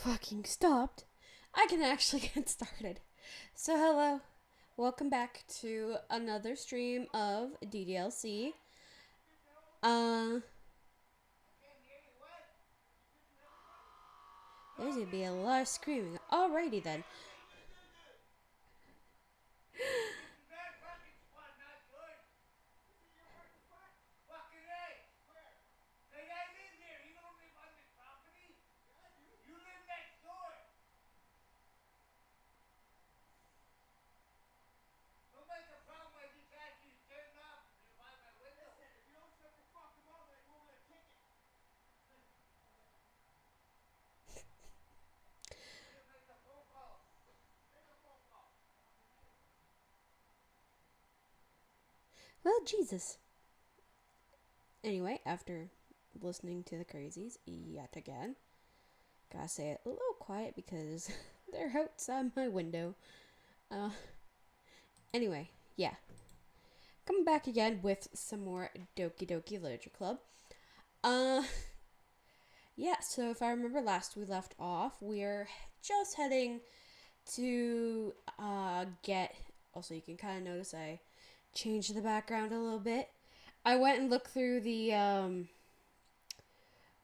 fucking stopped, I can actually get started. So hello, welcome back to another stream of DDLC. There's gonna be a lot of screaming. Alrighty then. Well, Jesus. Anyway, after listening to the crazies yet again, gotta say it a little quiet because they're outside my window. Anyway, yeah. Coming back again with some more Doki Doki Literature Club. Yeah, so if I remember last we left off, we're just heading to get... Also, you can kind of notice I changed the background a little bit. I went and looked through the,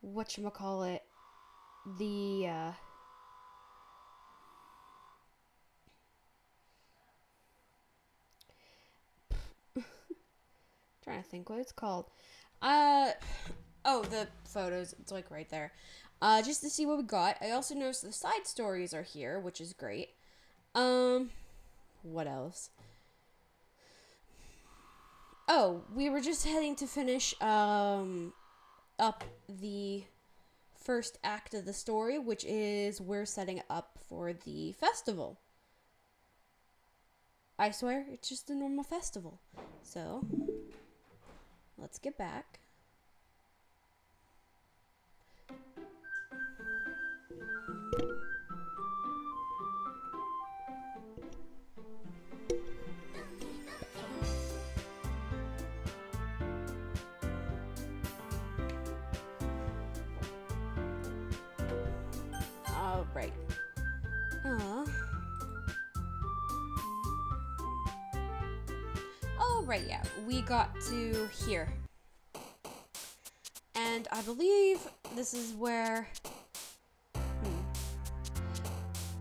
whatchamacallit, the, trying to think what it's called. Oh, the photos. It's like right there. Just to see what we got. I also noticed the side stories are here, which is great. What else? Oh, we were just heading to finish, up the first act of the story, which is we're setting up for the festival. I swear, it's just a normal festival. So, let's get back. All right. Alright, yeah, we got to here. And I believe this is where...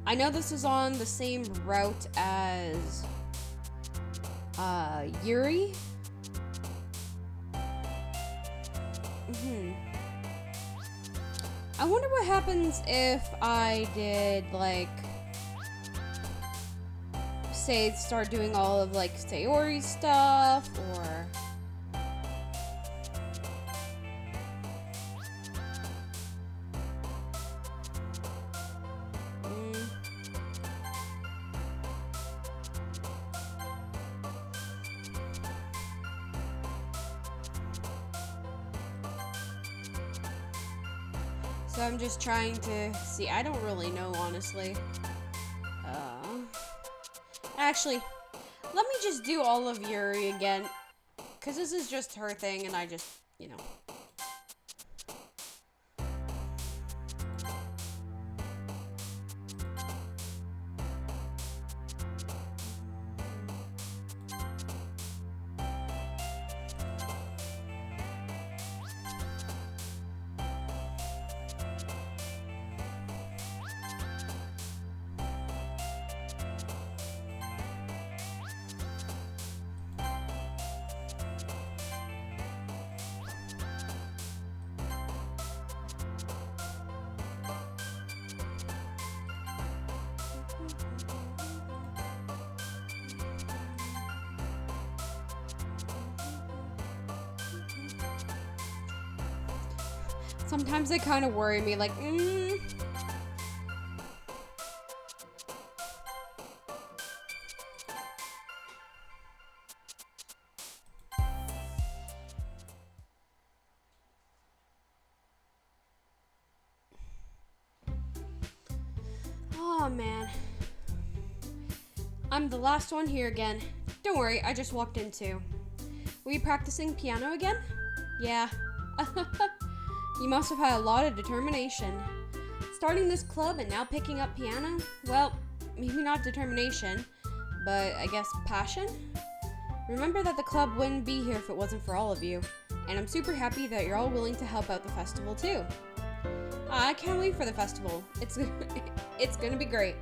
I know this is on the same route as... Yuri? I wonder what happens if I did, like... say start doing all of like Sayori stuff or So I'm just trying to see. I don't really know, honestly. Actually, let me just do all of Yuri again, because this is just her thing, and I just, you know. Sometimes they kind of worry me, like, Oh, man. I'm the last one here again. Don't worry, I just walked in too. Were you practicing piano again? Yeah. You must have had a lot of determination. starting this club and now picking up piano? Well, maybe not determination, but I guess passion? Remember that the club wouldn't be here if it wasn't for all of you, and I'm super happy that you're all willing to help out the festival too. I can't wait for the festival. It's gonna be great.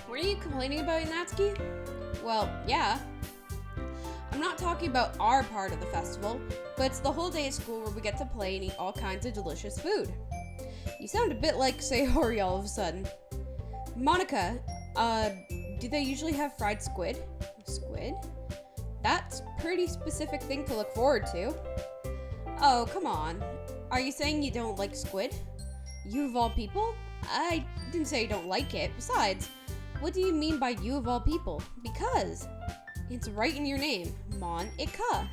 Were you complaining about Natsuki? Well, yeah. I'm not talking about our part of the festival, but it's the whole day at school where we get to play and eat all kinds of delicious food. You sound a bit like Sayori all of a sudden. Monica, do they usually have fried squid? Squid? That's a pretty specific thing to look forward to. Oh, come on. Are you saying you don't like squid? You of all people? I didn't say I don't like it. Besides, what do you mean by you of all people? Because it's right in your name, Mon-ika.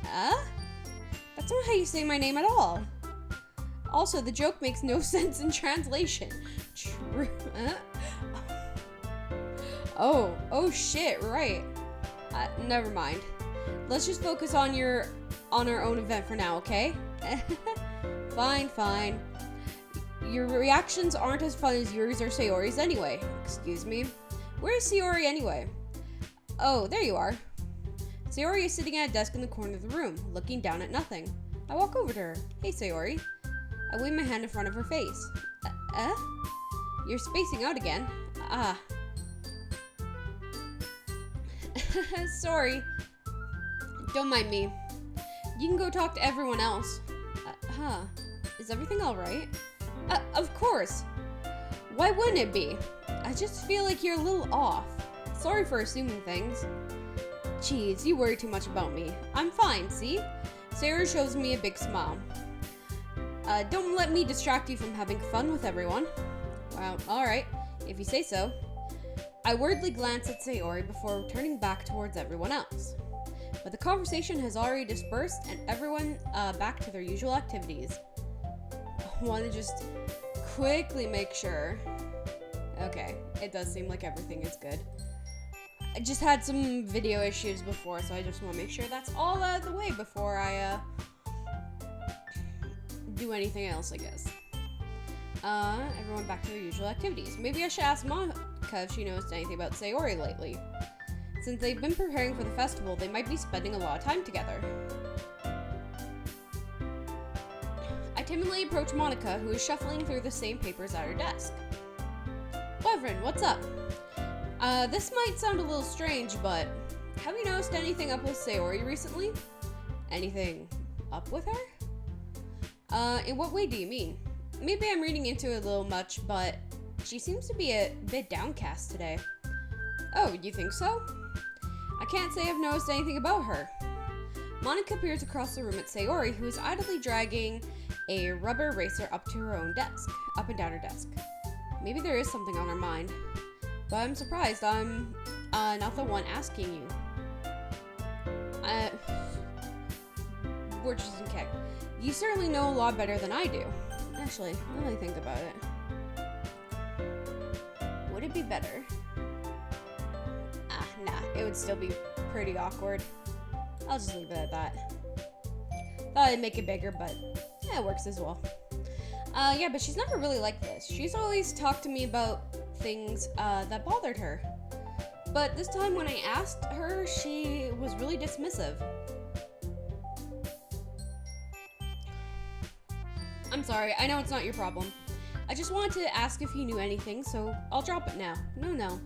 That's not how you say my name at all. Also, the joke makes no sense in translation. True. Oh shit, right. Never mind. Let's just focus on our own event for now, okay? Fine. Your reactions aren't as fun as yours or Sayori's anyway. Excuse me. Where's Sayori anyway? Oh, there you are. Sayori is sitting at a desk in the corner of the room, looking down at nothing. I walk over to her. Hey, Sayori. I wave my hand in front of her face. You're spacing out again. Sorry. Don't mind me. You can go talk to everyone else. Is everything alright? Of course. Why wouldn't it be? I just feel like you're a little off. Sorry for assuming things. Jeez, you worry too much about me. I'm fine, see? Sarah shows me a big smile. Don't let me distract you from having fun with everyone. Well, alright, if you say so. I worriedly glance at Sayori before turning back towards everyone else. But the conversation has already dispersed and everyone back to their usual activities. I want to just quickly make sure. Okay, it does seem like everything is good. I just had some video issues before, so I just want to make sure that's all out of the way before I do anything else, I guess. Everyone back to their usual activities. Maybe I should ask Monica if she knows anything about Sayori lately. Since they've been preparing for the festival, they might be spending a lot of time together. I timidly approach Monica, who is shuffling through the same papers at her desk. Reverend, what's up? This might sound a little strange, but have you noticed anything up with Sayori recently? Anything up with her? In what way do you mean? Maybe I'm reading into it a little much, but she seems to be a bit downcast today. Oh, you think so? I can't say I've noticed anything about her. Monica peers across the room at Sayori, who is idly dragging a rubber eraser up to her own desk, up and down her desk. Maybe there is something on her mind. But I'm surprised I'm not the one asking you. We're just okay. You certainly know a lot better than I do. Actually, now that I think about it. Would it be better? Nah, it would still be pretty awkward. I'll just leave it at that. Thought I'd make it bigger, but yeah, it works as well. Yeah, but she's never really like this. She's always talked to me about things that bothered her. But this time when I asked her, she was really dismissive. I'm sorry, I know it's not your problem. I just wanted to ask if you knew anything, so I'll drop it now. No.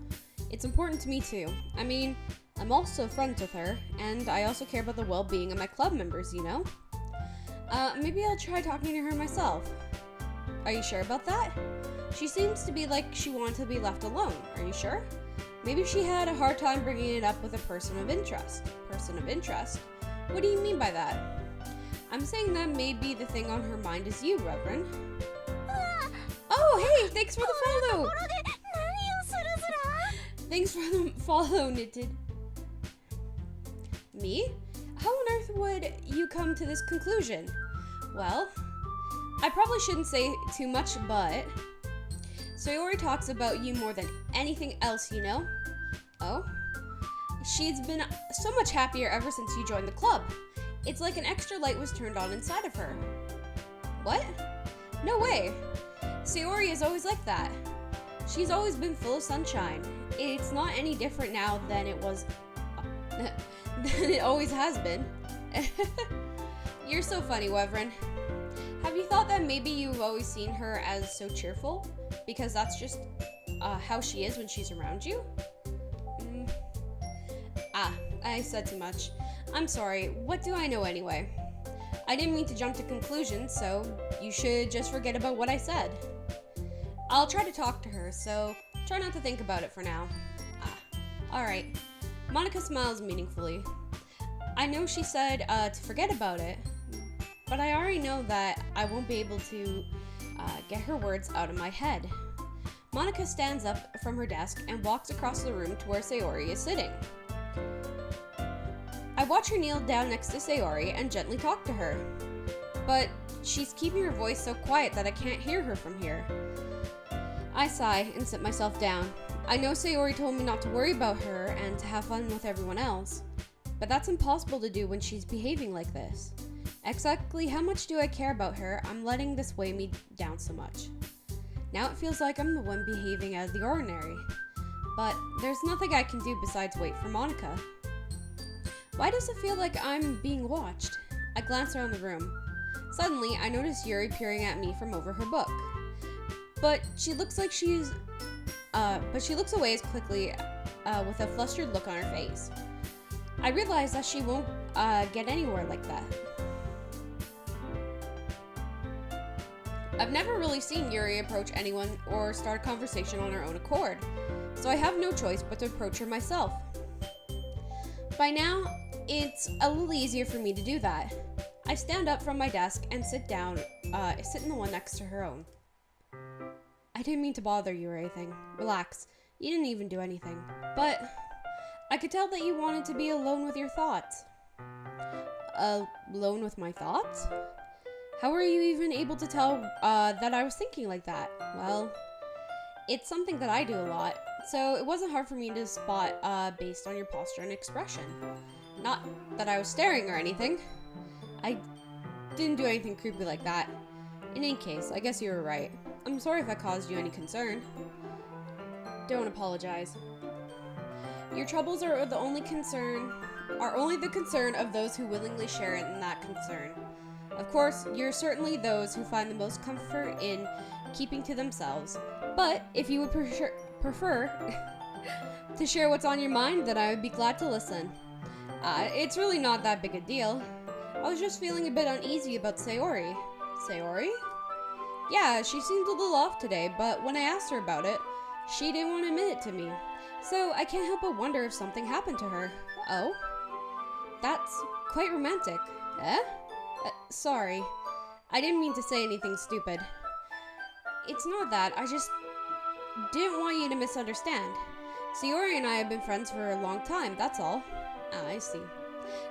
It's important to me too. I mean, I'm also friends with her, and I also care about the well-being of my club members, you know? Maybe I'll try talking to her myself. Are you sure about that? She seems to be like she wanted to be left alone. Are you sure? Maybe she had a hard time bringing it up with a person of interest. Person of interest? What do you mean by that? I'm saying that maybe the thing on her mind is you, Reverend. Oh, hey, thanks for the follow! Thanks for the follow, Knitted. Me? How on earth would you come to this conclusion? Well, I probably shouldn't say too much, but Sayori talks about you more than anything else, you know? Oh? She's been so much happier ever since you joined the club. It's like an extra light was turned on inside of her. What? No way. Sayori is always like that. She's always been full of sunshine. It's not any different now than it was... than it always has been. You're so funny, Wyvern. Have you thought that maybe you've always seen her as so cheerful? Because that's just how she is when she's around you? I said too much. I'm sorry. What do I know anyway? I didn't mean to jump to conclusions, so you should just forget about what I said. I'll try to talk to her, so try not to think about it for now. Alright. Monica smiles meaningfully. I know she said to forget about it, but I already know that I won't be able to get her words out of my head. Monica stands up from her desk and walks across the room to where Sayori is sitting. I watch her kneel down next to Sayori and gently talk to her, but she's keeping her voice so quiet that I can't hear her from here. I sigh and sit myself down. I know Sayori told me not to worry about her and to have fun with everyone else, but that's impossible to do when she's behaving like this. Exactly how much do I care about her? I'm letting this weigh me down so much. Now it feels like I'm the one behaving out of the ordinary, but there's nothing I can do besides wait for Monica. Why does it feel like I'm being watched? I glance around the room. Suddenly, I notice Yuri peering at me from over her book. But she looks away as quickly with a flustered look on her face. I realize that she won't get anywhere like that. I've never really seen Yuri approach anyone or start a conversation on her own accord, so I have no choice but to approach her myself. By now, it's a little easier for me to do that. I stand up from my desk and sit in the one next to her own. I didn't mean to bother you or anything. Relax. You didn't even do anything. But I could tell that you wanted to be alone with your thoughts. Alone with my thoughts? How were you even able to tell that I was thinking like that? Well, it's something that I do a lot, so it wasn't hard for me to spot based on your posture and expression. Not that I was staring or anything. I didn't do anything creepy like that. In any case, I guess you were right. I'm sorry if I caused you any concern. Don't apologize. Your troubles are only the concern of those who willingly share in that concern. Of course, you're certainly those who find the most comfort in keeping to themselves. But if you would prefer to share what's on your mind, then I would be glad to listen. It's really not that big a deal. I was just feeling a bit uneasy about Sayori. Sayori? Yeah, she seemed a little off today, but when I asked her about it, she didn't want to admit it to me. So I can't help but wonder if something happened to her. Oh? That's quite romantic. Eh? Sorry. I didn't mean to say anything stupid. It's not that, I just didn't want you to misunderstand. Sayori and I have been friends for a long time, that's all. I see.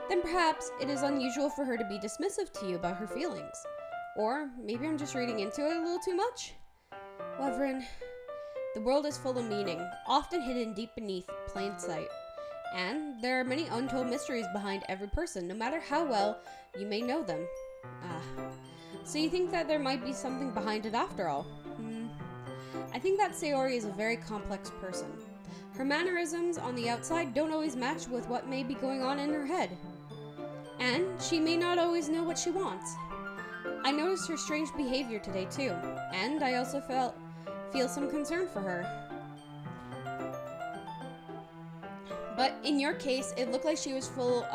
Then perhaps it is unusual for her to be dismissive to you about her feelings. Or maybe I'm just reading into it a little too much. Wyvern, the world is full of meaning, often hidden deep beneath plain sight. And there are many untold mysteries behind every person, no matter how well you may know them. So you think that there might be something behind it after all? I think that Sayori is a very complex person. Her mannerisms on the outside don't always match with what may be going on in her head. And she may not always know what she wants. I noticed her strange behavior today too, and I also feel some concern for her. But in your case, it looked like she was fully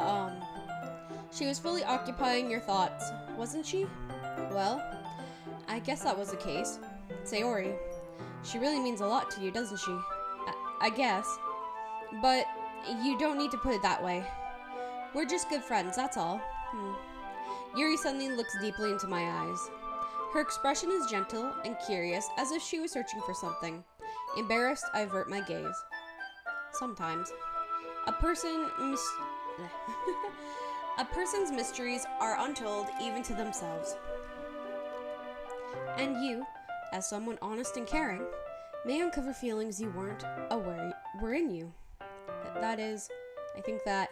occupying your thoughts, wasn't she? Well, I guess that was the case. Sayori, she really means a lot to you, doesn't she? I guess. But you don't need to put it that way. We're just good friends, that's all. Yuri suddenly looks deeply into my eyes. Her expression is gentle and curious, as if she was searching for something. Embarrassed, I avert my gaze. Sometimes. A person's mysteries are untold even to themselves. And you, as someone honest and caring, may uncover feelings you weren't aware were in you. That is, I think that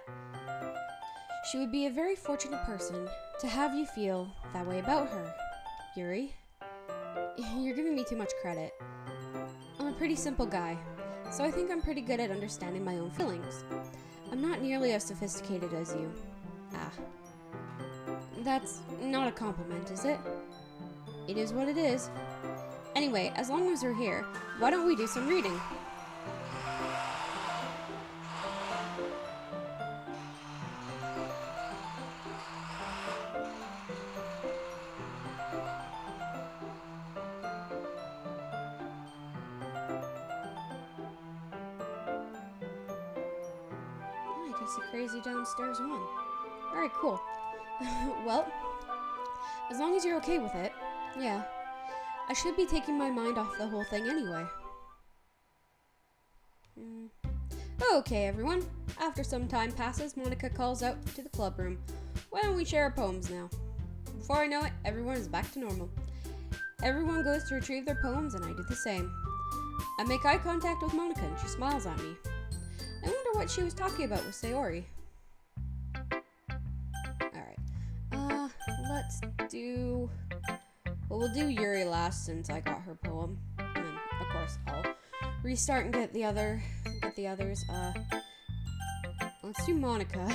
she would be a very fortunate person to have you feel that way about her. Yuri. You're giving me too much credit. I'm a pretty simple guy, so I think I'm pretty good at understanding my own feelings. I'm not nearly as sophisticated as you. Ah. That's not a compliment, is it? It is what it is. Anyway, as long as you're here, why don't we do some reading? I guess the crazy downstairs won. Alright, cool. Well, as long as you're okay with it, yeah. I should be taking my mind off the whole thing anyway. Okay, everyone. After some time passes, Monica calls out to the club room. Why don't we share our poems now? Before I know it, everyone is back to normal. Everyone goes to retrieve their poems, and I do the same. I make eye contact with Monica, and she smiles at me. I wonder what she was talking about with Sayori. Alright. Let's do... Well, we'll do Yuri last since I got her poem. And then, of course, I'll restart and get the others. Let's do Monica.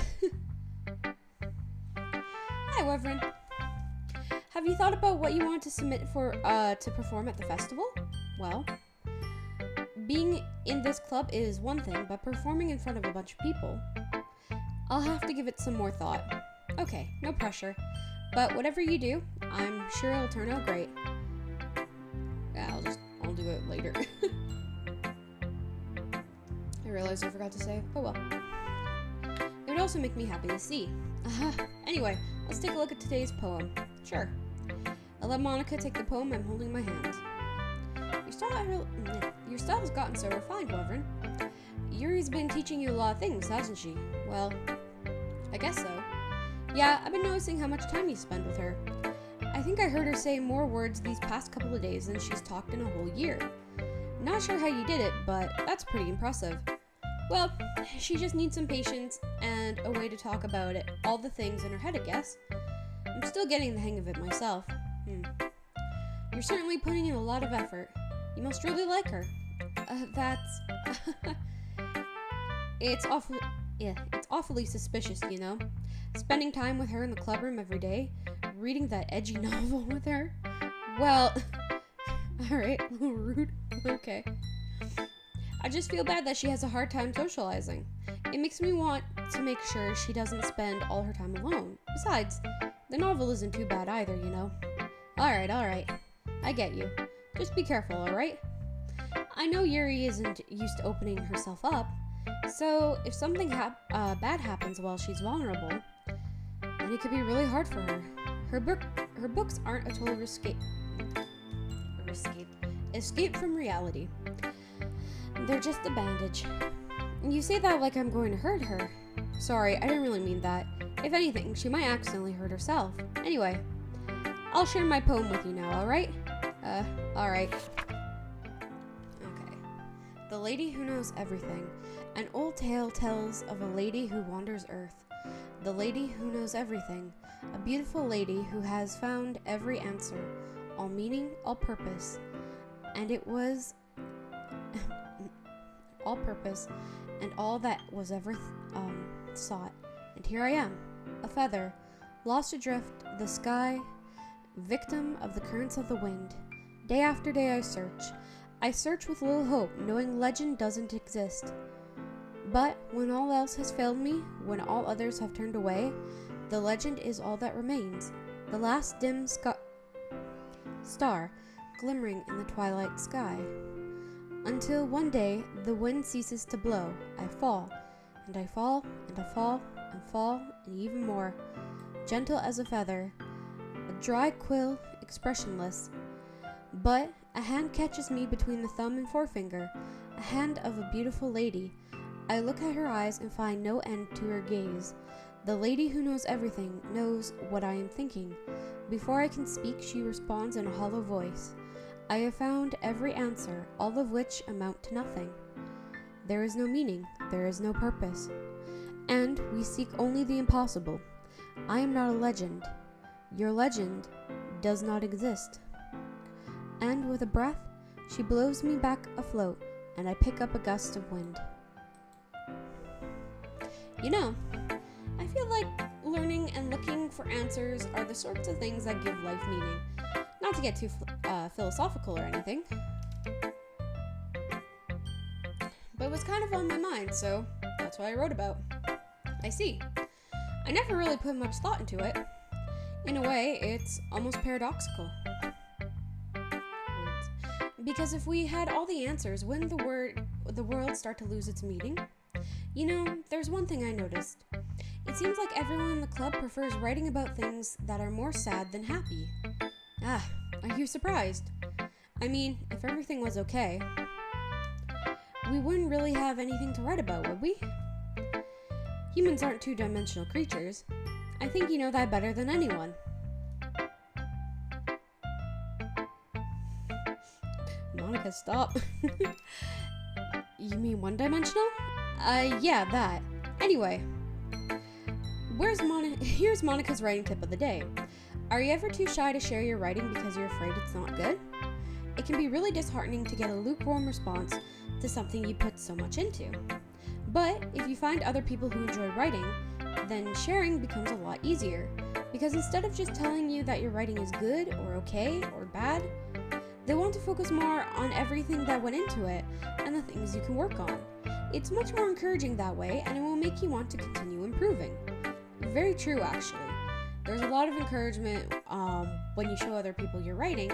Hi, Wyvern. Have you thought about what you want to submit for to perform at the festival? Well, being in this club is one thing, but performing in front of a bunch of people, I'll have to give it some more thought. Okay, no pressure. But whatever you do, I'm sure it'll turn out great. Yeah, I'll do it later. I realized I forgot to say, oh well. It would also make me happy to see. Anyway, let's take a look at today's poem. Sure. I let Monica take the poem I'm holding in my hand. Your style has gotten so refined, Wyvern. Yuri's been teaching you a lot of things, hasn't she? Well, I guess so. Yeah, I've been noticing how much time you spend with her. I think I heard her say more words these past couple of days than she's talked in a whole year. Not sure how you did it, but that's pretty impressive. Well, she just needs some patience and a way to talk about it, all the things in her head, I guess. I'm still getting the hang of it myself. You're certainly putting in a lot of effort. You must really like her. That's... It's awfully suspicious, you know? Spending time with her in the clubroom every day, reading that edgy novel with her. Well, alright, a little rude. Okay. I just feel bad that she has a hard time socializing. It makes me want to make sure she doesn't spend all her time alone. Besides, the novel isn't too bad either, you know? Alright. I get you. Just be careful, alright? I know Yuri isn't used to opening herself up, so if something bad happens while she's vulnerable, then it could be really hard for her. Her books aren't a total escape from reality. They're just a bandage. You say that like I'm going to hurt her. Sorry, I didn't really mean that. If anything, she might accidentally hurt herself. Anyway, I'll share my poem with you now, alright? Alright. Okay. The Lady Who Knows Everything. An old tale tells of a lady who wanders earth. The lady who knows everything. A beautiful lady who has found every answer, all meaning, all purpose. And it was all purpose and all that was ever sought. And here I am, a feather, lost adrift the sky, victim of the currents of the wind. Day after day I search with little hope, knowing legend doesn't exist. But when all else has failed me, when all others have turned away, the legend is all that remains, the last dim star glimmering in the twilight sky. Until one day the wind ceases to blow, I fall, and I fall, and I fall, and fall, and even more, gentle as a feather, a dry quill, expressionless. But a hand catches me between the thumb and forefinger, a hand of a beautiful lady. I look at her eyes and find no end to her gaze. The lady who knows everything knows what I am thinking. Before I can speak, she responds in a hollow voice. I have found every answer, all of which amount to nothing. There is no meaning, there is no purpose. And we seek only the impossible. I am not a legend. Your legend does not exist. And with a breath, she blows me back afloat, and I pick up a gust of wind. You know, I feel like learning and looking for answers are the sorts of things that give life meaning. Not to get too philosophical or anything, but it was kind of on my mind, so that's what I wrote about. I see. I never really put much thought into it. In a way, it's almost paradoxical. Because if we had all the answers, wouldn't the world start to lose its meaning? You know, there's one thing I noticed. It seems like everyone in the club prefers writing about things that are more sad than happy. Ah, are you surprised? I mean, if everything was okay, we wouldn't really have anything to write about, would we? Humans aren't two-dimensional creatures. I think you know that better than anyone. Monica, stop. You mean one-dimensional? Yeah, that. Anyway, here's Monica's writing tip of the day. Are you ever too shy to share your writing because you're afraid it's not good? It can be really disheartening to get a lukewarm response to something you put so much into. But if you find other people who enjoy writing, then sharing becomes a lot easier. Because instead of just telling you that your writing is good or okay or bad, they want to focus more on everything that went into it and the things you can work on. It's much more encouraging that way, and it will make you want to continue improving. Very true, actually. There's a lot of encouragement when you show other people your writing,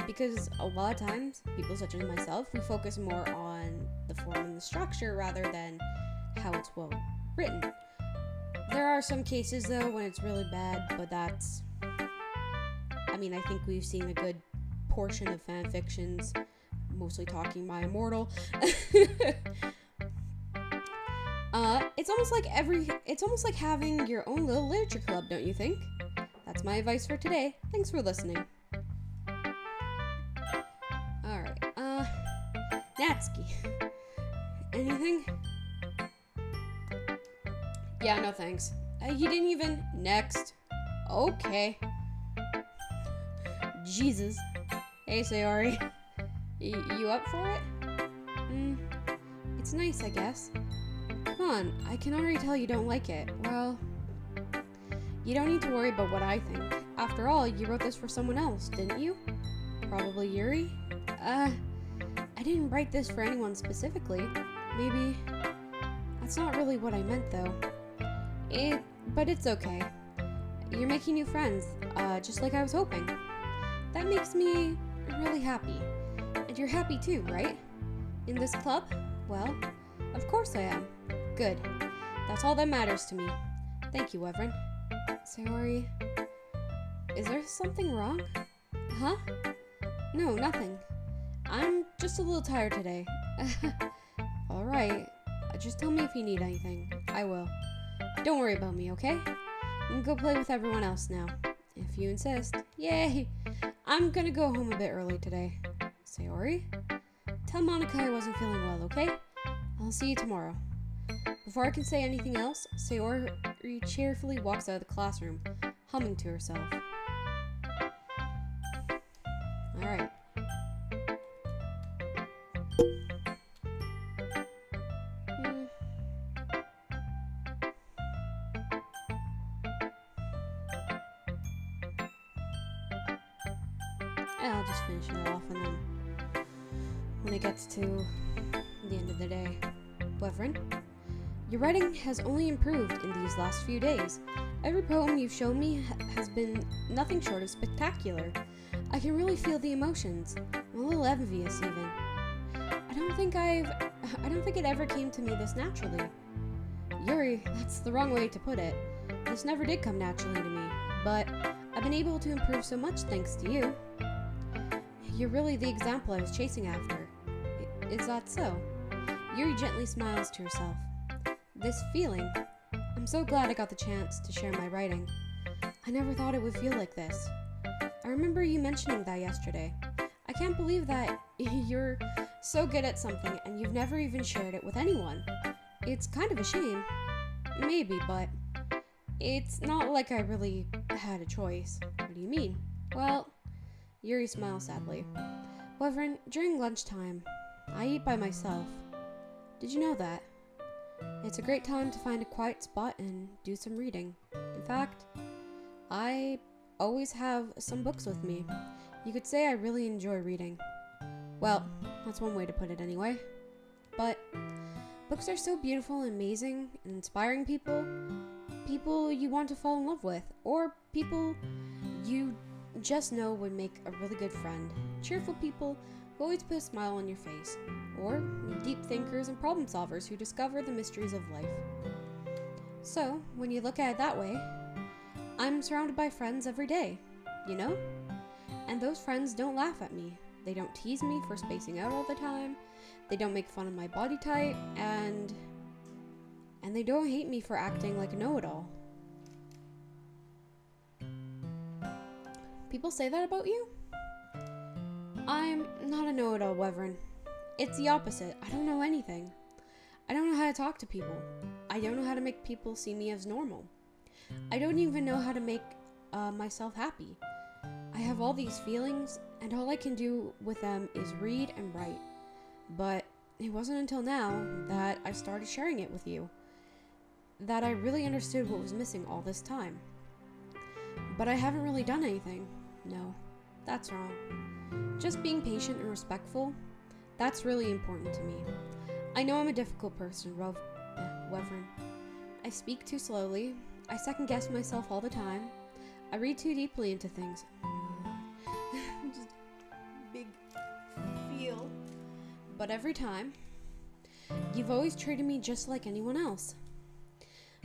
because a lot of times, people such as myself, we focus more on the form and the structure rather than how it's well written. There are some cases, though, when it's really bad, but that's... I mean, I think we've seen a good portion of fan fictions, mostly talking by Immortal. It's almost like having your own little literature club, don't you think? That's my advice for today. Thanks for listening. Alright, Natsuki. Anything? Yeah, no thanks. You didn't even... Next. Okay. Jesus. Hey, Sayori. You up for it? It's nice, I guess. Come on, I can already tell you don't like it. Well, you don't need to worry about what I think. After all, you wrote this for someone else, didn't you? Probably Yuri? I didn't write this for anyone specifically. Maybe... That's not really what I meant, though. But it's okay. You're making new friends, just like I was hoping. That makes me really happy. And you're happy too, right? In this club? Well, of course I am. Good. That's all that matters to me. Thank you, Everin. Sayori, is there something wrong? Huh? No, nothing. I'm just a little tired today. Alright. Just tell me if you need anything. I will. Don't worry about me, okay? You can go play with everyone else now. If you insist. Yay! I'm gonna go home a bit early today. Sayori? Tell Monica I wasn't feeling well, okay? I'll see you tomorrow. Before I can say anything else, Sayori cheerfully walks out of the classroom, humming to herself. Alright. I'll just finish it off, and then when it gets to the end of the day. Everin, your writing has only improved in these last few days. Every poem you've shown me has been nothing short of spectacular. I can really feel the emotions. I'm a little envious, even. I don't think it ever came to me this naturally. Yuri, that's the wrong way to put it. This never did come naturally to me, but I've been able to improve so much thanks to you. You're really the example I was chasing after. Is that so? Yuri gently smiles to herself. This feeling, I'm so glad I got the chance to share my writing. I never thought it would feel like this. I remember you mentioning that yesterday. I can't believe that you're so good at something and you've never even shared it with anyone. It's kind of a shame. Maybe, but it's not like I really had a choice. What do you mean? Well, Yuri smiles sadly. Wyvern, during lunchtime, I eat by myself. Did you know that? It's a great time to find a quiet spot and do some reading. In fact, I always have some books with me. You could say I really enjoy reading. Well, that's one way to put it anyway. But books are so beautiful and amazing and inspiring people you want to fall in love with, or people you just know would make a really good friend. Cheerful people who always put a smile on your face, or deep thinkers and problem solvers who discover the mysteries of life. So, when you look at it that way, I'm surrounded by friends every day, you know? And those friends don't laugh at me. They don't tease me for spacing out all the time. They don't make fun of my body type, and they don't hate me for acting like a know-it-all. People say that about you? I'm not a know-it-all, Wyvern. It's the opposite. I don't know anything. I don't know how to talk to people. I don't know how to make people see me as normal. I don't even know how to make myself happy. I have all these feelings, and all I can do with them is read and write. But it wasn't until now that I started sharing it with you that I really understood what was missing all this time. But I haven't really done anything. No, that's wrong. Just being patient and respectful, that's really important to me. I know I'm a difficult person, Wyvern. I speak too slowly. I second guess myself all the time. I read too deeply into things. Just big feel. But every time, you've always treated me just like anyone else.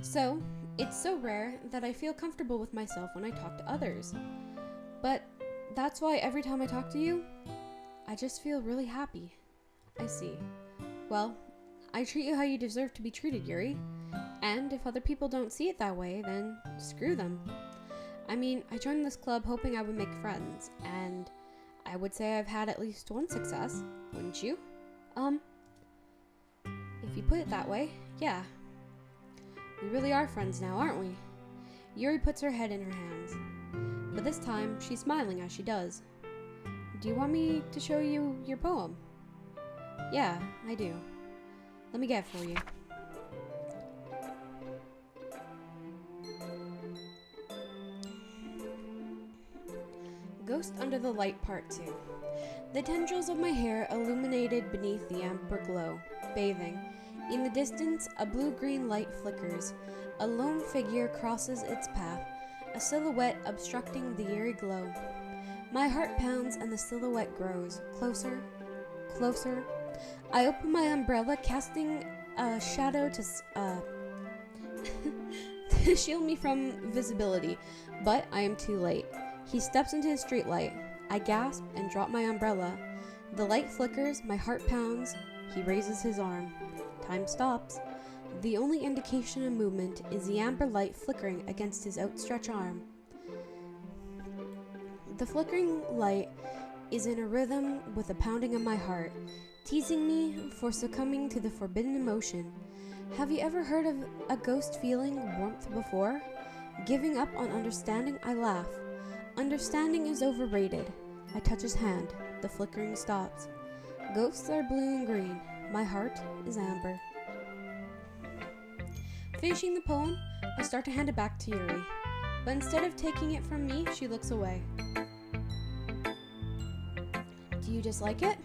So, it's so rare that I feel comfortable with myself when I talk to others. But that's why every time I talk to you, I just feel really happy. I see. Well, I treat you how you deserve to be treated, Yuri. And if other people don't see it that way, then screw them. I mean, I joined this club hoping I would make friends, and I would say I've had at least one success, wouldn't you? If you put it that way, yeah. We really are friends now, aren't we? Yuri puts her head in her hands. But this time, she's smiling as she does. Do you want me to show you your poem? Yeah, I do. Let me get it for you. Ghost Under the Light Part 2. The tendrils of my hair illuminated beneath the amber glow, bathing. In the distance, a blue-green light flickers. A lone figure crosses its path, a silhouette obstructing the eerie glow. My heart pounds and the silhouette grows. Closer, closer. I open my umbrella, casting a shadow to to shield me from visibility, but I am too late. He steps into his streetlight. I gasp and drop my umbrella. The light flickers, my heart pounds. He raises his arm. Time stops. The only indication of movement is the amber light flickering against his outstretched arm. The flickering light is in a rhythm with the pounding of my heart, teasing me for succumbing to the forbidden emotion. Have you ever heard of a ghost feeling warmth before? Giving up on understanding, I laugh. Understanding is overrated. I touch his hand. The flickering stops. Ghosts are blue and green. My heart is amber. Finishing the poem, I start to hand it back to Yuri. But instead of taking it from me, she looks away. Do you dislike it?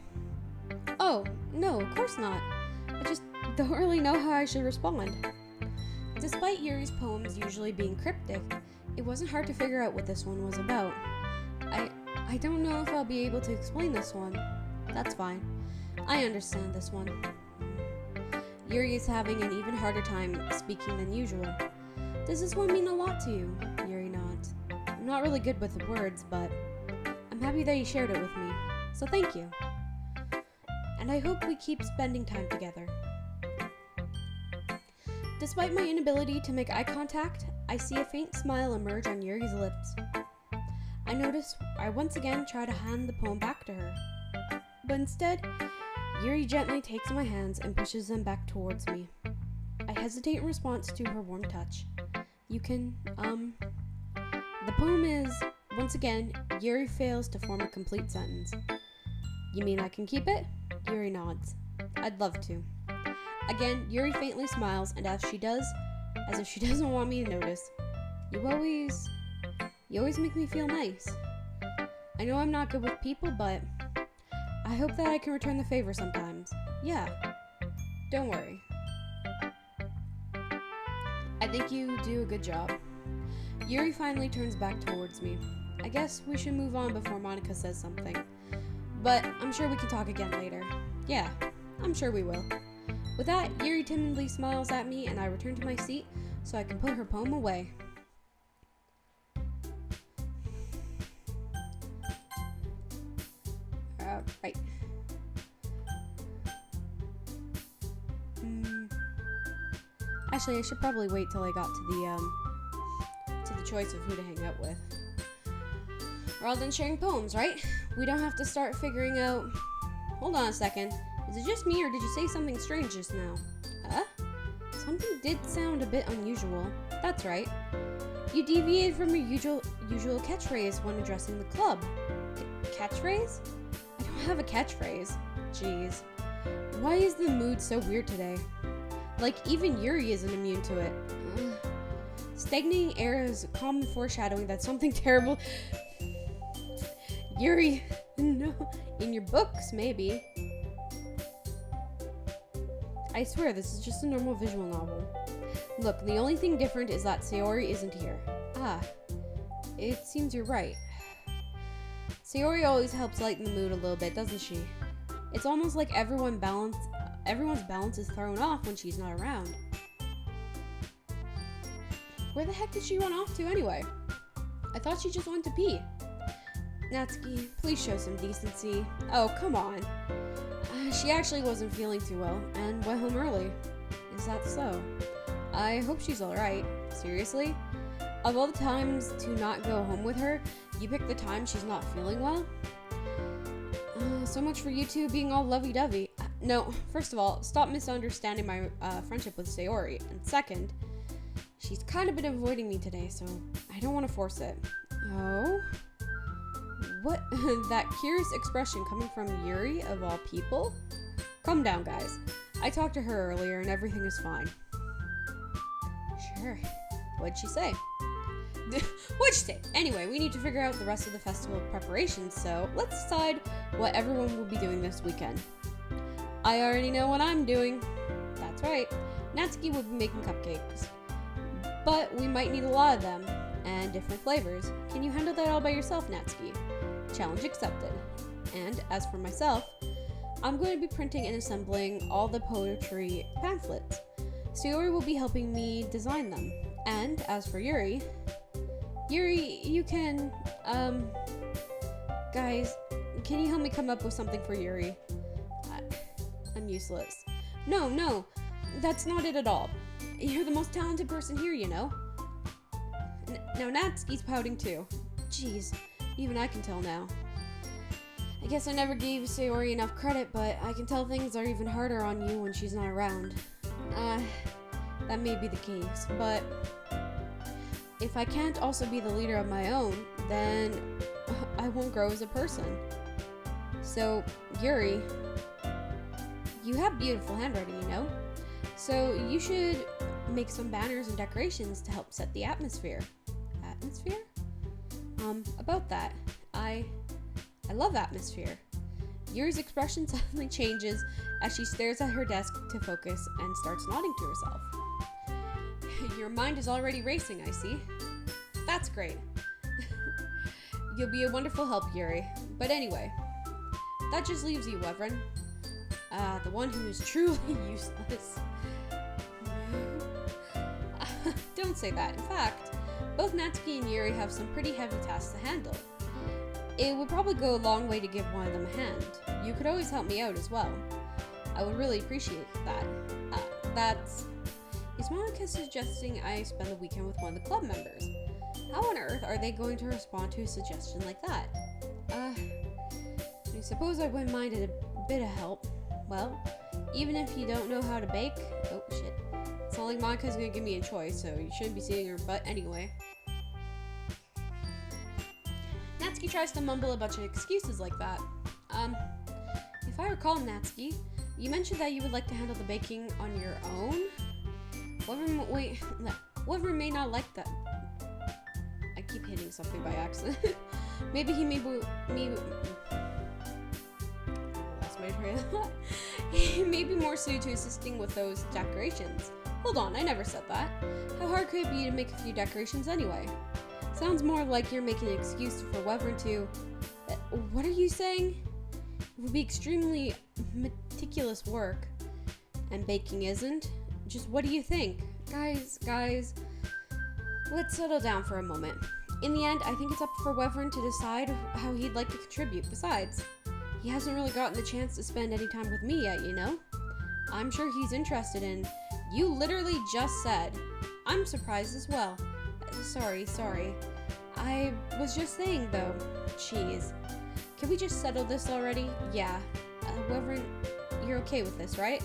Oh, no, of course not. I just don't really know how I should respond. Despite Yuri's poems usually being cryptic, it wasn't hard to figure out what this one was about. I don't know if I'll be able to explain this one. That's fine. I understand this one. Yuri is having an even harder time speaking than usual. Does this one mean a lot to you? Yuri nods. I'm not really good with the words, but I'm happy that you shared it with me. So thank you. And I hope we keep spending time together. Despite my inability to make eye contact, I see a faint smile emerge on Yuri's lips. I once again try to hand the poem back to her. But instead, Yuri gently takes my hands and pushes them back towards me. I hesitate in response to her warm touch. You can, the poem is Once again, Yuri fails to form a complete sentence. You mean I can keep it? Yuri nods. I'd love to. Again, Yuri faintly smiles, and as if she doesn't want me to notice, you always make me feel nice. I know I'm not good with people, but I hope that I can return the favor sometimes. Yeah, don't worry. I think you do a good job. Yuri finally turns back towards me. I guess we should move on before Monica says something. But I'm sure we can talk again later. Yeah, I'm sure we will. With that, Yuri timidly smiles at me and I return to my seat so I can put her poem away. Right. Actually, I should probably wait till I got to the choice of who to hang out with. We're all done sharing poems, right? We don't have to start figuring out... Hold on a second. Is it just me or did you say something strange just now? Huh? Something did sound a bit unusual. That's right. You deviated from your usual catchphrase when addressing the club. Catchphrase? I don't have a catchphrase. Jeez. Why is the mood so weird today? Like, even Yuri isn't immune to it. Stagnating air is a common foreshadowing that something terrible... Yuri, no, in your books, maybe. I swear, this is just a normal visual novel. Look, the only thing different is that Sayori isn't here. Ah, it seems you're right. Sayori always helps lighten the mood a little bit, doesn't she? It's almost like everyone's balance is thrown off when she's not around. Where the heck did she run off to anyway? I thought she just went to pee. Natsuki, please show some decency. Oh, come on. She actually wasn't feeling too well and went home early. Is that so? I hope she's alright. Seriously? Of all the times to not go home with her, you pick the time she's not feeling well? So much for you two being all lovey-dovey. No, first of all, stop misunderstanding my friendship with Sayori. And second, she's kind of been avoiding me today, so I don't want to force it. Oh? What? That curious expression coming from Yuri, of all people? Calm down, guys. I talked to her earlier and everything is fine. Sure. What'd she say? What'd she say? Anyway, we need to figure out the rest of the festival preparations, so let's decide what everyone will be doing this weekend. I already know what I'm doing. That's right. Natsuki will be making cupcakes. But we might need a lot of them, and different flavors. Can you handle that all by yourself, Natsuki? Challenge accepted. And as for myself, I'm going to be printing and assembling all the poetry pamphlets. Sayori will be helping me design them. And as for Yuri, you can, guys, can you help me come up with something for Yuri? I'm useless. No, that's not it at all. You're the most talented person here, you know. Now Natsuki's pouting too. Jeez, even I can tell now. I guess I never gave Sayori enough credit, but I can tell things are even harder on you when she's not around. That may be the case, but if I can't also be the leader of my own, then I won't grow as a person. So, Yuri, you have beautiful handwriting, you know? So you should make some banners and decorations to help set the atmosphere. Atmosphere? About that, I love atmosphere. Yuri's expression suddenly changes as she stares at her desk to focus and starts nodding to herself. Your mind is already racing, I see. That's great. You'll be a wonderful help, Yuri. But anyway, that just leaves you, Reverend. The one who is truly useless. Don't say that. In fact, both Natsuki and Yuri have some pretty heavy tasks to handle. It would probably go a long way to give one of them a hand. You could always help me out as well. I would really appreciate that. Is Monica suggesting I spend the weekend with one of the club members? How on earth are they going to respond to a suggestion like that? I suppose I wouldn't mind a bit of help. Well, even if you don't know how to bake... Oh, shit. It's not like Monica's gonna give me a choice, so you shouldn't be seeing her butt anyway. tries to mumble a bunch of excuses like that. If I recall, Natsuki, you mentioned that you would like to handle the baking on your own? Whoever may not like that. I keep hitting something by accident. Maybe he may be... lost my train of thought. He may be more suited to assisting with those decorations. Hold on, I never said that. How hard could it be to make a few decorations anyway? Sounds more like you're making an excuse for Wyvern to... what are you saying? It would be extremely meticulous work. And baking isn't? Just what do you think? Guys, let's settle down for a moment. In the end, I think it's up for Wyvern to decide how he'd like to contribute. Besides, he hasn't really gotten the chance to spend any time with me yet, you know? I'm sure he's interested in... You literally just said. I'm surprised as well. Sorry. I was just saying, though. Jeez. Can we just settle this already? Yeah. Wyvern, you're okay with this, right?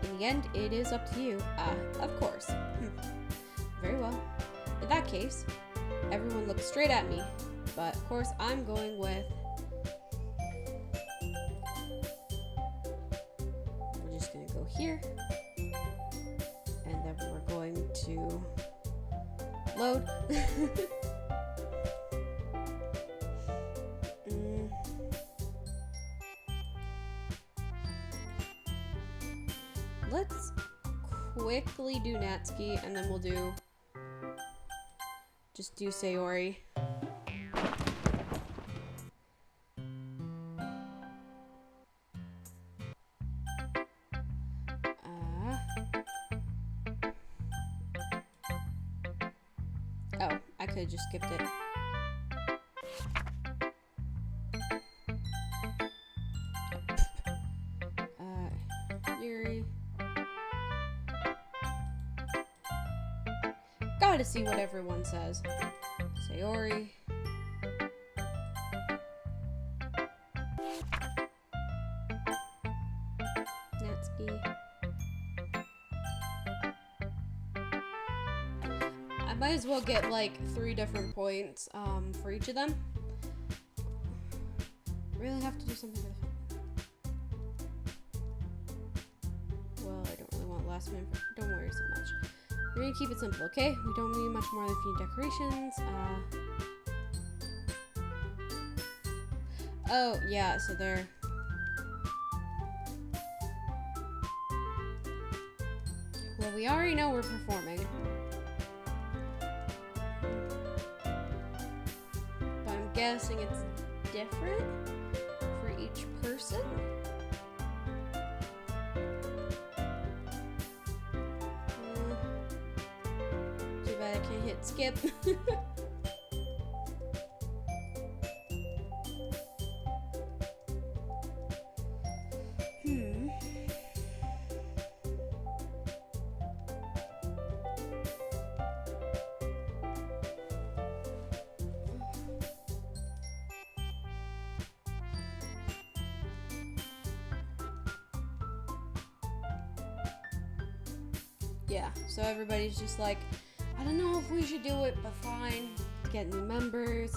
In the end, it is up to you. Of course. Very well. In that case, everyone looks straight at me. But, of course, I'm going with... We're just gonna go here. And then we're going to... load. Let's quickly do Natsuki, and then we'll do... just do Sayori. Oh, I could have just skipped it. Yuri. Gotta see what everyone says. Sayori. Natsuki. I might as well get like 3 different points for each of them. Really have to do something for the... Well, I don't really want last minute. Don't worry so much. We're gonna keep it simple, okay? We don't need much more than a few decorations. Oh, yeah, so they're... Well, we already know we're performing. But I'm guessing it's different for each person? Too bad I can't hit skip. Yeah, so everybody's just like, I don't know if we should do it, but fine. Get new members.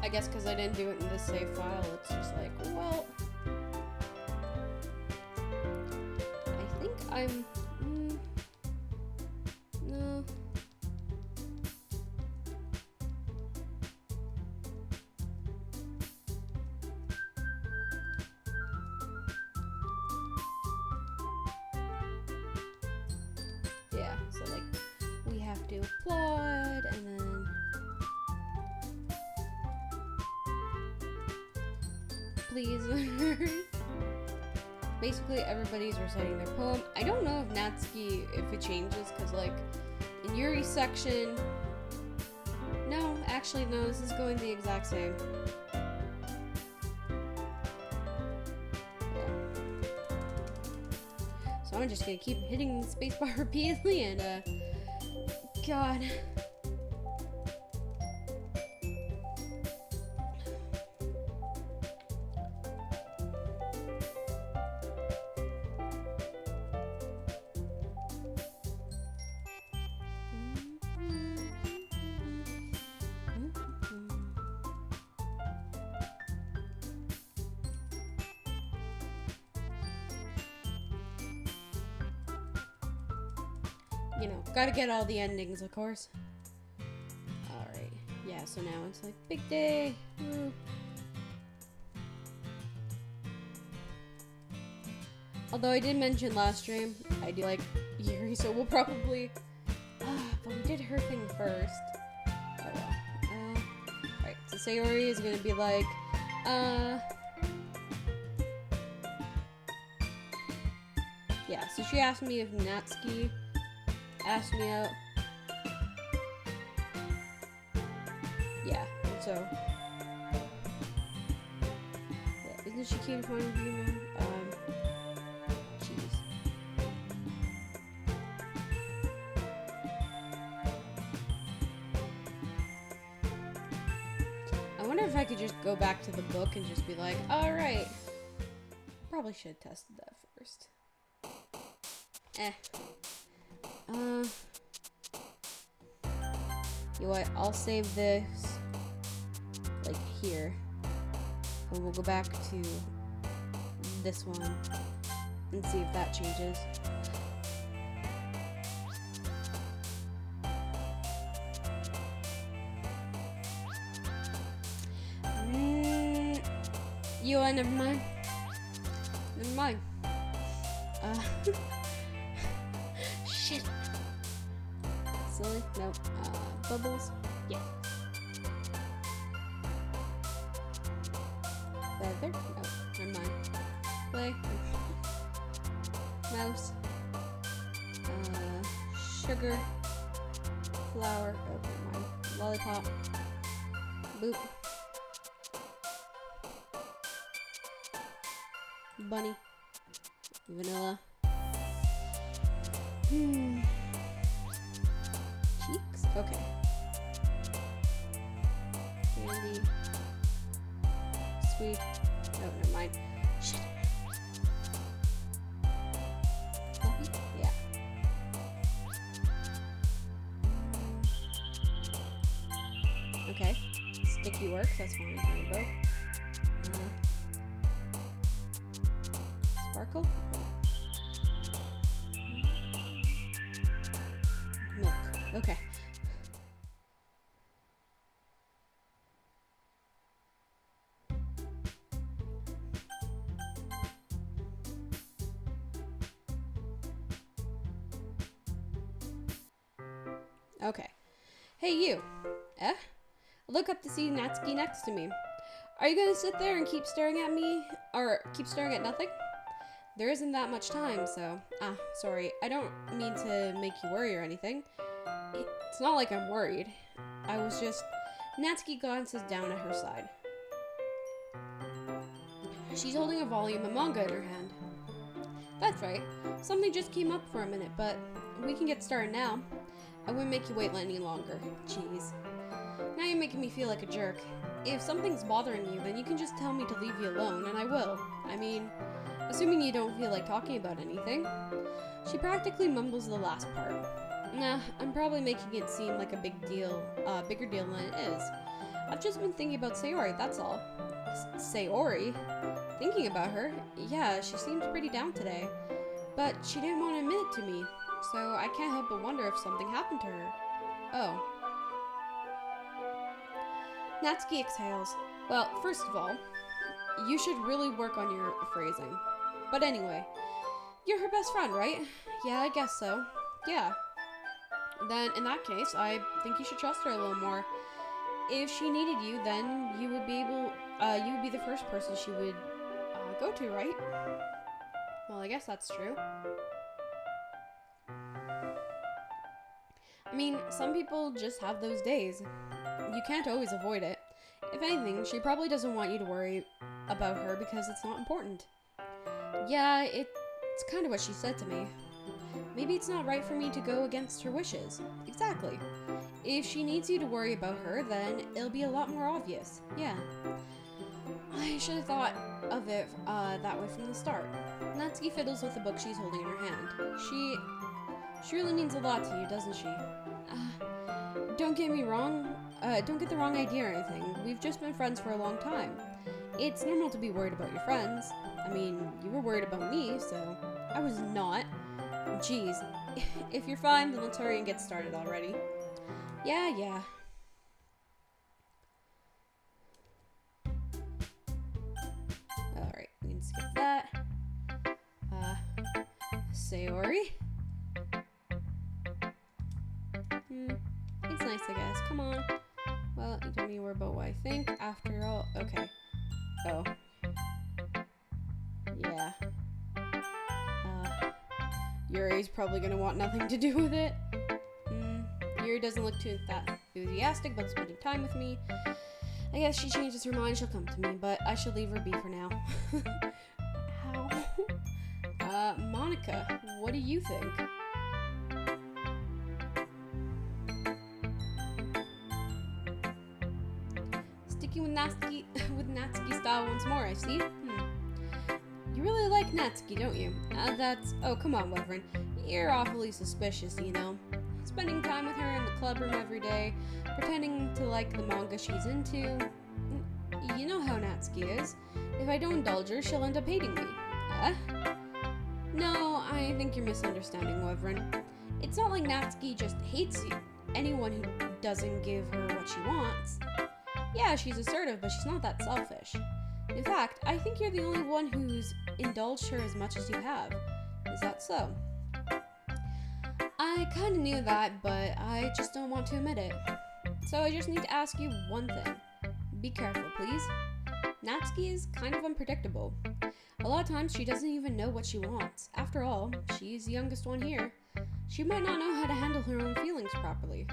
I guess because I didn't do it in the save file, it's just like, well, I think I'm... no. Yeah, so like, we have to applaud, and then... Please. Basically, everybody's reciting their poem. I don't know if Natsuki, if it changes, because, like, in Yuri's section... No, actually, no, this is going the exact same. Yeah. So I'm just gonna keep hitting the spacebar repeatedly, and, God... you know, gotta get all the endings, of course. Alright. Yeah, so now it's like big day. Woo. Although I did mention last stream, I do like Yuri, so we'll probably... but we did her thing first. Oh well. Alright, so Sayori is gonna be like, yeah, so she asked me if Natsuki asked me out. Yeah, so... Yeah, isn't she cute point of view now? I wonder if I could just go back to the book and just be like, alright. Probably should have tested that first. You know what? I'll save this, like, here. And we'll go back to this one and see if that changes. You know what? Never mind. Never mind. Shit. Silly? Nope. Bubbles? Yeah. Feather? Nope. Never mind. Play. Mouse. Sugar. Flower. Oh, never mind. Lollipop. Boop. Bunny. Vanilla. Cheeks? Okay. Candy. Sweet. Oh, never mind. Shit. Fluffy? Yeah. Okay. Sticky works, that's fine. Rainbow. Sparkle? Milk. Okay. Okay. Hey, you. Look up to see Natsuki next to me. Are you gonna sit there and keep staring at me? Or keep staring at nothing? There isn't that much time, so... sorry. I don't mean to make you worry or anything. It's not like I'm worried. I was just... Natsuki glances down at her side. She's holding a volume of manga in her hand. That's right. Something just came up for a minute, but we can get started now. I wouldn't make you wait any longer. Jeez. Now you're making me feel like a jerk. If something's bothering you, then you can just tell me to leave you alone, and I will. I mean... Assuming you don't feel like talking about anything. She practically mumbles the last part. Nah, I'm probably making it seem like a bigger deal than it is. I've just been thinking about Sayori, that's all. Sayori? Thinking about her? Yeah, she seems pretty down today. But she didn't want to admit it to me, so I can't help but wonder if something happened to her. Oh. Natsuki exhales. Well, first of all, you should really work on your phrasing. But anyway, you're her best friend, right? Yeah, I guess so. Yeah. Then, in that case, I think you should trust her a little more. If she needed you, then you would be the first person she would go to, right? Well, I guess that's true. I mean, some people just have those days. You can't always avoid it. If anything, she probably doesn't want you to worry about her because it's not important. Yeah, it's kind of what she said to me. Maybe it's not right for me to go against her wishes. Exactly. If she needs you to worry about her, then it'll be a lot more obvious. Yeah. I should have thought of it that way from the start. Natsuki fiddles with the book she's holding in her hand. She really means a lot to you, doesn't she? Don't get me wrong. Don't get the wrong idea or anything. We've just been friends for a long time. It's normal to be worried about your friends. I mean, you were worried about me, so I was not. Jeez. If you're fine, then let's hurry and get started already. Yeah. Alright, we can skip that. Sayori? It's nice, I guess. Come on. Well, you told me we're about what I think. After all, okay. Oh. Yeah. Yuri's probably gonna want nothing to do with it. Yuri doesn't look too that enthusiastic about spending time with me. I guess she changes her mind, she'll come to me, but I should leave her be for now. How? Monica, what do you think? Sticking with Natsuki style once more, I see. You really like Natsuki, don't you? Oh, come on, Reverend. You're awfully suspicious, you know. Spending time with her in the club room every day, pretending to like the manga she's into. You know how Natsuki is. If I don't indulge her, she'll end up hating me. No, I think you're misunderstanding, Reverend. It's not like Natsuki just hates anyone who doesn't give her what she wants. Yeah, she's assertive, but she's not that selfish. In fact, I think you're the only one who's indulged her as much as you have. Is that so? I kinda knew that, but I just don't want to admit it. So I just need to ask you one thing. Be careful, please. Natsuki is kind of unpredictable. A lot of times she doesn't even know what she wants. After all, she's the youngest one here. She might not know how to handle her own feelings properly.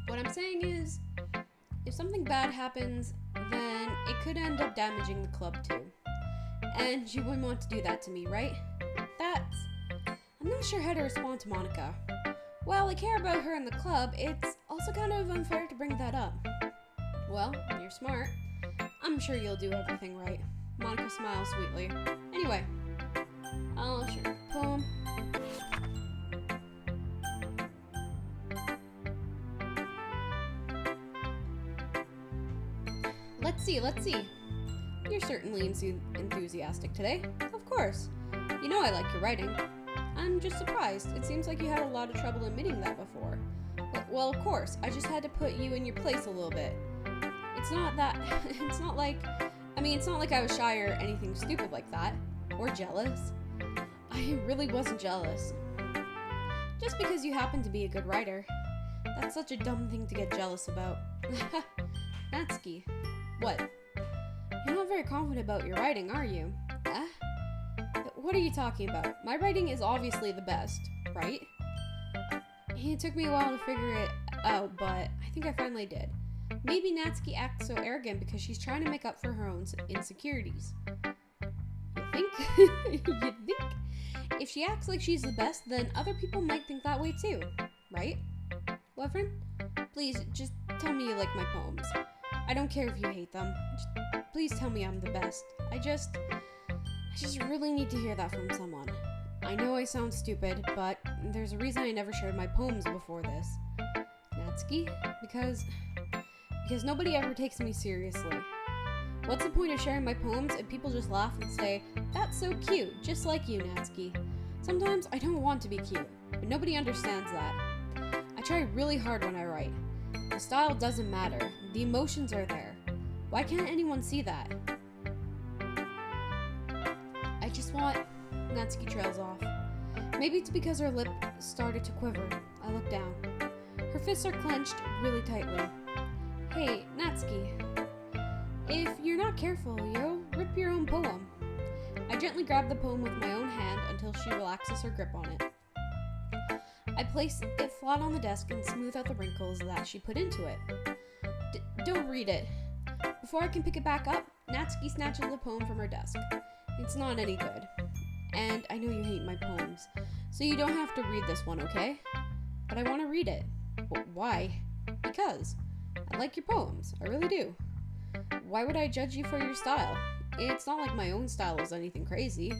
What I'm saying is, if something bad happens, then it could end up damaging the club too. And you wouldn't want to do that to me, right? I'm not sure how to respond to Monica. While I care about her in the club, it's also kind of unfair to bring that up. Well, you're smart. I'm sure you'll do everything right. Monica smiles sweetly. Anyway, I'll share the poem. Let's see. You're certainly enthusiastic today. Of course. You know I like your writing. I'm just surprised. It seems like you had a lot of trouble admitting that before. Well, of course. I just had to put you in your place a little bit. It's not like I was shy or anything stupid like that. Or jealous. I really wasn't jealous. Just because you happen to be a good writer. That's such a dumb thing to get jealous about. Natsuki. What? You're not very confident about your writing, are you? What are you talking about? My writing is obviously the best, right? It took me a while to figure it out, but I think I finally did. Maybe Natsuki acts so arrogant because she's trying to make up for her own insecurities. You think? You think? If she acts like she's the best, then other people might think that way too, right? Reverend? Please, just tell me you like my poems. I don't care if you hate them. Please tell me I'm the best. I just really need to hear that from someone. I know I sound stupid, but there's a reason I never shared my poems before this. Natsuki? Because nobody ever takes me seriously. What's the point of sharing my poems if people just laugh and say, "That's so cute, just like you, Natsuki." Sometimes I don't want to be cute, but nobody understands that. I try really hard when I write. The style doesn't matter. The emotions are there. Why can't anyone see that? I just want... Natsuki trails off. Maybe it's because her lip started to quiver. I look down. Her fists are clenched really tightly. Hey, Natsuki. If you're not careful, you'll rip your own poem. I gently grab the poem with my own hand until she relaxes her grip on it. I place it flat on the desk and smooth out the wrinkles that she put into it. Don't read it. Before I can pick it back up, Natsuki snatches the poem from her desk. It's not any good. And I know you hate my poems, so you don't have to read this one, okay? But I want to read it. Why? Because I like your poems. I really do. Why would I judge you for your style? It's not like my own style is anything crazy.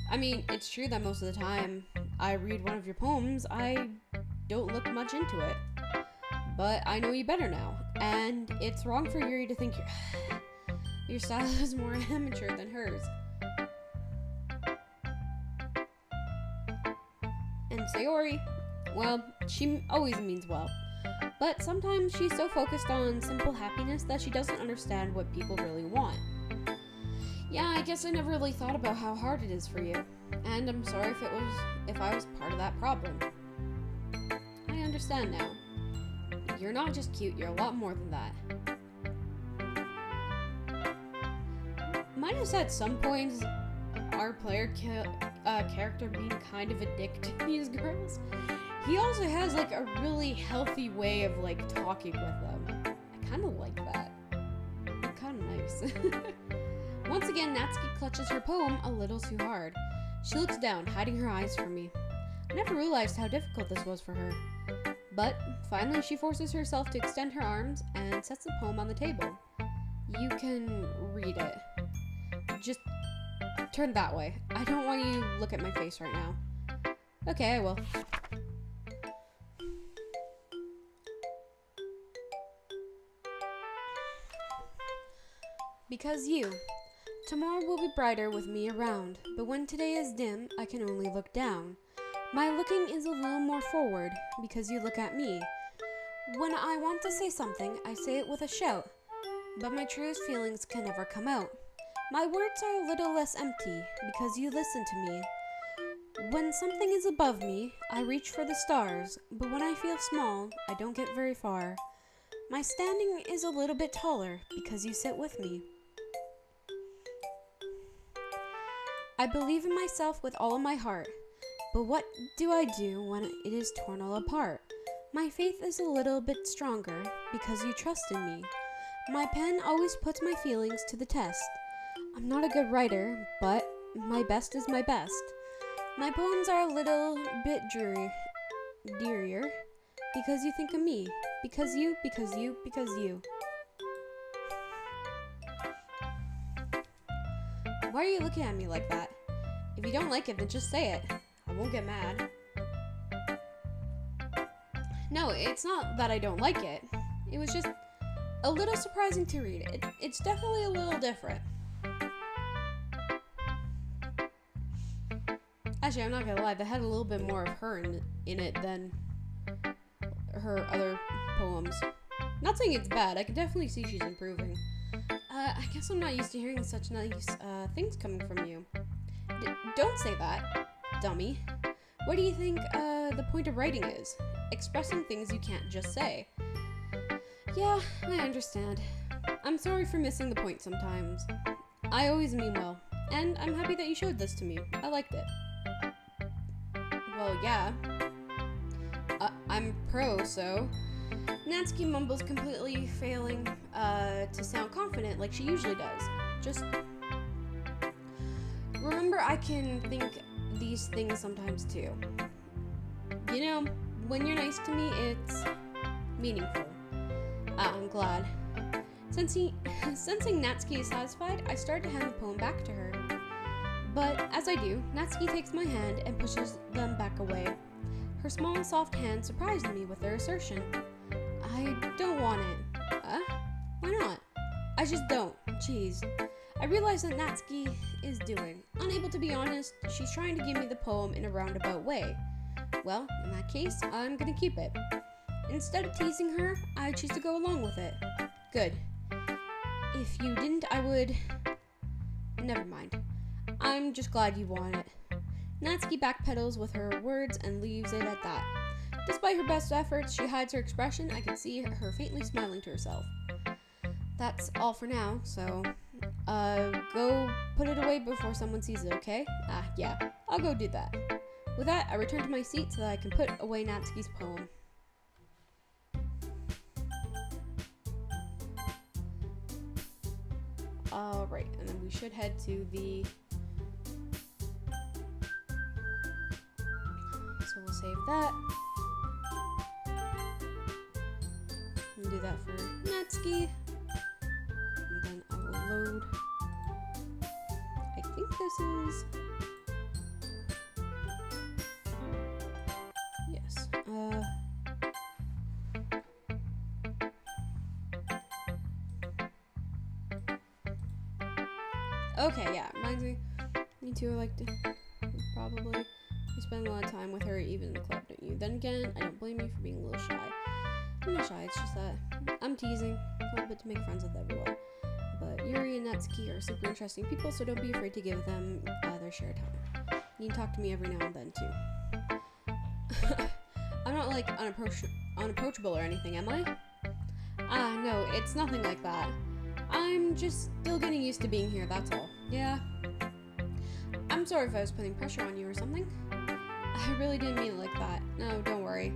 I mean, it's true that most of the time I read one of your poems, I don't look much into it. But I know you better now, and it's wrong for Yuri to think your style is more amateur than hers. And Sayori, well, she always means well. But sometimes she's so focused on simple happiness that she doesn't understand what people really want. Yeah, I guess I never really thought about how hard it is for you. And I'm sorry if I was part of that problem. I understand now. You're not just cute, you're a lot more than that. Minus at some points, our player character being kind of a dick to these girls. He also has like a really healthy way of like talking with them. I kind of like that. Kind of nice. Once again, Natsuki clutches her poem a little too hard. She looks down, hiding her eyes from me. I never realized how difficult this was for her. But finally, she forces herself to extend her arms and sets the poem on the table. You can read it. Just turn that way. I don't want you to look at my face right now. Okay, I will. Because you. Tomorrow will be brighter with me around, but when today is dim, I can only look down. My looking is a little more forward, because you look at me. When I want to say something, I say it with a shout, but my truest feelings can never come out. My words are a little less empty, because you listen to me. When something is above me, I reach for the stars, but when I feel small, I don't get very far. My standing is a little bit taller, because you sit with me. I believe in myself with all of my heart, but what do I do when it is torn all apart? My faith is a little bit stronger, because you trust in me. My pen always puts my feelings to the test. I'm not a good writer, but my best is my best. My poems are a little bit drearier, because you think of me. Because you. Why are you looking at me like that? If you don't like it, then just say it. I won't get mad. No, it's not that I don't like it. It was just a little surprising to read. It's definitely a little different. Actually, I'm not gonna lie, that had a little bit more of her in it than her other poems. Not saying it's bad, I can definitely see she's improving. I guess I'm not used to hearing such nice things coming from you. Don't say that, dummy. What do you think the point of writing is? Expressing things you can't just say. Yeah, I understand. I'm sorry for missing the point sometimes. I always mean well, and I'm happy that you showed this to me. I liked it. Well, yeah. I'm pro, so... Natsuki mumbles, completely failing to sound confident like she usually does. Just remember, I can think these things sometimes too. You know, when you're nice to me, it's meaningful. I'm glad. Sensing Natsuki is satisfied, I start to hand the poem back to her. But as I do, Natsuki takes my hand and pushes them back away. Her small and soft hand surprised me with her assertion. I don't want it. Why not? I just don't. Jeez. I realize that Natsuki is doing. Unable to be honest, she's trying to give me the poem in a roundabout way. Well, in that case, I'm gonna keep it. Instead of teasing her, I choose to go along with it. Good. If you didn't, I would... Never mind. I'm just glad you want it. Natsuki backpedals with her words and leaves it at that. Despite her best efforts, she hides her expression. I can see her faintly smiling to herself. That's all for now, so go put it away before someone sees it, okay? Yeah, I'll go do that. With that, I return to my seat so that I can put away Natsuki's poem. Alright, and then we should head to the... So we'll save that. And do that for Natsuki. And then I will load. I think this is... Yes. Okay, yeah, reminds me too, I like to probably You spend a lot of time with her, even in the club, don't you? Then again, I don't blame you for being a little shy. I'm not shy, it's just that I'm teasing a little bit to make friends with everyone. But Yuri and Natsuki are super interesting people, so don't be afraid to give them their share of time. You can talk to me every now and then, too. I'm not, like, unapproachable or anything, am I? No, it's nothing like that. I'm just still getting used to being here, that's all. Yeah. I'm sorry if I was putting pressure on you or something. I really didn't mean it like that. No, don't worry.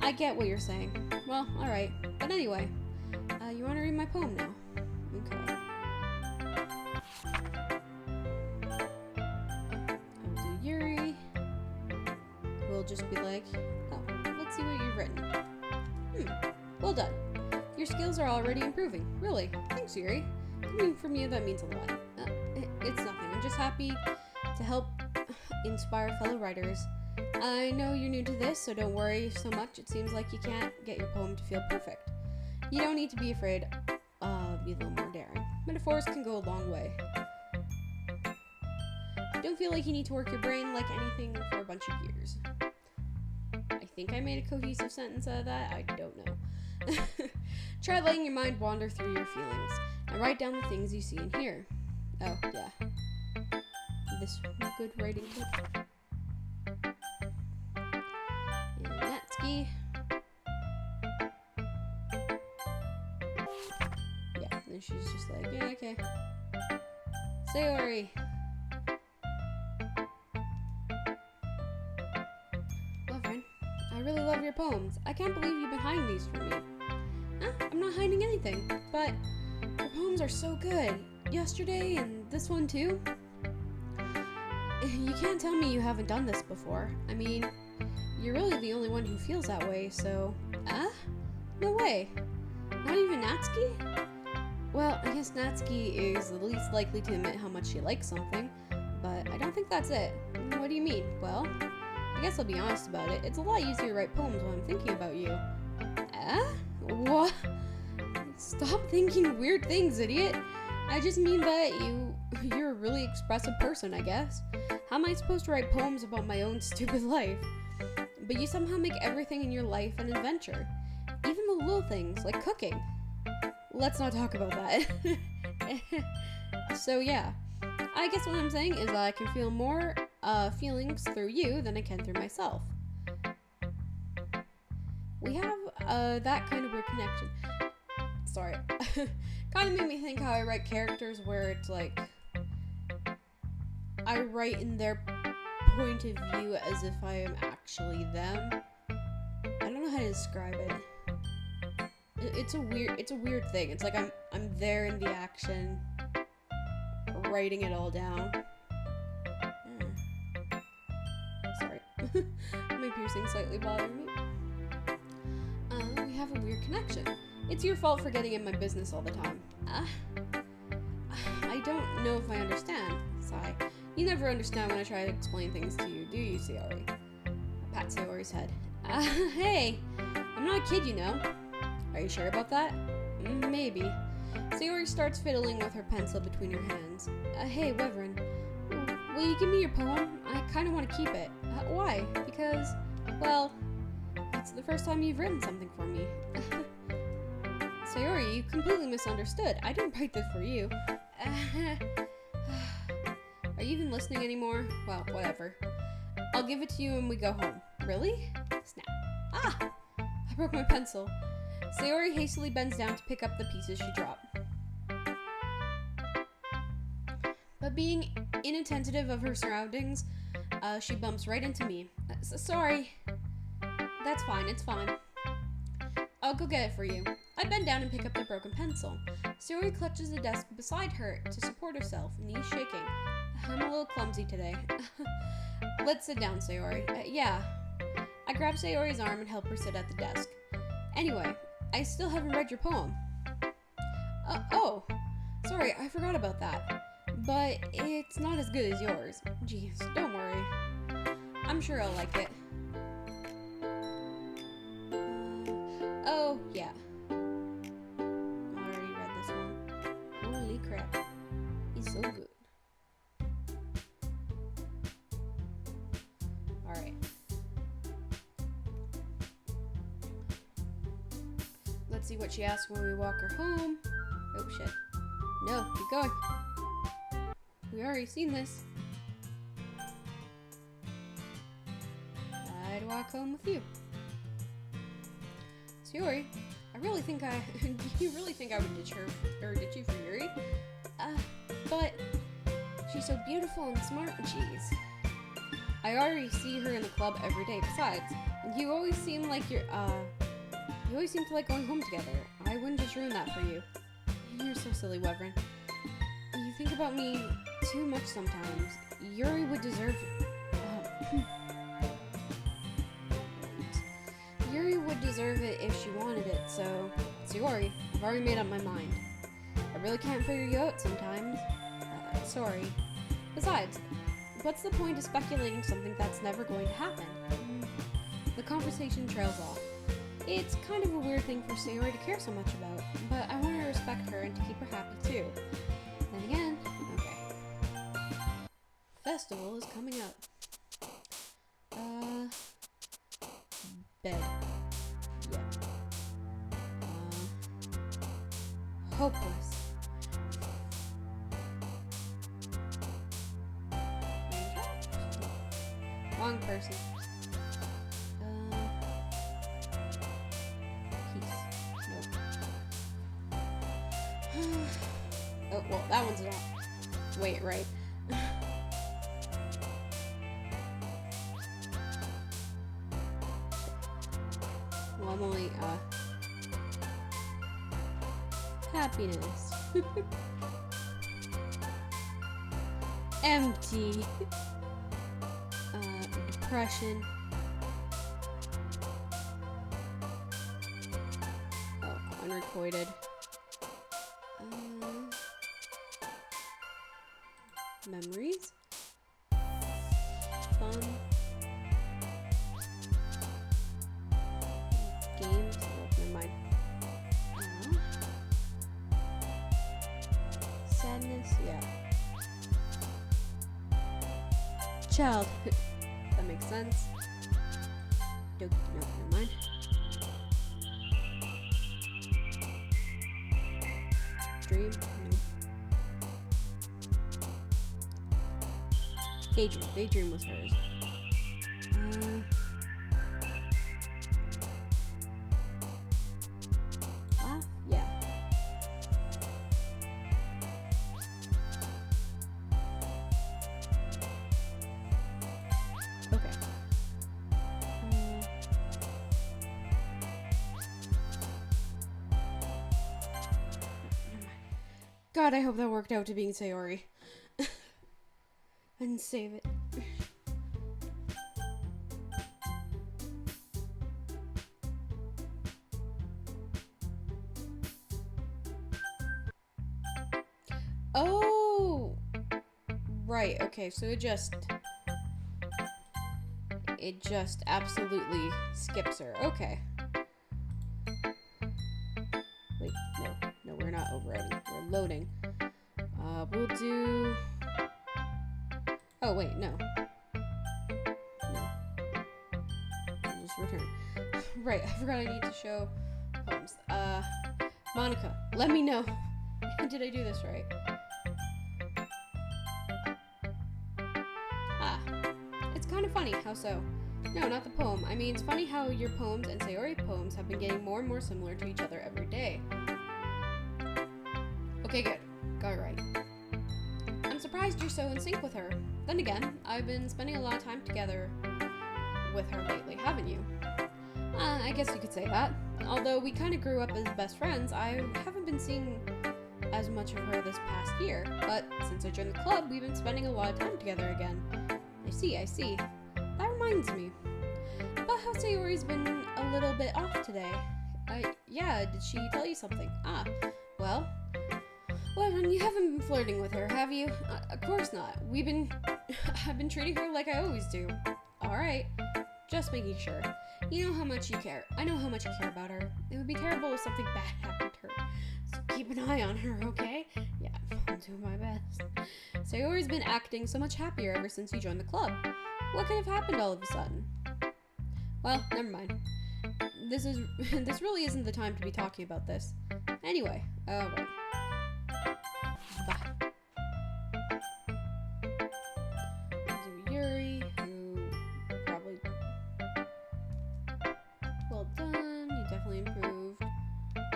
I get what you're saying. Well, alright. But anyway, you want to read my poem now? Okay. I'll do Yuri. We'll just be like, oh, let's see what you've written. Well done. Your skills are already improving. Really. Thanks, Yuri. Coming from you, that means a lot. It's nothing. I'm just happy to help inspire fellow writers. I know you're new to this, so don't worry so much. It seems like you can't get your poem to feel perfect. You don't need to be afraid. Be a little more daring. Metaphors can go a long way. Don't feel like you need to work your brain like anything for a bunch of years. I think I made a cohesive sentence out of that. I don't know. Try letting your mind wander through your feelings and write down the things you see and hear. Oh, yeah. This good writing tip. And Natsuki. Yeah, and then she's just like, yeah, okay. Sayori. Well, friend, I really love your poems. I can't believe you've been hiding these from me. I'm not hiding anything, but your poems are so good. Yesterday and this one too. You can't tell me you haven't done this before. I mean, you're really the only one who feels that way, so... No way. Not even Natsuki? Well, I guess Natsuki is the least likely to admit how much she likes something, but I don't think that's it. What do you mean? Well, I guess I'll be honest about it. It's a lot easier to write poems when I'm thinking about you. What? Stop thinking weird things, idiot. I just mean that you're a really expressive person, I guess. How am I supposed to write poems about my own stupid life? But you somehow make everything in your life an adventure. Even the little things, like cooking. Let's not talk about that. So yeah, I guess what I'm saying is that I can feel more feelings through you than I can through myself. We have that kind of weird connection. Sorry. Kind of made me think how I write characters where it's like I write in their point of view as if I am actually them. I don't know how to describe it. It's a weird thing. It's like I'm there in the action, writing it all down. Sorry. My piercing slightly bothering me. We have a weird connection. It's your fault for getting in my business all the time. I don't know if I understand. Sigh. You never understand when I try to explain things to you, do you, Sayori? I pat Sayori's head. Hey! I'm not a kid, you know. Are you sure about that? Maybe. Sayori starts fiddling with her pencil between her hands. Hey, Wyvern. Will you give me your poem? I kind of want to keep it. Why? Because, well, it's the first time you've written something for me. Sayori, you completely misunderstood. I didn't write this for you. Are you even listening anymore? Well, whatever. I'll give it to you when we go home. Really? Snap. I broke my pencil. Sayori hastily bends down to pick up the pieces she dropped. But being inattentive of her surroundings, she bumps right into me. Sorry. That's fine, it's fine. I'll go get it for you. I bend down and pick up the broken pencil. Sayori clutches the desk beside her to support herself, knees shaking. I'm a little clumsy today. Let's sit down, Sayori. Yeah. I grab Sayori's arm and help her sit at the desk. Anyway, I still haven't read your poem. Oh, sorry, I forgot about that. But it's not as good as yours. Jeez, don't worry. I'm sure I'll like it. Oh, yeah. I already read this one. Holy crap. He's so good. Alright. see what she asks when we walk her home. Oh shit. No, keep going. We already seen this. I'd walk home with you. Sayori, I really think you really think I would ditch her, or ditch you for Yuri? But she's so beautiful and smart, jeez. I already see her in the club every day. Besides, you always seem like you always seem to like going home together. I wouldn't just ruin that for you. You're so silly, Wyvern. You think about me too much sometimes. Yuri would deserve Yuri would deserve it if she wanted it, so Sayori, I've already made up my mind. I really can't figure you out sometimes. Sorry. Besides, what's the point of speculating something that's never going to happen? The conversation trails off. It's kind of a weird thing for Sayori to care so much about, but I want to respect her and to keep her happy too. Then again, okay. Festival is coming up. Bed. Yeah. Hopeless. Wrong person. Peace. Nope. Oh, well, that one's not. Wait, right. Well, I'm only, happiness. Empty. Depression. Oh, unrequited. Memories. Fun. Games. Oh, never mind. Sadness. Yeah. Childhood. That makes sense. No, never mind. Dream? No. Daydream. Daydream was hers. Laugh? Yeah. Okay. God, I hope that worked out to being Sayori. And save it. Oh! Right, okay, so it just absolutely skips her. Okay. Wait, no, we're not overwriting. We're loading. We'll do... Oh, wait, no. No. I'll just return. Right, I forgot I need to show poems. Monica, let me know. Did I do this right? Ah. It's kind of funny, how so? No, not the poem. I mean, it's funny how your poems and Sayori poems have been getting more and more similar to each other every day. Okay, good. Got it right. I'm surprised you're so in sync with her. Then again, I've been spending a lot of time together with her lately, haven't you? I guess you could say that. Although we kind of grew up as best friends, I haven't been seeing as much of her this past year. But since I joined the club, we've been spending a lot of time together again. I see. That reminds me. But how Sayori's been a little bit off today. Yeah, did she tell you something? Well, you haven't been flirting with her, have you? Of course not. I've been treating her like I always do. Alright, just making sure. You know how much you care. I know how much you care about her. It would be terrible if something bad happened to her. So keep an eye on her, okay? Yeah, I'm doing my best. Sayori's been acting so much happier ever since you joined the club. What could have happened all of a sudden? Well, never mind. this is this really isn't the time to be talking about this. Anyway, alright. Bye. Yuri, who probably well done. You definitely improved.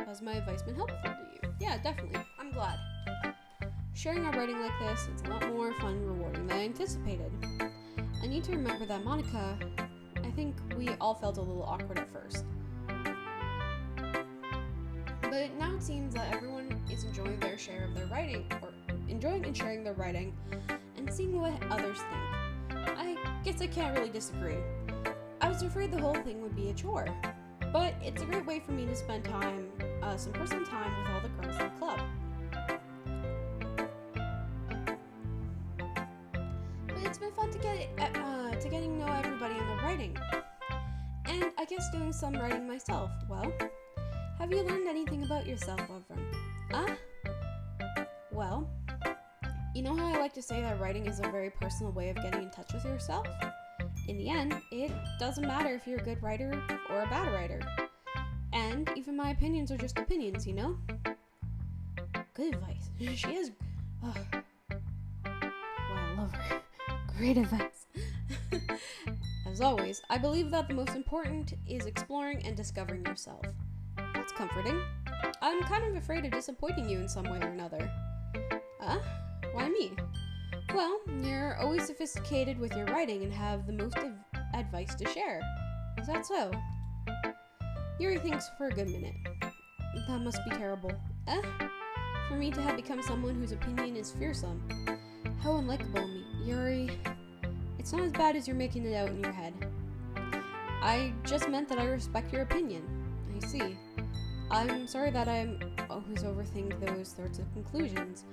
Has my advice been helpful to you? Yeah, definitely. I'm glad. Sharing our writing like this, it's a lot more fun and rewarding than I anticipated. I need to remember that Monica, I think we all felt a little awkward at first. But now it seems that everyone is enjoying their share of their writing, or enjoying and sharing their writing, and seeing what others think. I guess I can't really disagree. I was afraid the whole thing would be a chore, but it's a great way for me to spend time, some personal time with all the girls in the club. But it's been fun to getting to know everybody in their writing, and I guess doing some writing myself. Well, have you learned anything about yourself, Avram? Well, you know how I like to say that writing is a very personal way of getting in touch with yourself? In the end, it doesn't matter if you're a good writer or a bad writer. And even my opinions are just opinions, you know? Good advice. She has... Oh. Well, I love her. Great advice. As always, I believe that the most important is exploring and discovering yourself. That's comforting. I'm kind of afraid of disappointing you in some way or another. Why me? Well, you're always sophisticated with your writing and have the most advice to share. Is that so? Yuri thinks for a good minute. That must be terrible. For me to have become someone whose opinion is fearsome. How unlikable of me. Yuri, it's not as bad as you're making it out in your head. I just meant that I respect your opinion. I see. I'm sorry that I'm always overthink those sorts of conclusions.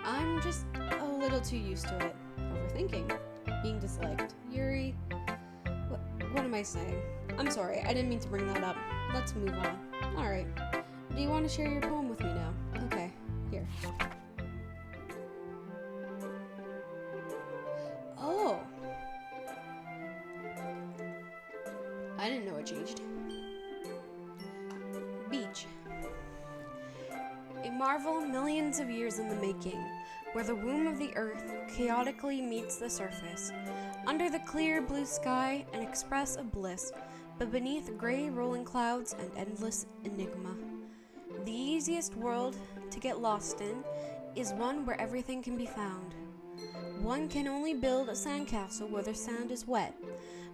I'm just a little too used to it. Overthinking. Being disliked. Yuri... What am I saying? I'm sorry, I didn't mean to bring that up. Let's move on. Alright. Do you want to share your poem with me now? Okay, here. Oh! I didn't know it changed. Beach. A marvel millions of years in the making, where the womb of the earth chaotically meets the surface, under the clear blue sky an express of bliss, but beneath gray rolling clouds an endless enigma. The easiest world to get lost in is one where everything can be found. One can only build a sandcastle where the sand is wet,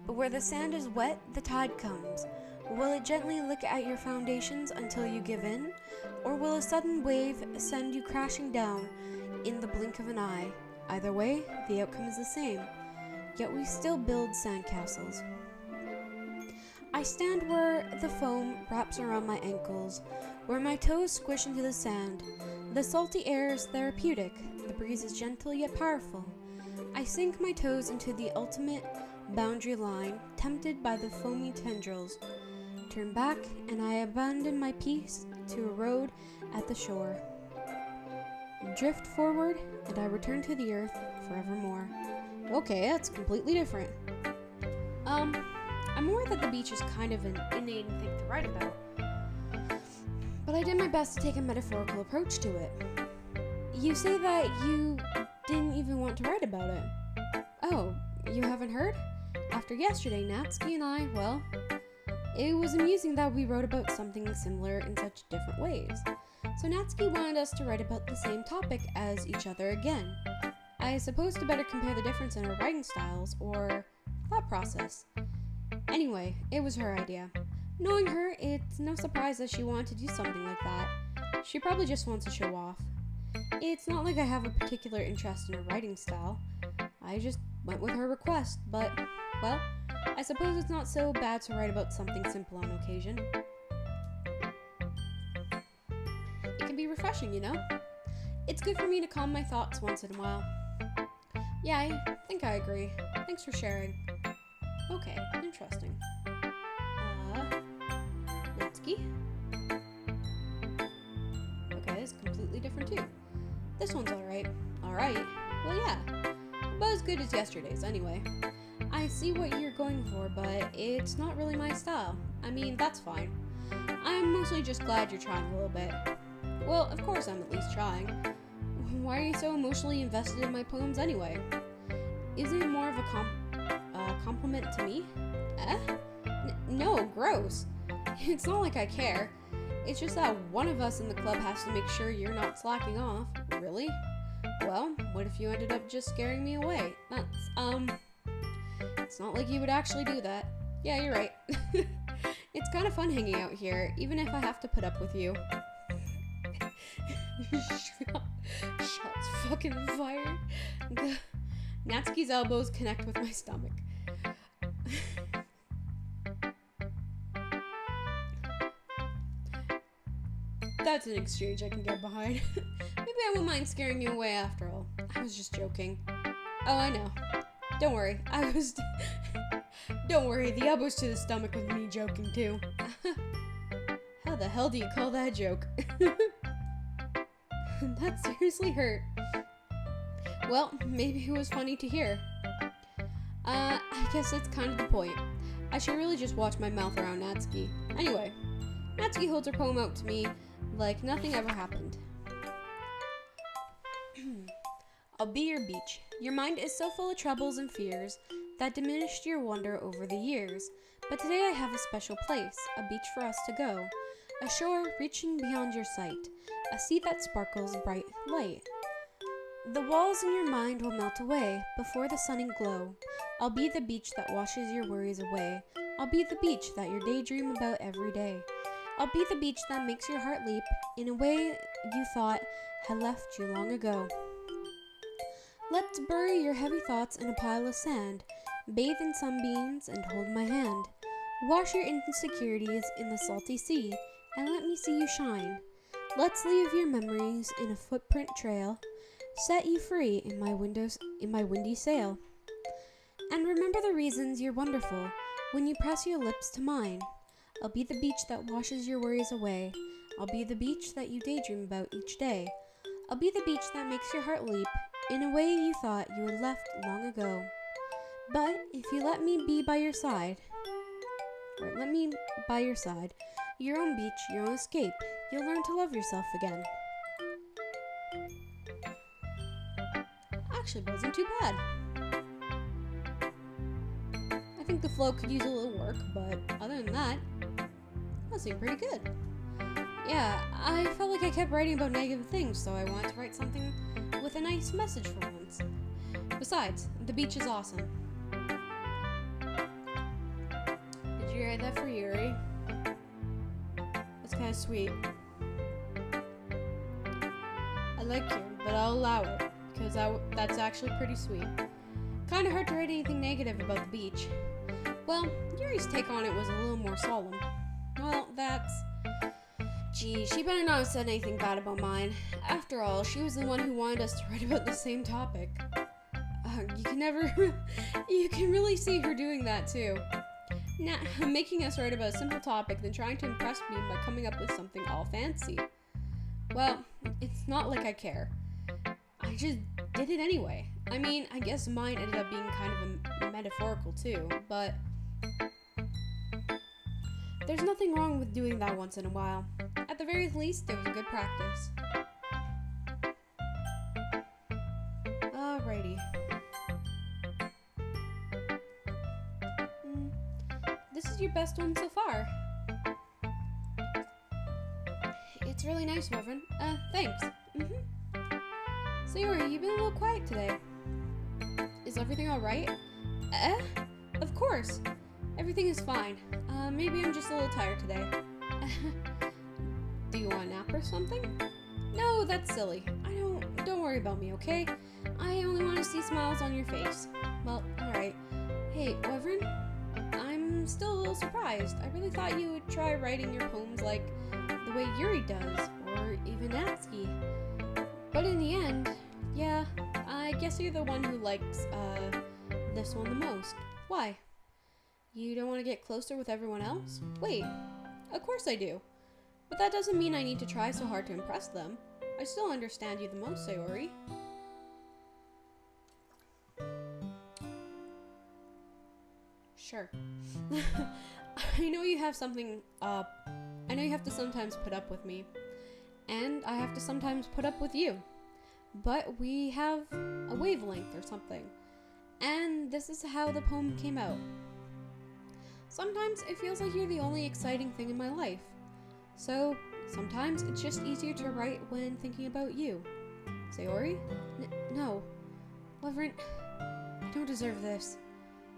but where the sand is wet, the tide comes. Will it gently lick at your foundations until you give in, or will a sudden wave send you crashing down in the blink of an eye? Either way, the outcome is the same, yet we still build sandcastles. I stand where the foam wraps around my ankles, where my toes squish into the sand. The salty air is therapeutic, the breeze is gentle yet powerful. I sink my toes into the ultimate boundary line, tempted by the foamy tendrils. Turn back, and I abandon my peace to a road at the shore. Drift forward, and I return to the earth forevermore. Okay, that's completely different. I'm aware that the beach is kind of an inane thing to write about, but I did my best to take a metaphorical approach to it. You say that you didn't even want to write about it. Oh, you haven't heard? After yesterday, Natsuki and I, well, it was amusing that we wrote about something similar in such different ways. So Natsuki wanted us to write about the same topic as each other again. I suppose to better compare the difference in our writing styles, or thought process. Anyway, it was her idea. Knowing her, it's no surprise that she wanted to do something like that. She probably just wants to show off. It's not like I have a particular interest in her writing style. I just went with her request, but, well, I suppose it's not so bad to write about something simple on occasion. It can be refreshing, you know? It's good for me to calm my thoughts once in a while. Yeah, I think I agree. Thanks for sharing. Okay, interesting. Natsuki? Okay, this is completely different too. This one's alright. Alright? Well, yeah. About as good as yesterday's, anyway. I see what you're going for, but it's not really my style. I mean, that's fine. I'm mostly just glad you're trying a little bit. Well, of course I'm at least trying. Why are you so emotionally invested in my poems anyway? Isn't it more of a compliment to me? No, gross. It's not like I care. It's just that one of us in the club has to make sure you're not slacking off. Really? Well, what if you ended up just scaring me away? It's not like you would actually do that. Yeah, you're right. It's kind of fun hanging out here, even if I have to put up with you. Shots fucking fired. Natsuki's elbows connect with my stomach. That's an exchange I can get behind. Maybe I won't mind scaring you away after all. I was just joking. Oh, I know. Don't worry. Don't worry, the elbows to the stomach was me joking too. How the hell do you call that a joke? That seriously hurt. Well, maybe it was funny to hear. I guess that's kind of the point. I should really just watch my mouth around Natsuki. Anyway, Natsuki holds her poem out to me like nothing ever happened. I'll be your beach. Your mind is so full of troubles and fears that diminished your wonder over the years. But today I have a special place, a beach for us to go. A shore reaching beyond your sight, a sea that sparkles bright light. The walls in your mind will melt away before the sunny glow. I'll be the beach that washes your worries away. I'll be the beach that you daydream about every day. I'll be the beach that makes your heart leap in a way you thought had left you long ago. Let's bury your heavy thoughts in a pile of sand, bathe in sunbeams and hold my hand. Wash your insecurities in the salty sea and let me see you shine. Let's leave your memories in a footprint trail, set you free in my windy sail. And remember the reasons you're wonderful when you press your lips to mine. I'll be the beach that washes your worries away. I'll be the beach that you daydream about each day. I'll be the beach that makes your heart leap in a way you thought you had left long ago. But if you let me by your side, your own beach, your own escape, you'll learn to love yourself again. Actually, it wasn't too bad. I think the flow could use a little work, but other than that, that seemed pretty good. Yeah, I felt like I kept writing about negative things, so I wanted to write something with a nice message for once. Besides, the beach is awesome. Did you write that for Yuri? That's kind of sweet. I like you, but I'll allow it, because that's actually pretty sweet. Kind of hard to write anything negative about the beach. Well, Yuri's take on it was a little more solemn. Well, Gee, she better not have said anything bad about mine. After all, she was the one who wanted us to write about the same topic. You can really see her doing that too. Making us write about a simple topic, then trying to impress me by coming up with something all fancy. Well, it's not like I care. I just did it anyway. I mean, I guess mine ended up being kind of a metaphorical too, but there's nothing wrong with doing that once in a while. At the very least, it was a good practice. Alrighty. This is your best one so far. It's really nice, Reverend. Thanks. So, Yuri, you've been a little quiet today. Is everything alright? Of course. Everything is fine. Maybe I'm just a little tired today. Do you want a nap or something? No, that's silly. Don't worry about me, okay? I only want to see smiles on your face. Well, alright. Hey, Reverend, I'm still a little surprised. I really thought you would try writing your poems like the way Yuri does, or even Natsuki. But in the end, yeah, I guess you're the one who likes, this one the most. Why? You don't want to get closer with everyone else? Wait, of course I do. But that doesn't mean I need to try so hard to impress them. I still understand you the most, Sayori. Sure. I know you have something up. I know you have to sometimes put up with me. And I have to sometimes put up with you. But we have a wavelength or something. And this is how the poem came out. Sometimes it feels like you're the only exciting thing in my life. So sometimes it's just easier to write when thinking about you. Sayori? No. Wyvern, I don't deserve this.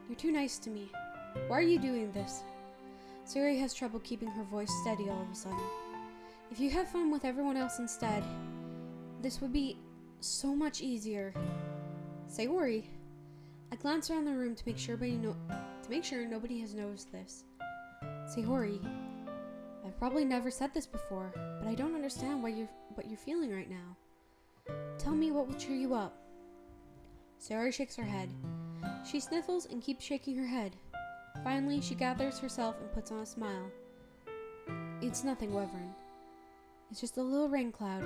You're too nice to me. Why are you doing this? Sayori has trouble keeping her voice steady all of a sudden. If you have fun with everyone else instead, this would be so much easier. Sayori. I glance around the room to make sure nobody has noticed this. Sayori. I've probably never said this before, but I don't understand what you're feeling right now. Tell me what will cheer you up. Sayori shakes her head. She sniffles and keeps shaking her head. Finally, she gathers herself and puts on a smile. It's nothing, Wyvern. It's just a little rain cloud.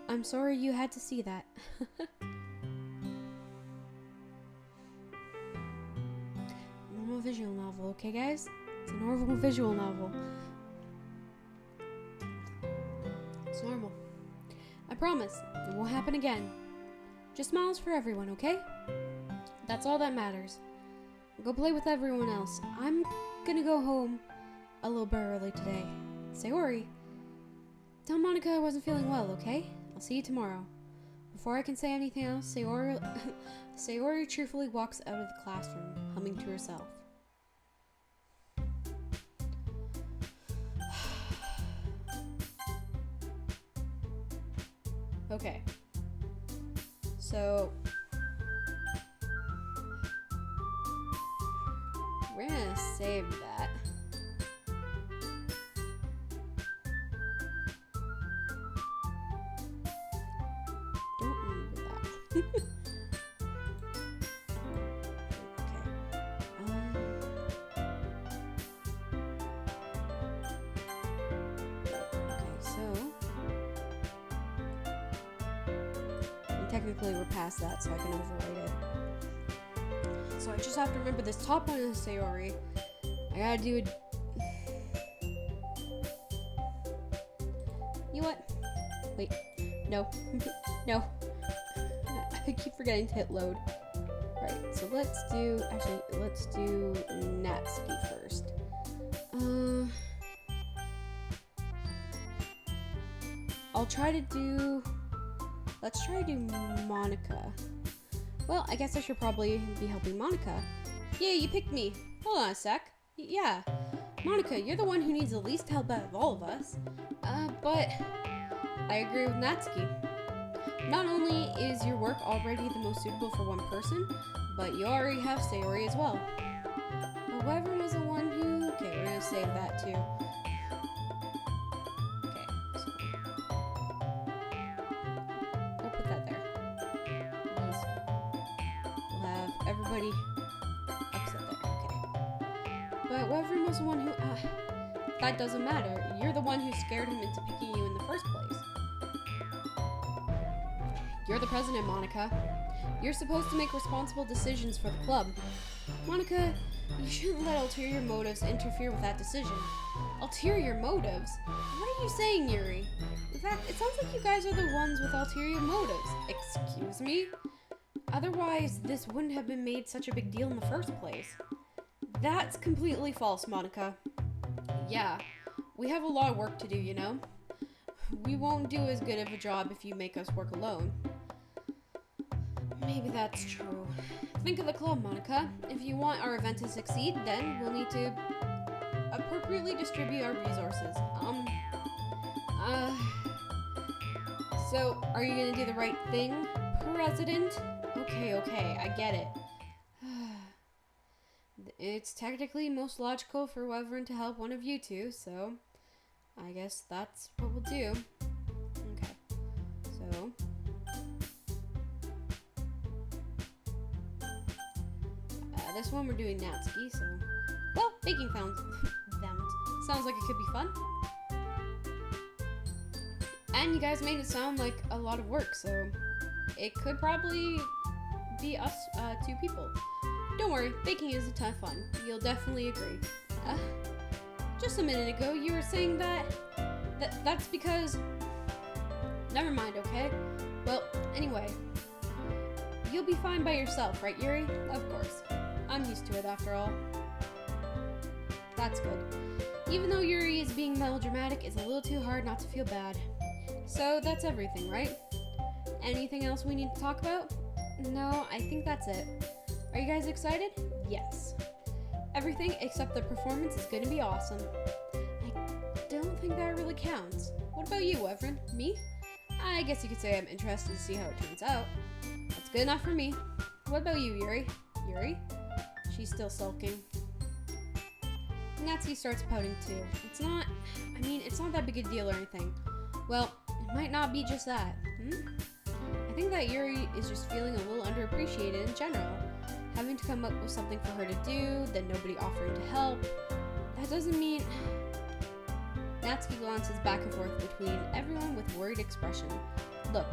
I'm sorry you had to see that. Normal visual novel, okay guys? It's a normal visual novel. It's normal. I promise, it won't happen again. Just smiles for everyone, okay? That's all that matters. Go play with everyone else. I'm gonna go home a little bit early today. Sayori, tell Monica I wasn't feeling well, okay? I'll see you tomorrow. Before I can say anything else, Sayori cheerfully walks out of the classroom, humming to herself. Okay. So we're gonna save that. Don't remember that. Technically we're past that, so I can overwrite it. So I just have to remember this top one is Sayori. I gotta do it. You what? Wait. No. No. I keep forgetting to hit load. Alright, so let's do Natsuki first. Let's try to do Monica. Well, I guess I should probably be helping Monica. Yeah, you picked me. Hold on a sec. Yeah. Monica, you're the one who needs the least help out of all of us. But I agree with Natsuki. Not only is your work already the most suitable for one person, but you already have Sayori as well. But Wyvern was the one who... Okay, we're gonna save that too. Everybody upset there. Okay. But Wyvern was the one who... that doesn't matter. You're the one who scared him into picking you in the first place. You're the president, Monica. You're supposed to make responsible decisions for the club. Monica, you shouldn't let ulterior motives interfere with that decision. Ulterior motives? What are you saying, Yuri? In fact, it sounds like you guys are the ones with ulterior motives. Excuse me? Otherwise, this wouldn't have been made such a big deal in the first place. That's completely false, Monica. Yeah, we have a lot of work to do, you know? We won't do as good of a job if you make us work alone. Maybe that's true. Think of the club, Monica. If you want our event to succeed, then we'll need to appropriately distribute our resources. So, are you gonna do the right thing, President? Okay, I get it. It's technically most logical for Wyvern to help one of you two, so I guess that's what we'll do. Okay, so this one we're doing Natsuki, so well, baking sounds like it could be fun. And you guys made it sound like a lot of work, so it could probably be us two people. Don't worry, baking is a ton of fun. You'll definitely agree. Uh, just a minute ago, you were saying that's because... Never mind, okay? Well, anyway, you'll be fine by yourself, right, Yuri? Of course. I'm used to it, after all. That's good. Even though Yuri is being melodramatic, it's a little too hard not to feel bad. So that's everything, right? Anything else we need to talk about? No, I think that's it. Are you guys excited? Yes. Everything except the performance is going to be awesome. I don't think that really counts. What about you, Everin? Me? I guess you could say I'm interested to see how it turns out. That's good enough for me. What about you, Yuri? Yuri? She's still sulking. Natsuki starts pouting too. It's not that big a deal or anything. Well, it might not be just that. I think that Yuri is just feeling a little underappreciated in general. Having to come up with something for her to do, then nobody offering to help. That doesn't mean... Natsuki glances back and forth between everyone with worried expression. Look,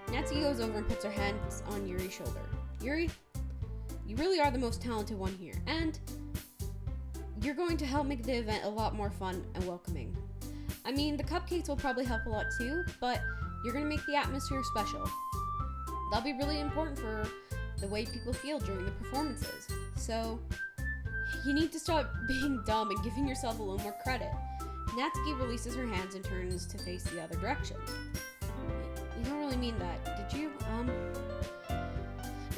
Natsuki goes over and puts her hands on Yuri's shoulder. Yuri, you really are the most talented one here, and you're going to help make the event a lot more fun and welcoming. I mean, the cupcakes will probably help a lot too, but you're going to make the atmosphere special. That'll be really important for the way people feel during the performances. So, you need to stop being dumb and giving yourself a little more credit. Natsuki releases her hands and turns to face the other direction. You don't really mean that, did you?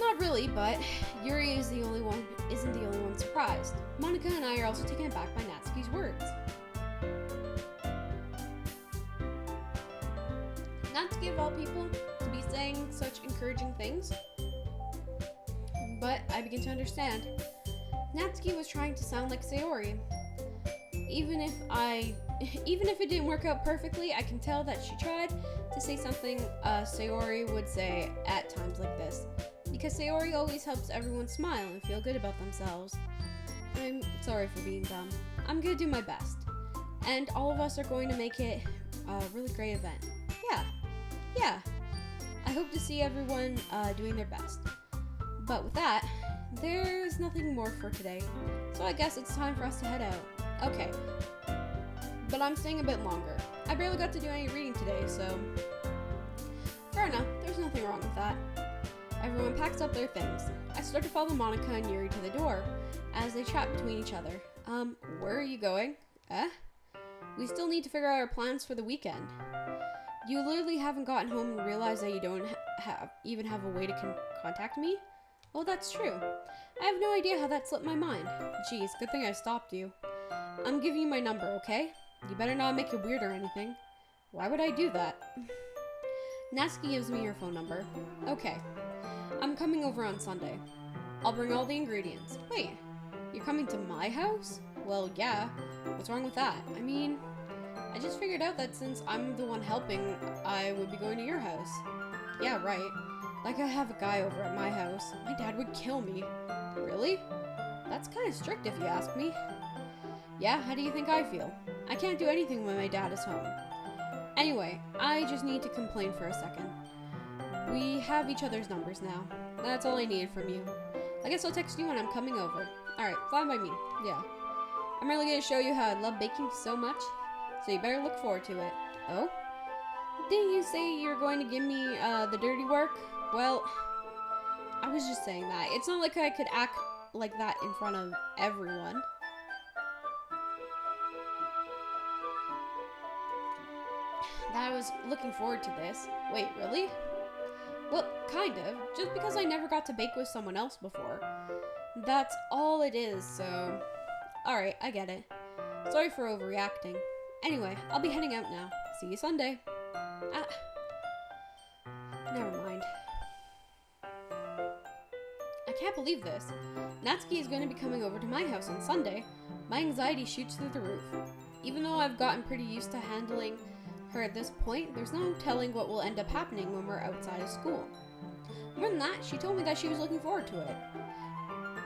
Not really, but Yuri isn't the only one surprised. Monica and I are also taken aback by Natsuki's words. Natsuki of all people to be saying such encouraging things. But I begin to understand. Natsuki was trying to sound like Sayori. Even if it didn't work out perfectly, I can tell that she tried to say something Sayori would say at times like this. Because Sayori always helps everyone smile and feel good about themselves. I'm sorry for being dumb. I'm gonna do my best. And all of us are going to make it a really great event. Yeah. I hope to see everyone doing their best. But with that, there's nothing more for today. So I guess it's time for us to head out. Okay. But I'm staying a bit longer. I barely got to do any reading today, so... Fair enough, there's nothing wrong with that. Everyone packs up their things. I start to follow Monica and Yuri to the door, as they chat between each other. Where are you going? We still need to figure out our plans for the weekend. You literally haven't gotten home and realized that you don't even have a way to contact me? Well, that's true. I have no idea how that slipped my mind. Geez, good thing I stopped you. I'm giving you my number, okay? You better not make it weird or anything. Why would I do that? Natsuki gives me your phone number. Okay. I'm coming over on Sunday. I'll bring all the ingredients. Wait, you're coming to my house? Well, yeah. What's wrong with that? I mean, I just figured out that since I'm the one helping, I would be going to your house. Yeah, right. Like I have a guy over at my house. My dad would kill me. Really? That's kind of strict if you ask me. Yeah, how do you think I feel? I can't do anything when my dad is home. Anyway, I just need to complain for a second. We have each other's numbers now. That's all I needed from you. I guess I'll text you when I'm coming over. Alright, fine by me. Yeah. I'm really gonna show you how I love baking so much, so you better look forward to it. Oh? Didn't you say you're going to give me, the dirty work? Well, I was just saying that. It's not like I could act like that in front of everyone. That I was looking forward to this. Wait, really? Well, kind of. Just because I never got to bake with someone else before. That's all it is, so... Alright, I get it. Sorry for overreacting. Anyway, I'll be heading out now. See you Sunday. Never mind. I can't believe this. Natsuki is going to be coming over to my house on Sunday. My anxiety shoots through the roof. Even though I've gotten pretty used to handling her at this point, there's no telling what will end up happening when we're outside of school. More than that, she told me that she was looking forward to it.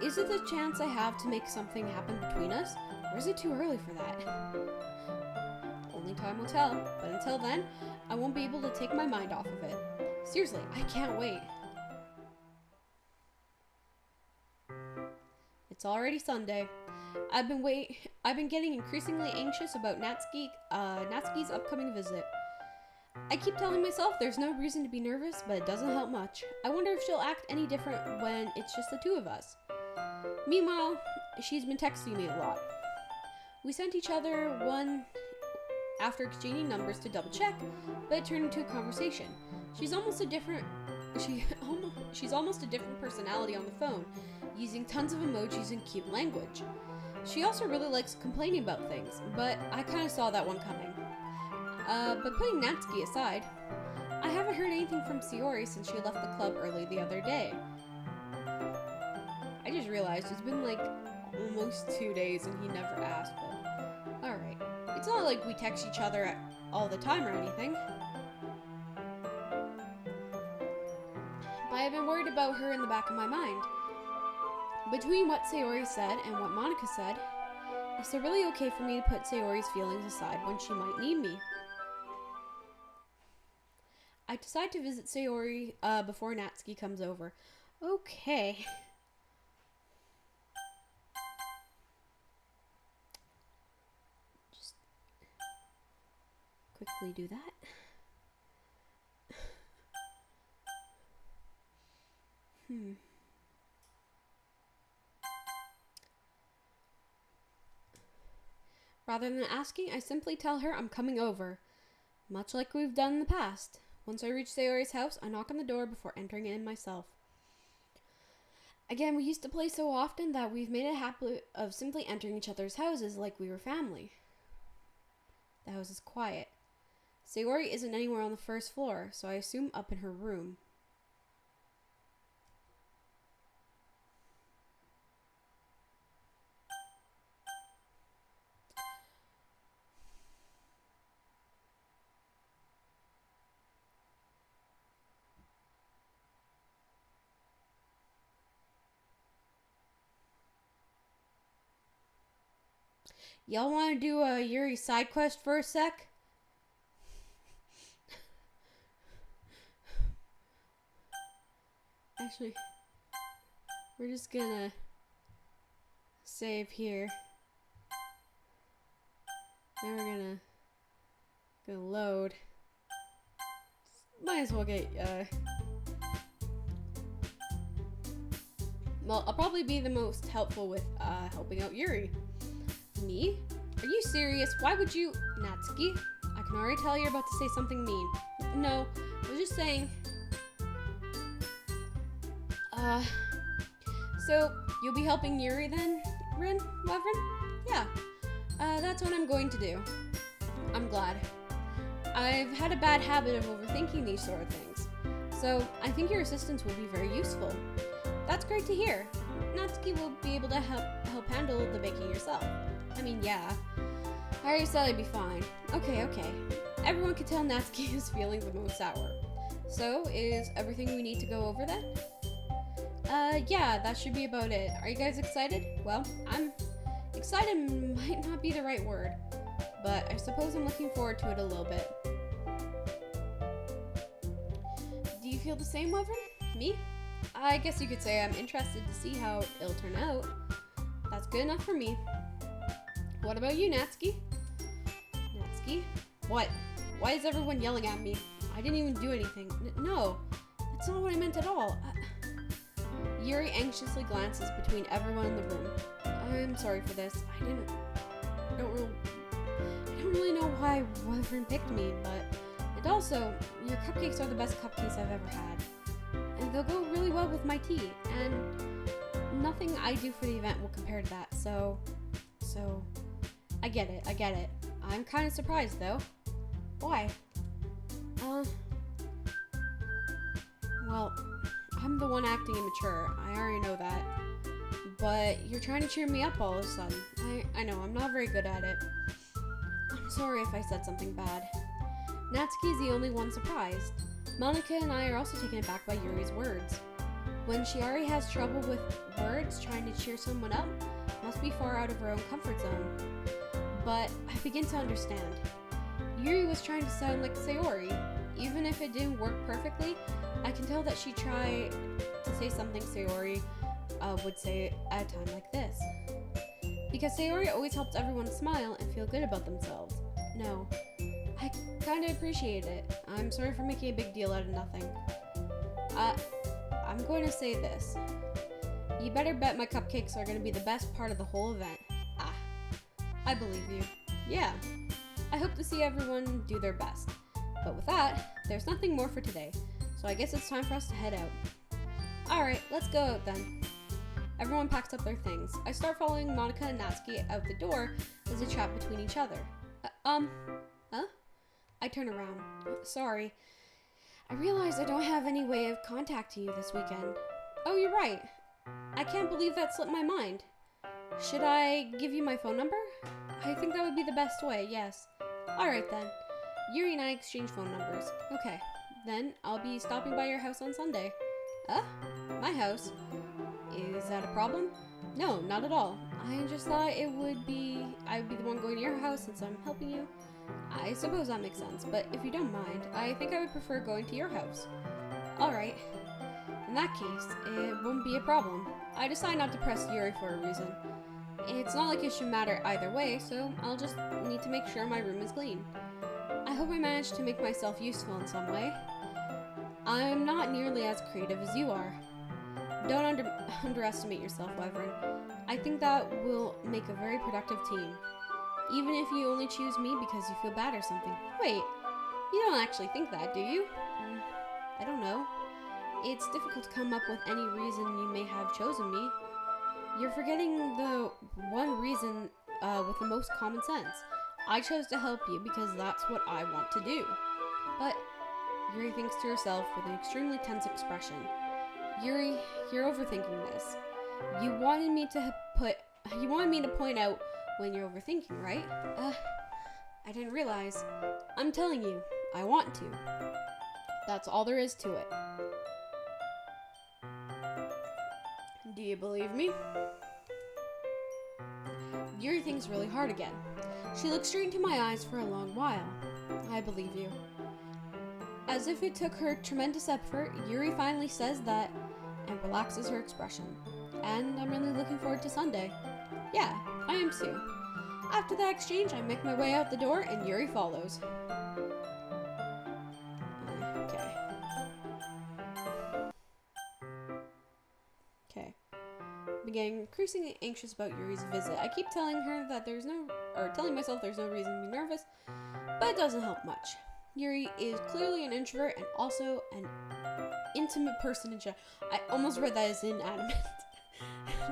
Is it the chance I have to make something happen between us, or is it too early for that? Only time will tell, but until then, I won't be able to take my mind off of it. Seriously, I can't wait. It's already Sunday. I've been getting increasingly anxious about Natsuki's upcoming visit. I keep telling myself there's no reason to be nervous, but it doesn't help much. I wonder if she'll act any different when it's just the two of us. Meanwhile, she's been texting me a lot. We sent each other one after exchanging numbers to double check, but it turned into a conversation. She's almost a different personality on the phone, using tons of emojis and cute language. She also really likes complaining about things, but I kind of saw that one coming. But putting Natsuki aside, I haven't heard anything from Sayori since she left the club early the other day. I just realized it's been like almost 2 days and he never asked, but alright. It's not like we text each other all the time or anything. But I've been worried about her in the back of my mind. Between what Sayori said and what Monica said, is it really okay for me to put Sayori's feelings aside when she might need me? I decide to visit Sayori before Natsuki comes over. Okay. Just quickly do that. Rather than asking, I simply tell her I'm coming over, much like we've done in the past. Once I reach Sayori's house, I knock on the door before entering in myself. Again, we used to play so often that we've made a habit of simply entering each other's houses like we were family. The house is quiet. Sayori isn't anywhere on the first floor, so I assume up in her room. Y'all want to do a Yuri side quest for a sec? Actually, we're just gonna save here. Then we're gonna load. Might as well get well, I'll probably be the most helpful with helping out Yuri. Me? Are you serious? Why would you... Natsuki? I can already tell you're about to say something mean. No, I was just saying... So, you'll be helping Yuri then, Reverend? Yeah, that's what I'm going to do. I'm glad. I've had a bad habit of overthinking these sort of things, so I think your assistance will be very useful. That's great to hear. Natsuki will be able to help handle the baking yourself. I mean, yeah. I already said I'd be fine. Okay. Everyone can tell Natsuki is feeling the most sour. So, is everything we need to go over then? Yeah, that should be about it. Are you guys excited? Well, I'm excited might not be the right word, but I suppose I'm looking forward to it a little bit. Do you feel the same, Wyvern? Me? I guess you could say I'm interested to see how it'll turn out. That's good enough for me. What about you, Natsuki? Natsuki? What? Why is everyone yelling at me? I didn't even do anything. No, that's not what I meant at all. Yuri anxiously glances between everyone in the room. I'm sorry for this. I don't really know why Wyvern picked me, but... And also, your cupcakes are the best cupcakes I've ever had. And they'll go really well with my tea. And nothing I do for the event will compare to that, so... I get it. I'm kind of surprised, though. Why? Well, I'm the one acting immature. I already know that. But you're trying to cheer me up all of a sudden. I know, I'm not very good at it. I'm sorry if I said something bad. Natsuki is the only one surprised. Monica and I are also taken aback by Yuri's words. When Shiori has trouble with words trying to cheer someone up, must be far out of her own comfort zone. But I begin to understand. Yuri was trying to sound like Sayori. Even if it didn't work perfectly, I can tell that she tried to say something Sayori would say at a time like this. Because Sayori always helps everyone smile and feel good about themselves. No. I kinda appreciate it. I'm sorry for making a big deal out of nothing. I'm going to say this. You better bet my cupcakes are going to be the best part of the whole event. I believe you. Yeah. I hope to see everyone do their best. But with that, there's nothing more for today. So I guess it's time for us to head out. Alright, let's go out then. Everyone packs up their things. I start following Monica and Natsuki out the door as they chat between each other. Huh? I turn around. Sorry. I realize I don't have any way of contacting you this weekend. Oh, you're right. I can't believe that slipped my mind. Should I give you my phone number? I think that would be the best way, yes. Alright then. Yuri and I exchange phone numbers. Okay. Then I'll be stopping by your house on Sunday. My house? Is that a problem? No, not at all. I just thought I would be the one going to your house since I'm helping you. I suppose that makes sense, but if you don't mind, I think I would prefer going to your house. Alright. In that case, it won't be a problem. I decide not to press Yuri for a reason. It's not like it should matter either way, so I'll just need to make sure my room is clean. I hope I managed to make myself useful in some way. I'm not nearly as creative as you are. Don't underestimate yourself, Wyvern. I think that will make a very productive team. Even if you only choose me because you feel bad or something. Wait, you don't actually think that, do you? I don't know. It's difficult to come up with any reason you may have chosen me. You're forgetting the one reason with the most common sense. I chose to help you because that's what I want to do. But Yuri thinks to herself with an extremely tense expression. Yuri, you're overthinking this. You wanted me to point out when you're overthinking, right? I didn't realize. I'm telling you, I want to. That's all there is to it. Do you believe me? Yuri thinks really hard again. She looks straight into my eyes for a long while. I believe you. As if it took her tremendous effort, Yuri finally says that and relaxes her expression. And I'm really looking forward to Sunday. Yeah, I am too. After that exchange, I make my way out the door and Yuri follows. Okay. I'm getting increasingly anxious about Yuri's visit. I keep telling her that telling myself there's no reason to be nervous, but it doesn't help much. Yuri is clearly an introvert and also an intimate person in general. I almost read that as inanimate.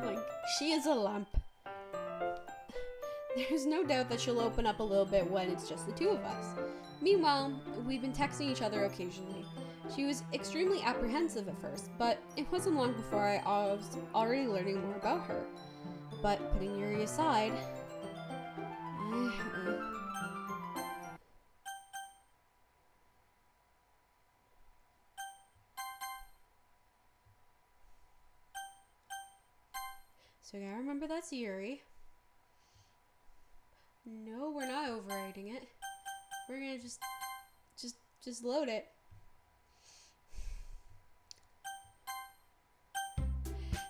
Like, she is a lamp. There's no doubt that she'll open up a little bit when it's just the two of us. Meanwhile, we've been texting each other occasionally. She was extremely apprehensive at first, but it wasn't long before I was already learning more about her. But putting Yuri aside... So I remember that's Yuri. No, we're not overwriting it. We're gonna just load it.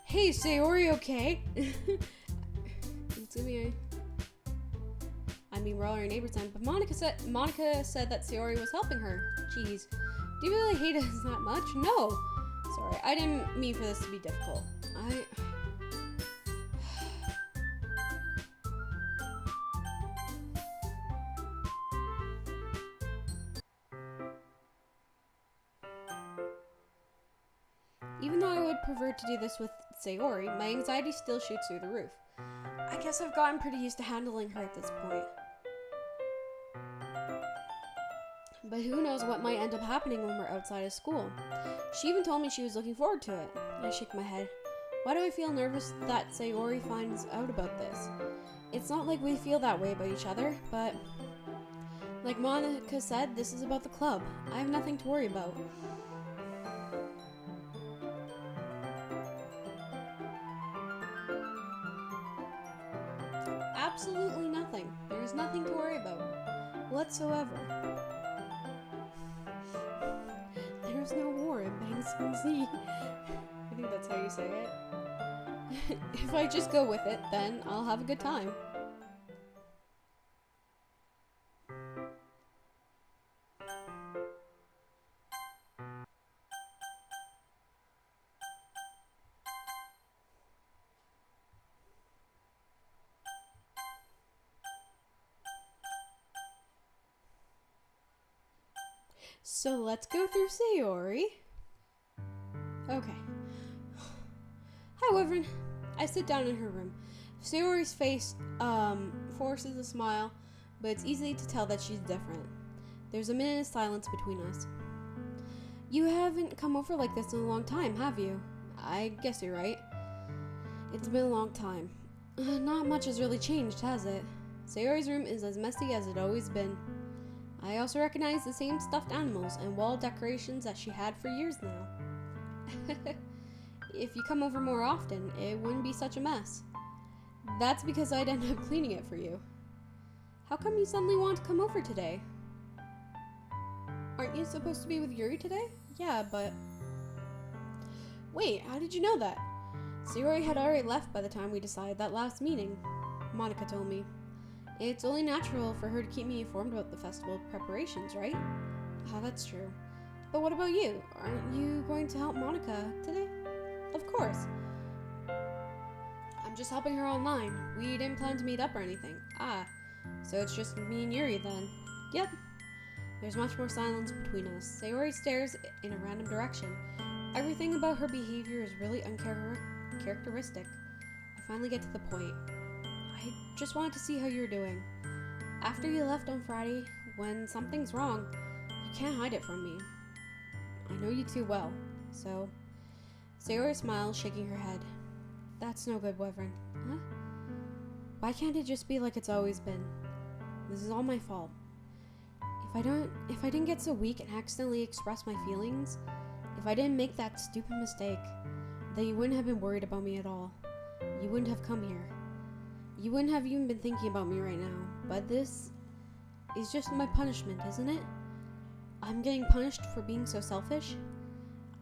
Hey, Sayori, okay? It's gonna be we're all our neighbors then, but Monica said that Sayori was helping her. Jeez. Do you really hate us that much? No. Sorry, I didn't mean for this to be difficult. Even though I would prefer to do this with Sayori, my anxiety still shoots through the roof. I guess I've gotten pretty used to handling her at this point. But who knows what might end up happening when we're outside of school. She even told me she was looking forward to it. I shake my head. Why do I feel nervous that Sayori finds out about this? It's not like we feel that way about each other, but... like Monica said, this is about the club. I have nothing to worry about. Absolutely nothing. There is nothing to worry about. Whatsoever. There's no war in Bang Sing Z. I think that's how you say it. If I just go with it, then I'll have a good time. So let's go through Sayori. Okay. Hi, Wyvern. I sit down in her room. Sayori's face, forces a smile, but it's easy to tell that she's different. There's a minute of silence between us. You haven't come over like this in a long time, have you? I guess you're right. It's been a long time. Not much has really changed, has it? Sayori's room is as messy as it's always been. I also recognize the same stuffed animals and wall decorations that she had for years now. If you come over more often, it wouldn't be such a mess. That's because I'd end up cleaning it for you. How come you suddenly want to come over today? Aren't you supposed to be with Yuri today? Yeah, but... Wait, how did you know that? Sayori had already left by the time we decided that last meeting. Monica told me. It's only natural for her to keep me informed about the festival preparations, right? Ah, that's true. But what about you? Aren't you going to help Monica today? Of course. I'm just helping her online. We didn't plan to meet up or anything. Ah, so it's just me and Yuri then. Yep. There's much more silence between us. Sayori stares in a random direction. Everything about her behavior is really uncharacteristic. I finally get to the point. I just wanted to see how you're doing. After you left on Friday, when something's wrong, you can't hide it from me. I know you too well, so... Sayori smiles, shaking her head. That's no good, Wyvern. Huh? Why can't it just be like it's always been? This is all my fault. If I didn't get so weak and accidentally express my feelings, if I didn't make that stupid mistake, then you wouldn't have been worried about me at all. You wouldn't have come here. You wouldn't have even been thinking about me right now. But this is just my punishment, isn't it? I'm getting punished for being so selfish.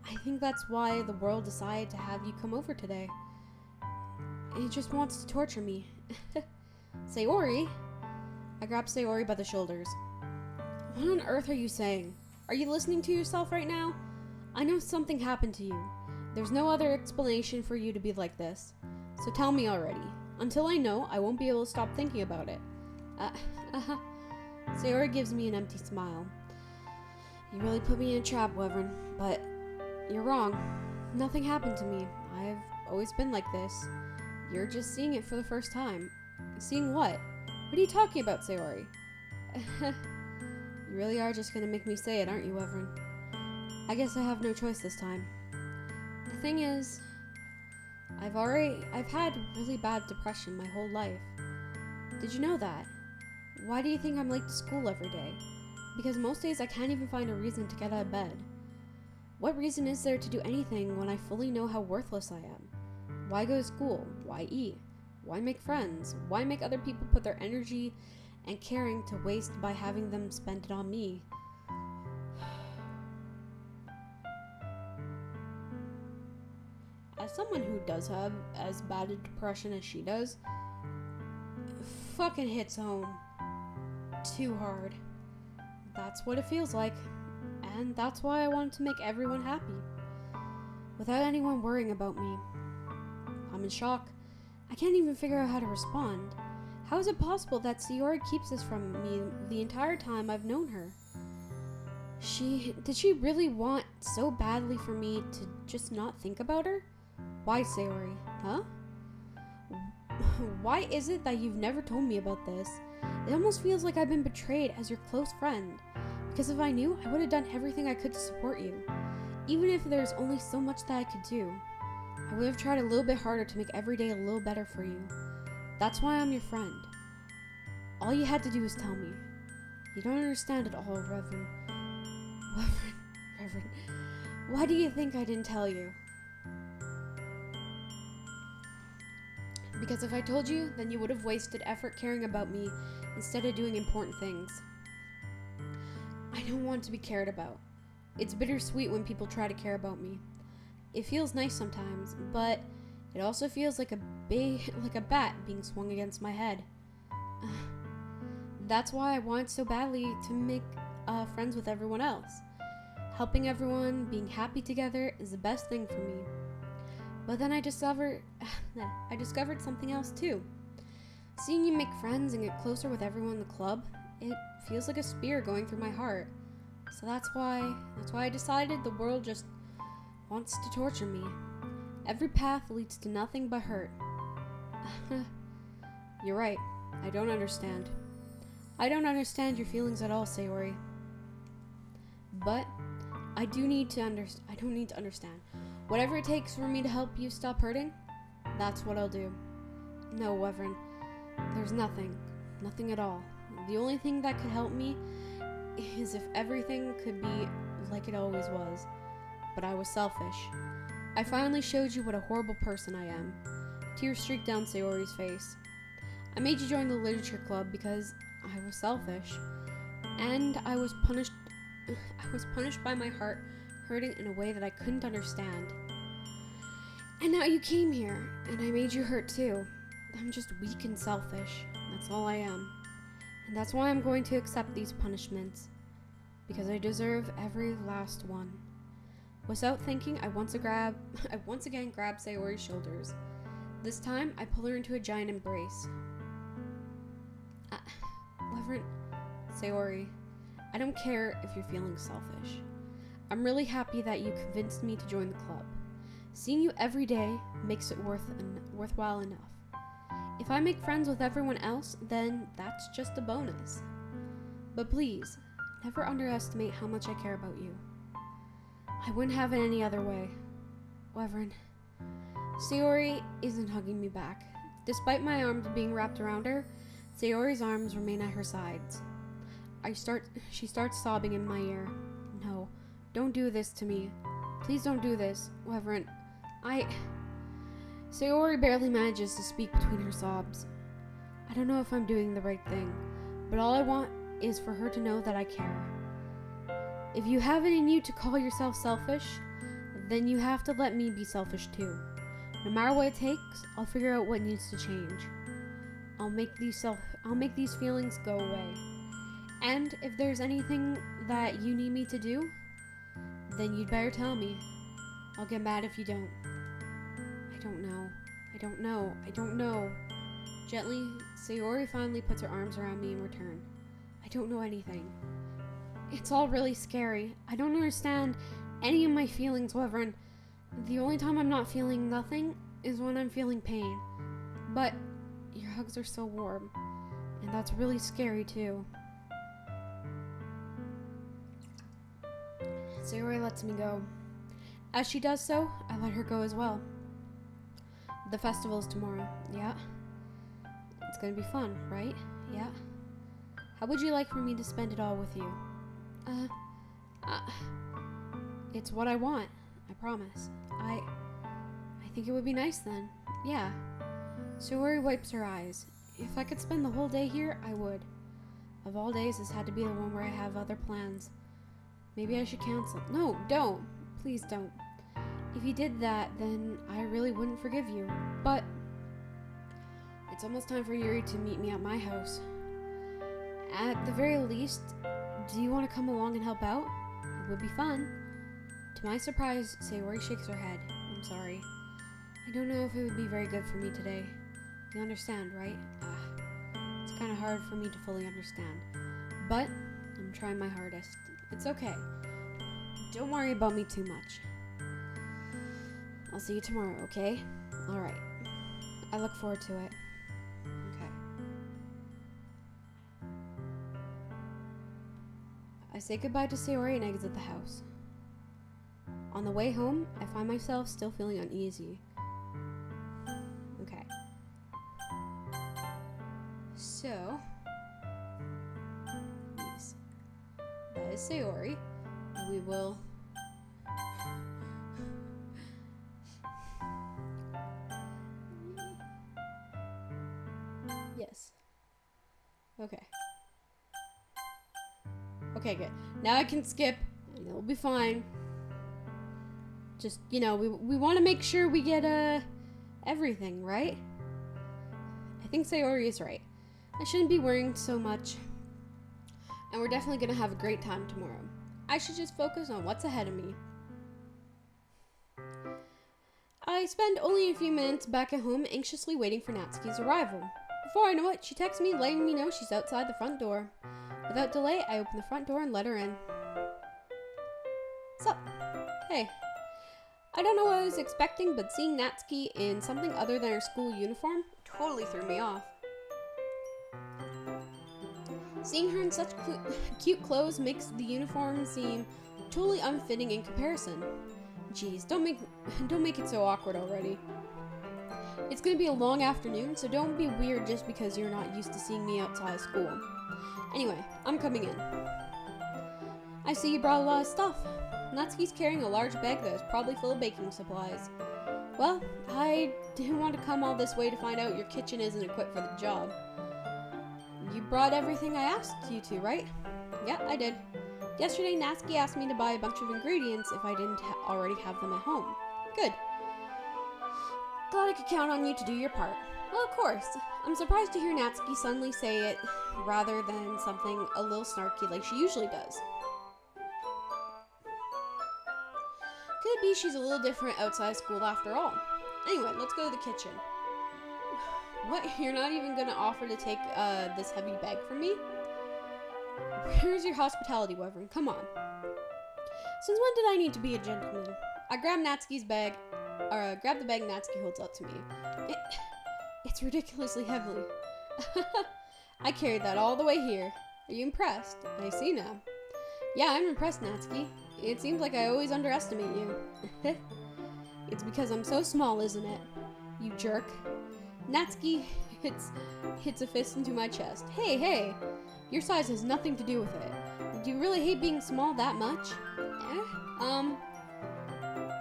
I think that's why the world decided to have you come over today. It just wants to torture me. Sayori? I grab Sayori by the shoulders. What on earth are you saying? Are you listening to yourself right now? I know something happened to you. There's no other explanation for you to be like this. So tell me already. Until I know, I won't be able to stop thinking about it. Sayori gives me an empty smile. You really put me in a trap, Wyvern, but you're wrong. Nothing happened to me. I've always been like this. You're just seeing it for the first time. Seeing what? What are you talking about, Sayori? You really are just gonna make me say it, aren't you, Wyvern? I guess I have no choice this time. The thing is, I've had really bad depression my whole life. Did you know that? Why do you think I'm late to school every day? Because most days I can't even find a reason to get out of bed. What reason is there to do anything when I fully know how worthless I am? Why go to school? Why eat? Why make friends? Why make other people put their energy and caring to waste by having them spend it on me? As someone who does have as bad a depression as she does, it fucking hits home too hard. That's what it feels like, and that's why I wanted to make everyone happy, without anyone worrying about me. I'm in shock. I can't even figure out how to respond. How is it possible that Sayori keeps this from me the entire time I've known her? Did she really want so badly for me to just not think about her? Why, Sayori? Huh? Why is it that you've never told me about this? It almost feels like I've been betrayed as your close friend. Because if I knew, I would have done everything I could to support you. Even if there's only so much that I could do. I would have tried a little bit harder to make every day a little better for you. That's why I'm your friend. All you had to do was tell me. You don't understand it all, Reverend. Why do you think I didn't tell you? Because if I told you, then you would have wasted effort caring about me instead of doing important things. I don't want to be cared about. It's bittersweet when people try to care about me. It feels nice sometimes, but It also feels like like a bat being swung against my head. That's why I want so badly to make friends with everyone else. Helping everyone, being happy together is the best thing for me. But then I discovered something else too. Seeing you make friends and get closer with everyone in the club, it feels like a spear going through my heart. So that's why I decided the world just wants to torture me. Every path leads to nothing but hurt. You're right. I don't understand. I don't understand your feelings at all, Sayori. But I don't need to understand. Whatever it takes for me to help you stop hurting, that's what I'll do. No, Wyvern. There's nothing at all. The only thing that could help me is if everything could be like it always was. But I was selfish. I finally showed you what a horrible person I am. Tears streaked down Sayori's face. I made you join the literature club because I was selfish. And I was punished by my heart hurting in a way that I couldn't understand. And now you came here, and I made you hurt too. I'm just weak and selfish. That's all I am. And that's why I'm going to accept these punishments. Because I deserve every last one. Without thinking, I once again grabbed Sayori's shoulders. This time, I pull her into a giant embrace. Wyvern, Sayori, I don't care if you're feeling selfish. I'm really happy that you convinced me to join the club. Seeing you every day makes it worthwhile enough. If I make friends with everyone else, then that's just a bonus. But please, never underestimate how much I care about you. I wouldn't have it any other way. Wyvern, Sayori isn't hugging me back. Despite my arms being wrapped around her, Sayori's arms remain at her sides. She starts sobbing in my ear. No, don't do this to me. Please don't do this, Wyvern. Sayori barely manages to speak between her sobs. I don't know if I'm doing the right thing, but all I want is for her to know that I care. If you have it in you to call yourself selfish, then you have to let me be selfish too. No matter what it takes, I'll figure out what needs to change. I'll make these feelings go away. And if there's anything that you need me to do, then you'd better tell me. I'll get mad if you don't. I don't know. Gently, Sayori finally puts her arms around me in return. I don't know anything. It's all really scary. I don't understand any of my feelings, Wyvern. The only time I'm not feeling nothing is when I'm feeling pain. But your hugs are so warm, and that's really scary too. Sayori lets me go. As she does so, I let her go as well. The festival's tomorrow, yeah? It's gonna be fun, right? Yeah? How would you like for me to spend it all with you? It's what I want, I promise. I think it would be nice then. Yeah. Sayori wipes her eyes. If I could spend the whole day here, I would. Of all days, this had to be the one where I have other plans. Maybe I should cancel. No, don't. Please don't. If you did that, then I really wouldn't forgive you. But it's almost time for Yuri to meet me at my house. At the very least, do you want to come along and help out? It would be fun. To my surprise, Sayori shakes her head. I'm sorry. I don't know if it would be very good for me today. You understand, right? It's kind of hard for me to fully understand. But I'm trying my hardest. It's okay. Don't worry about me too much. I'll see you tomorrow, okay? Alright. I look forward to it. Okay. I say goodbye to Sayori and exit the house. On the way home, I find myself still feeling uneasy. Okay. So, yes. That is Sayori. We will... Yes. Okay. Okay, good. Now I can skip, and it'll be fine. Just, we want to make sure we get everything, right? I think Sayori is right. I shouldn't be worrying so much. And we're definitely gonna have a great time tomorrow. I should just focus on what's ahead of me. I spend only a few minutes back at home anxiously waiting for Natsuki's arrival. Before I know it, she texts me letting me know she's outside the front door. Without delay, I open the front door and let her in. Sup? Hey. I don't know what I was expecting, but seeing Natsuki in something other than her school uniform totally threw me off. Seeing her in such cute clothes makes the uniform seem totally unfitting in comparison. Jeez, don't make it so awkward already. It's gonna be a long afternoon, so don't be weird just because you're not used to seeing me outside school. Anyway, I'm coming in. I see you brought a lot of stuff. Natsuki's carrying a large bag that is probably full of baking supplies. Well, I didn't want to come all this way to find out your kitchen isn't equipped for the job. You brought everything I asked you to, right? Yeah, I did. Yesterday, Natsuki asked me to buy a bunch of ingredients if I didn't already have them at home. Good. Glad I could count on you to do your part. Well, of course. I'm surprised to hear Natsuki suddenly say it rather than something a little snarky like she usually does. Could it be she's a little different outside school after all? Anyway, let's go to the kitchen. What? You're not even gonna offer to take this heavy bag from me? Where's your hospitality, Wyvern? Come on. Since when did I need to be a gentleman? I grab Natsuki's bag, grab the bag Natsuki holds out to me. It's ridiculously heavy. I carried that all the way here. Are you impressed? I see now. Yeah, I'm impressed, Natsuki. It seems like I always underestimate you. It's because I'm so small, isn't it? You jerk. Natsuki hits a fist into my chest. Hey, your size has nothing to do with it. Do you really hate being small that much?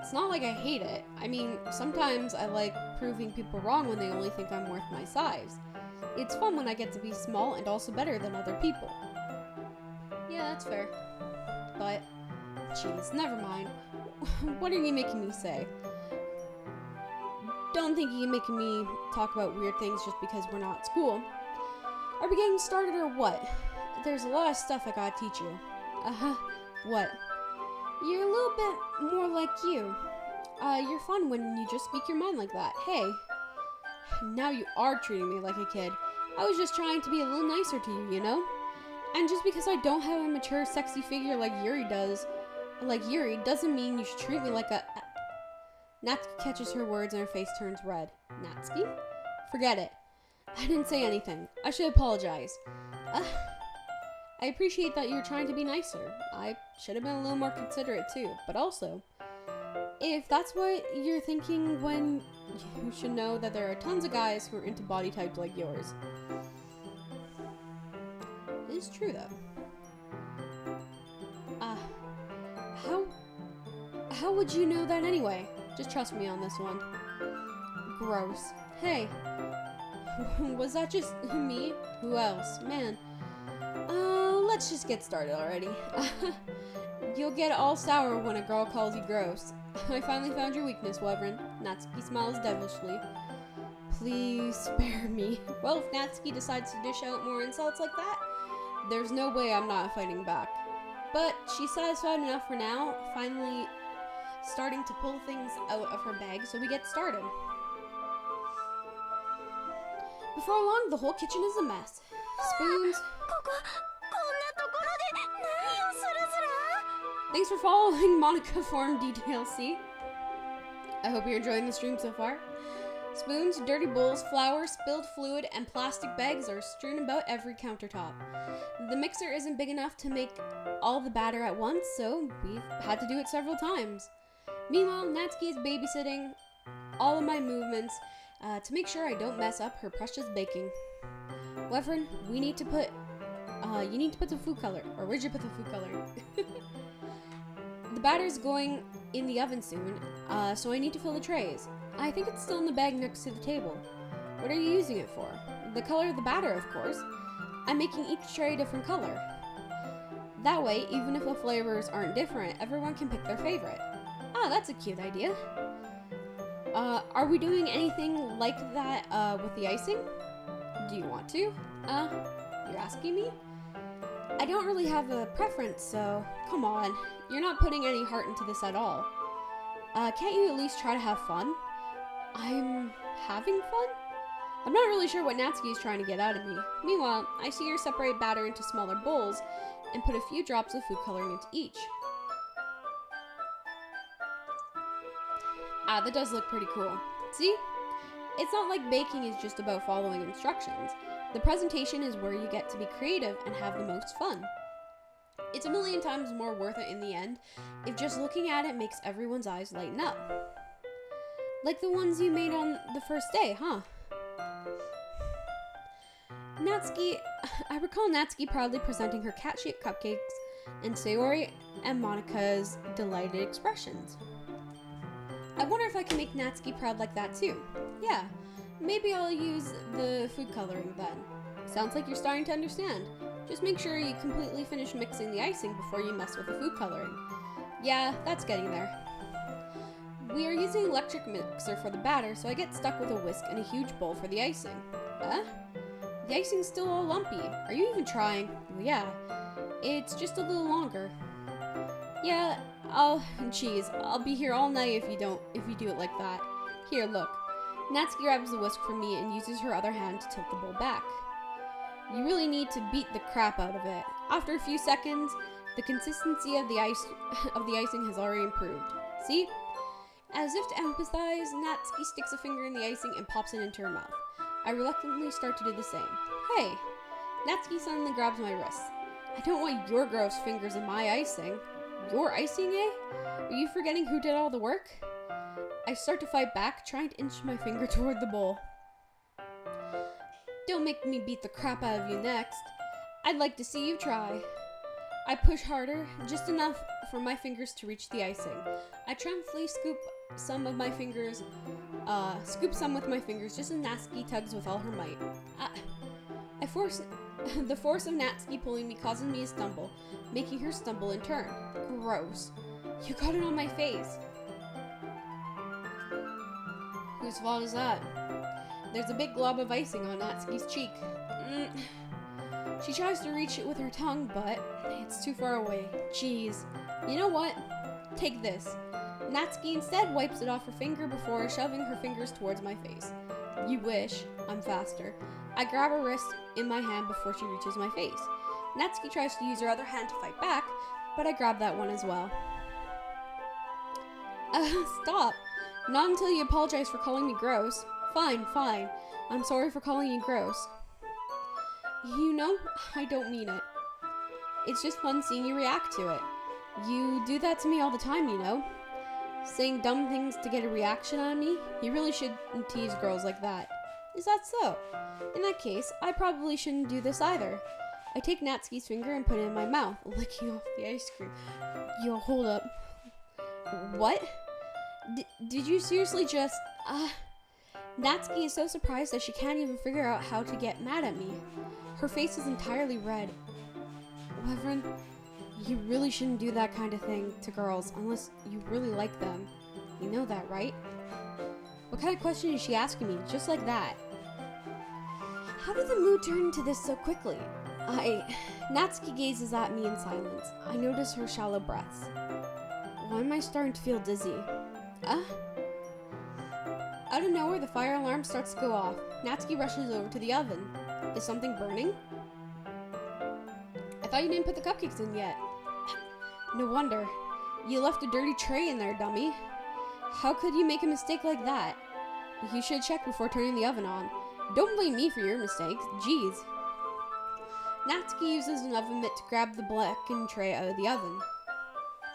It's not like I hate it. I mean, sometimes I like proving people wrong when they only think I'm worth my size. It's fun when I get to be small and also better than other people. Yeah, that's fair. But, jeez, never mind. What are you making me say? Don't think you're making me talk about weird things just because we're not at school. Are we getting started or what? There's a lot of stuff I gotta teach you. What? You're a little bit more like you. You're fun when you just speak your mind like that. Hey. Now you are treating me like a kid. I was just trying to be a little nicer to you, you know? And just because I don't have a mature, sexy figure like Yuri doesn't mean you should treat me like a... Natsuki catches her words and her face turns red. Natsuki? Forget it. I didn't say anything. I should apologize. I appreciate that you're trying to be nicer. I should have been a little more considerate too. But also, if that's what you're thinking, when you should know that there are tons of guys who are into body types like yours. It is true though. How would you know that anyway? Just trust me on this one. Gross. Hey. Was that just me? Who else? Man. Let's just get started already. You'll get all sour when a girl calls you gross. I finally found your weakness, Wyvern. Natsuki smiles devilishly. Please spare me. Well, if Natsuki decides to dish out more insults like that, there's no way I'm not fighting back. But she's satisfied enough for now, finally starting to pull things out of her bag, so we get started. Before long, the whole kitchen is a mess. Spoons. Thanks for following Monica Form DDLC. I hope you're enjoying the stream so far. Spoons, dirty bowls, flour, spilled fluid, and plastic bags are strewn about every countertop. The mixer isn't big enough to make all the batter at once, so we've had to do it several times. Meanwhile, Natsuki is babysitting all of my movements to make sure I don't mess up her precious baking. Wyvern, you need to put the food color. Or where'd you put the food color? The batter's going in the oven soon, so I need to fill the trays. I think it's still in the bag next to the table. What are you using it for? The color of the batter, of course. I'm making each tray a different color. That way, even if the flavors aren't different, everyone can pick their favorite. Ah, that's a cute idea. Are we doing anything like that, with the icing? Do you want to? You're asking me? I don't really have a preference, so come on. You're not putting any heart into this at all. Can't you at least try to have fun? I'm having fun? I'm not really sure what Natsuki is trying to get out of me. Meanwhile, I see her separate batter into smaller bowls and put a few drops of food coloring into each. That does look pretty cool. See? It's not like baking is just about following instructions. The presentation is where you get to be creative and have the most fun. It's a million times more worth it in the end if just looking at it makes everyone's eyes lighten up. Like the ones you made on the first day, huh? I recall Natsuki proudly presenting her cat-shaped cupcakes and Sayori and Monika's delighted expressions. I wonder if I can make Natsuki proud like that too. Yeah, maybe I'll use the food coloring then. Sounds like you're starting to understand. Just make sure you completely finish mixing the icing before you mess with the food coloring. Yeah, that's getting there. We are using an electric mixer for the batter, so I get stuck with a whisk and a huge bowl for the icing. Huh? The icing's still all lumpy. Are you even trying? Well, yeah. It's just a little longer. Yeah, I'll be here all night if you do it like that. Here, look. Natsuki grabs the whisk from me and uses her other hand to tilt the bowl back. You really need to beat the crap out of it. After a few seconds, the consistency of the icing has already improved. See? As if to emphasize, Natsuki sticks a finger in the icing and pops it into her mouth. I reluctantly start to do the same. Hey! Natsuki suddenly grabs my wrist. I don't want your gross fingers in my icing. Your icing, eh? Are you forgetting who did all the work? I start to fight back, trying to inch my finger toward the bowl. Don't make me beat the crap out of you next. I'd like to see you try. I push harder, just enough for my fingers to reach the icing. I triumphantly scoop some with my fingers, just as Natsuki tugs with all her might. The force of Natsuki pulling me causes me to stumble, making her stumble in turn. Gross. You got it on my face. Whose fault is that? There's a big glob of icing on Natsuki's cheek. She tries to reach it with her tongue, but it's too far away. Jeez. You know what? Take this. Natsuki instead wipes it off her finger before shoving her fingers towards my face. You wish. I'm faster. I grab her wrist in my hand before she reaches my face. Natsuki tries to use her other hand to fight back, but I grab that one as well. Stop. Not until you apologize for calling me gross. Fine. I'm sorry for calling you gross. You know, I don't mean it. It's just fun seeing you react to it. You do that to me all the time, you know. Saying dumb things to get a reaction out of me? You really shouldn't tease girls like that. Is that so? In that case, I probably shouldn't do this either. I take Natsuki's finger and put it in my mouth, licking off the ice cream. Yo, hold up. What? Did you seriously just... Natsuki is so surprised that she can't even figure out how to get mad at me. Her face is entirely red. Reverend, you really shouldn't do that kind of thing to girls unless you really like them. You know that, right? What kind of question is she asking me, just like that? How did the mood turn into this so quickly? Natsuki gazes at me in silence. I notice her shallow breaths. Why am I starting to feel dizzy? Out of nowhere, the fire alarm starts to go off. Natsuki rushes over to the oven. Is something burning? I thought you didn't put the cupcakes in yet. No wonder. You left a dirty tray in there, dummy. How could you make a mistake like that? You should check before turning the oven on. Don't blame me for your mistakes. Jeez. Natsuki uses an oven mitt to grab the blackened tray out of the oven.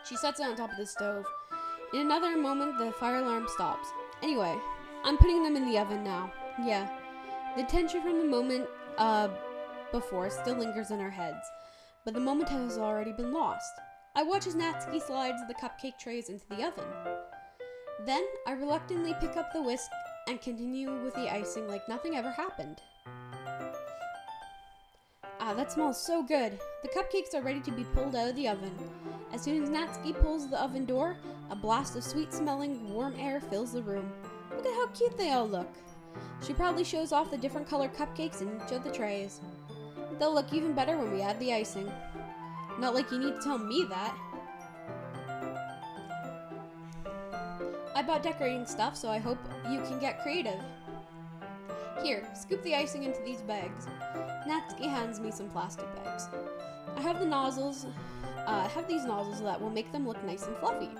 She sets it on top of the stove. In another moment, the fire alarm stops. Anyway, I'm putting them in the oven now. Yeah. The tension from the moment before still lingers in our heads, but the moment has already been lost. I watch as Natsuki slides the cupcake trays into the oven. Then, I reluctantly pick up the whisk and continue with the icing like nothing ever happened. That smells so good. The cupcakes are ready to be pulled out of the oven. As soon as Natsuki pulls the oven door, a blast of sweet-smelling, warm air fills the room. Look at how cute they all look. She proudly shows off the different colored cupcakes in each of the trays. They'll look even better when we add the icing. Not like you need to tell me that. I bought decorating stuff, so I hope you can get creative. Here, scoop the icing into these bags. Natsuki hands me some plastic bags. I have these nozzles that will make them look nice and fluffy.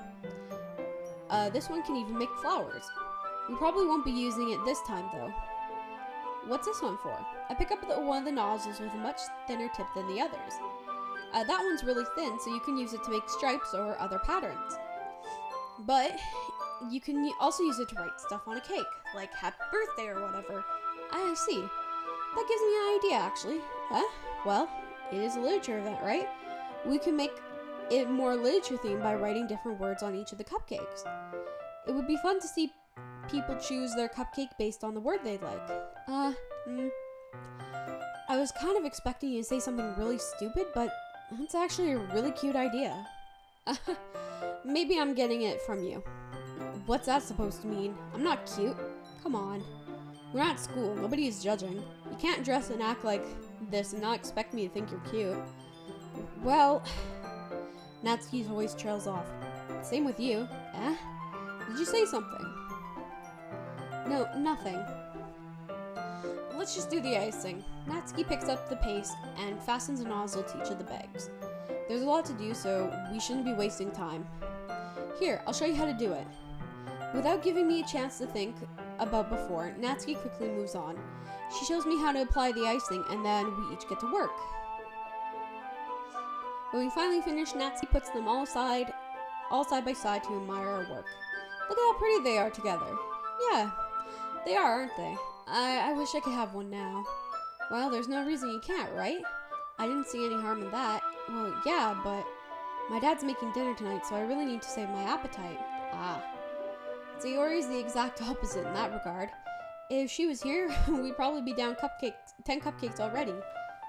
This one can even make flowers. We probably won't be using it this time though. What's this one for? I pick up one of the nozzles with a much thinner tip than the others. That one's really thin, so you can use it to make stripes or other patterns. But you can also use it to write stuff on a cake, like happy birthday or whatever. I see. That gives me an idea, actually. Huh? Well, it is a literature event, right? We can make it more literature themed by writing different words on each of the cupcakes. It would be fun to see people choose their cupcake based on the word they'd like. I was kind of expecting you to say something really stupid, but that's actually a really cute idea. Maybe I'm getting it from you. What's that supposed to mean? I'm not cute. Come on. We're not at school. Nobody is judging. You can't dress and act like this and not expect me to think you're cute. Well, Natsuki's voice trails off. Same with you. Eh? Did you say something? No, nothing. Let's just do the icing. Natsuki picks up the paste and fastens a nozzle to each of the bags. There's a lot to do, so we shouldn't be wasting time. Here, I'll show you how to do it. Without giving me a chance to think about before, Natsuki quickly moves on. She shows me how to apply the icing, and then we each get to work. When we finally finish, Natsuki puts them all side by side to admire our work. Look at how pretty they are together. Yeah, they are, aren't they? I wish I could have one now. Well, there's no reason you can't, right? I didn't see any harm in that. Well, yeah, but my dad's making dinner tonight, so I really need to save my appetite. Sayori's the exact opposite in that regard. If she was here, we'd probably be down 10 cupcakes already,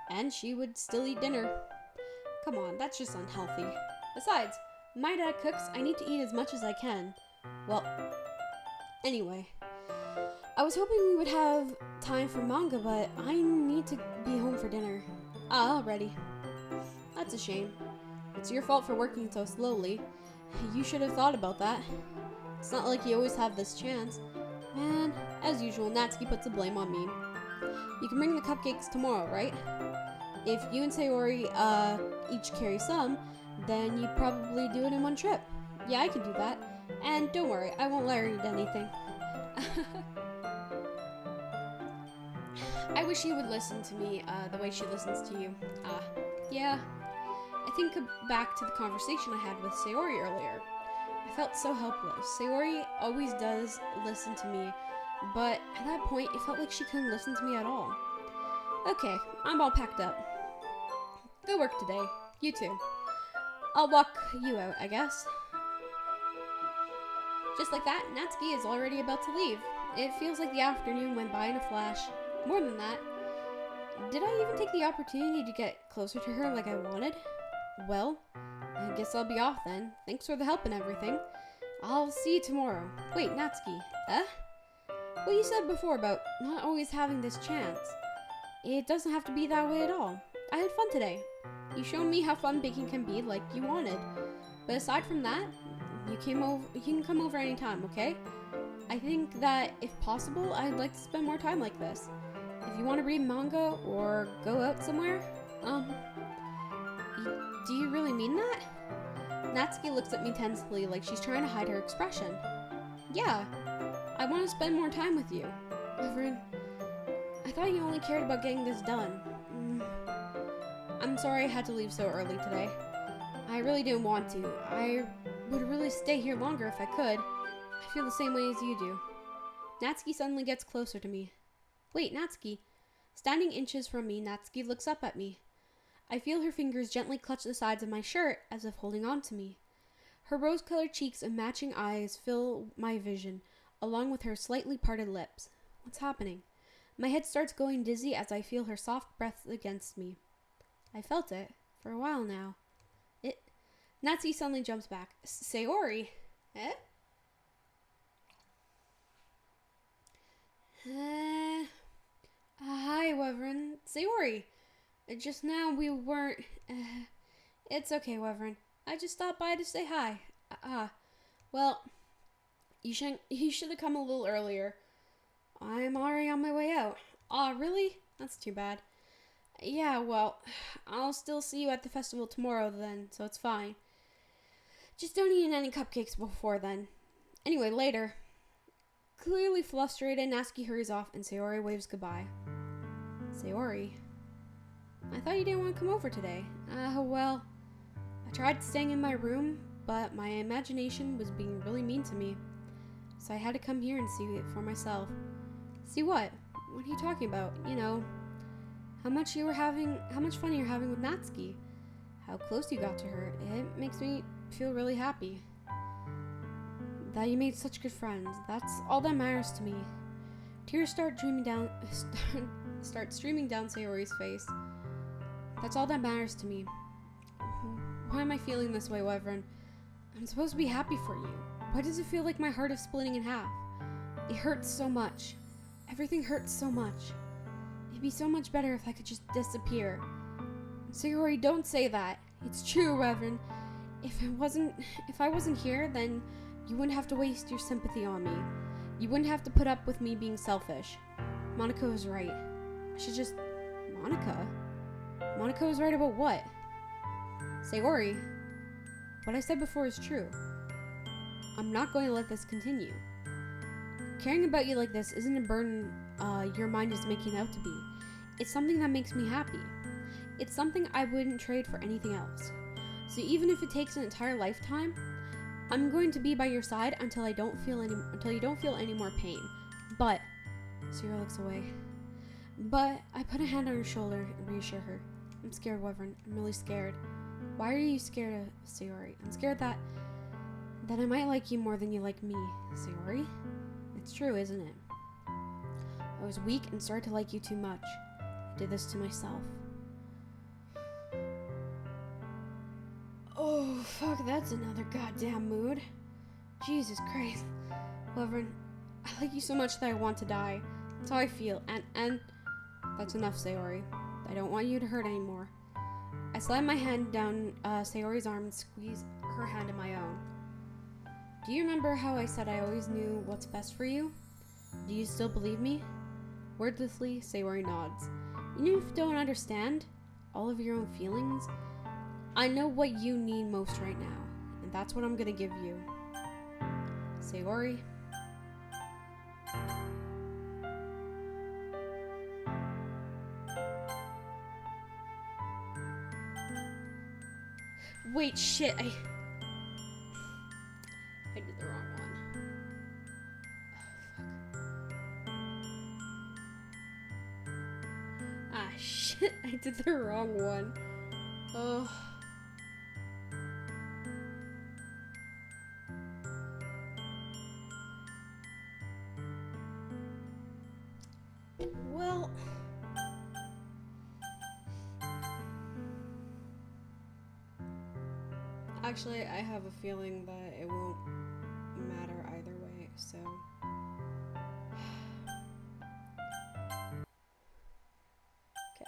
and she would still eat dinner. Come on, that's just unhealthy. Besides, my dad cooks, I need to eat as much as I can. Well, anyway, I was hoping we would have time for manga, but I need to be home for dinner. Already. That's a shame. It's your fault for working so slowly. You should have thought about that. It's not like you always have this chance. Man, as usual, Natsuki puts the blame on me. You can bring the cupcakes tomorrow, right? If you and Sayori, each carry some, then you'd probably do it in one trip. Yeah, I can do that. And don't worry, I won't let her eat anything. I wish you would listen to me, the way she listens to you. Yeah. I think back to the conversation I had with Sayori earlier. I felt so helpless. Sayori always does listen to me, but at that point, it felt like she couldn't listen to me at all. Okay, I'm all packed up. Good work today. You too. I'll walk you out, I guess. Just like that, Natsuki is already about to leave. It feels like the afternoon went by in a flash. More than that, did I even take the opportunity to get closer to her like I wanted? Well, I guess I'll be off then. Thanks for the help and everything. I'll see you tomorrow. Wait, Natsuki. What you said before about not always having this chance. It doesn't have to be that way at all. I had fun today. You showed me how fun baking can be like you wanted. But aside from that, you can come over anytime, okay? I think that, if possible, I'd like to spend more time like this. If you want to read manga or go out somewhere, do you really mean that? Natsuki looks at me tensely like she's trying to hide her expression. Yeah, I want to spend more time with you. Reverend, I thought you only cared about getting this done. I'm sorry I had to leave so early today. I really didn't want to. I would really stay here longer if I could. I feel the same way as you do. Natsuki suddenly gets closer to me. Wait, Natsuki. Standing inches from me, Natsuki looks up at me. I feel her fingers gently clutch the sides of my shirt as if holding on to me. Her rose-colored cheeks and matching eyes fill my vision, along with her slightly parted lips. What's happening? My head starts going dizzy as I feel her soft breath against me. I felt it for a while now. Natsuki suddenly jumps back. Sayori? Eh? Hi, Wyvern. Sayori. Just now we weren't... It's okay, Wyvern. I just stopped by to say hi. Well, you should have come a little earlier. I'm already on my way out. Aw, really? That's too bad. Yeah, well, I'll still see you at the festival tomorrow then, so it's fine. Just don't eat any cupcakes before then. Anyway, later. Clearly frustrated, Natsuki hurries off and Sayori waves goodbye. Sayori? I thought you didn't want to come over today. Well, I tried staying in my room, but my imagination was being really mean to me. So I had to come here and see it for myself. See what? What are you talking about? You know, how much fun you're having with Natsuki. How close you got to her. It makes me feel really happy. That you made such good friends. That's all that matters to me. Tears start streaming down Sayori's face. That's all that matters to me. Why am I feeling this way, Wyvern? I'm supposed to be happy for you. Why does it feel like my heart is splitting in half? It hurts so much. Everything hurts so much. It'd be so much better if I could just disappear. Sayori, don't say that. It's true, Wyvern. If I wasn't here, then you wouldn't have to waste your sympathy on me. You wouldn't have to put up with me being selfish. Monica was right. I should just... Monica? Monica was right about what? Sayori, what I said before is true. I'm not going to let this continue. Caring about you like this isn't a burden your mind is making out to be. It's something that makes me happy. It's something I wouldn't trade for anything else. So even if it takes an entire lifetime, I'm going to be by your side until you don't feel any more pain. But Sayori looks away. But I put a hand on her shoulder and reassure her. I'm scared, Wyvern. I'm really scared. Why are you scared of Sayori? I'm scared that I might like you more than you like me, Sayori. It's true, isn't it? I was weak and started to like you too much. I did this to myself. Oh, fuck, that's another goddamn mood. Jesus Christ. Wyvern, I like you so much that I want to die. That's how I feel. And that's enough, Sayori. I don't want you to hurt anymore. I slide my hand down Sayori's arm and squeeze her hand in my own. Do you remember how I said I always knew what's best for you? Do you still believe me? Wordlessly, Sayori nods. Even if you don't understand all of your own feelings, I know what you need most right now, and that's what I'm gonna give you. Sayori. Wait, shit, I did the wrong one. Oh, fuck. Ah, shit, I did the wrong one. Oh. Well... Actually, I have a feeling that it won't matter either way, so... Okay.